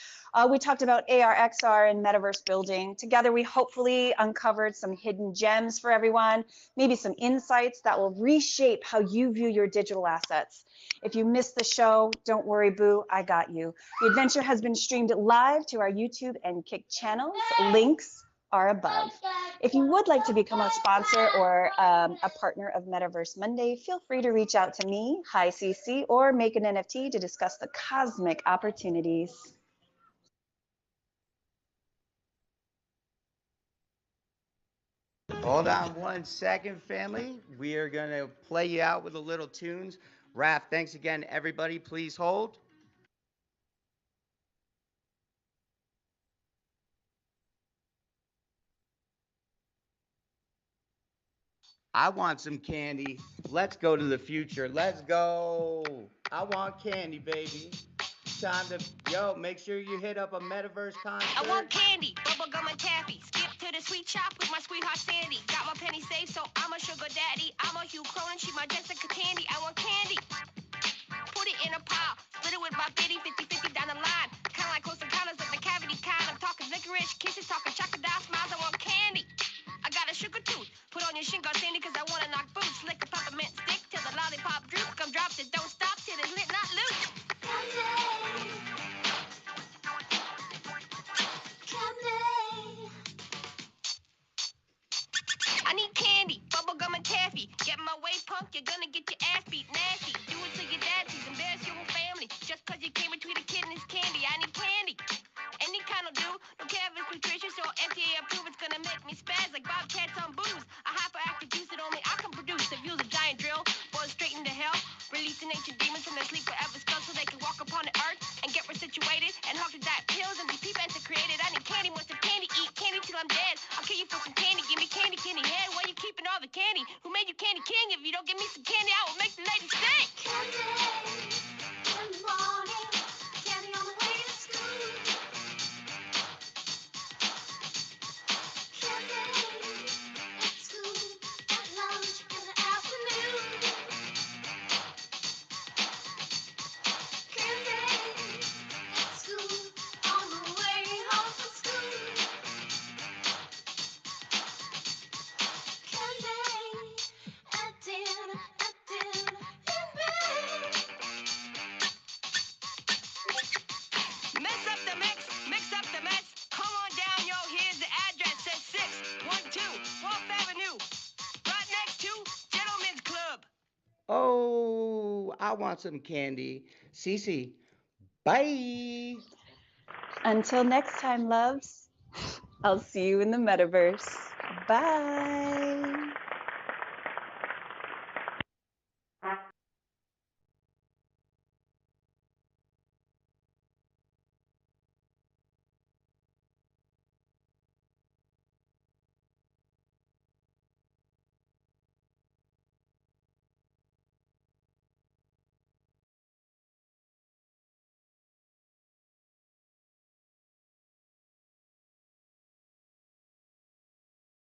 We talked about AR, XR, and metaverse building. Together, we hopefully uncovered some hidden gems for everyone, maybe some insights that will reshape how you view your digital assets. If you missed the show, don't worry, boo, I got you. The adventure has been streamed live to our YouTube and Kick channels. Links are above. If you would like to become a sponsor or a partner of Metaverse Monday, feel free to reach out to me, hi CC, or make an NFT to discuss the cosmic opportunities. Hold on 1 second, family. We are going to play you out with a little tunes. Raph, thanks again, everybody. Please hold. I want some candy. Let's go to the future. Let's go. I want candy, baby. Time to, make sure you hit up a metaverse concert. I want candy, bubblegum and taffy. Skip to the sweet shop with my sweetheart Sandy. Got my penny safe, so I'm a sugar daddy. I'm a Hugh Cronin, she my Jessica Tandy. I want candy. Put it in a pile, split it with my bitty, 50-50 down the line. Kinda like close encounters of the cavity kind. I'm talking licorice, kisses, talking chocolate smiles. I want candy. I got a sugar tooth. Put on your shingle, Sandy, cause I wanna knock boots. Lick a peppermint stick till the lollipop droops. Come drop it, don't stop till it's lit, not loose. Candy. I need candy, bubblegum and taffy. Get my way, punk, you're gonna get your ass beat nasty. Do it to your daddies, embarrass your whole family. Just cause you came between a kid and his candy. I need candy. Any kind will do. Don't care if it's nutritious or FDA approved. It's gonna make me spaz like bobcats on booze. A hyperactive juice that only I can produce. If use a giant drill, boil straight into hell. Releasing ancient demons from their sleep forever skull so they can walk upon the earth and get resituated. And hawk to diet pills and be people created. I need candy, want some candy, eat candy till I'm dead. I'll kill you for some candy, give me candy, candy head. Why you keeping all the candy? Who made you candy king? If you don't give me some candy, I will make the ladies sing. Candy in the morning, candy on the way to school. Candy at school, at lunch, in the afternoon. I want some candy. Cece, bye. Until next time, loves, I'll see you in the metaverse. Bye.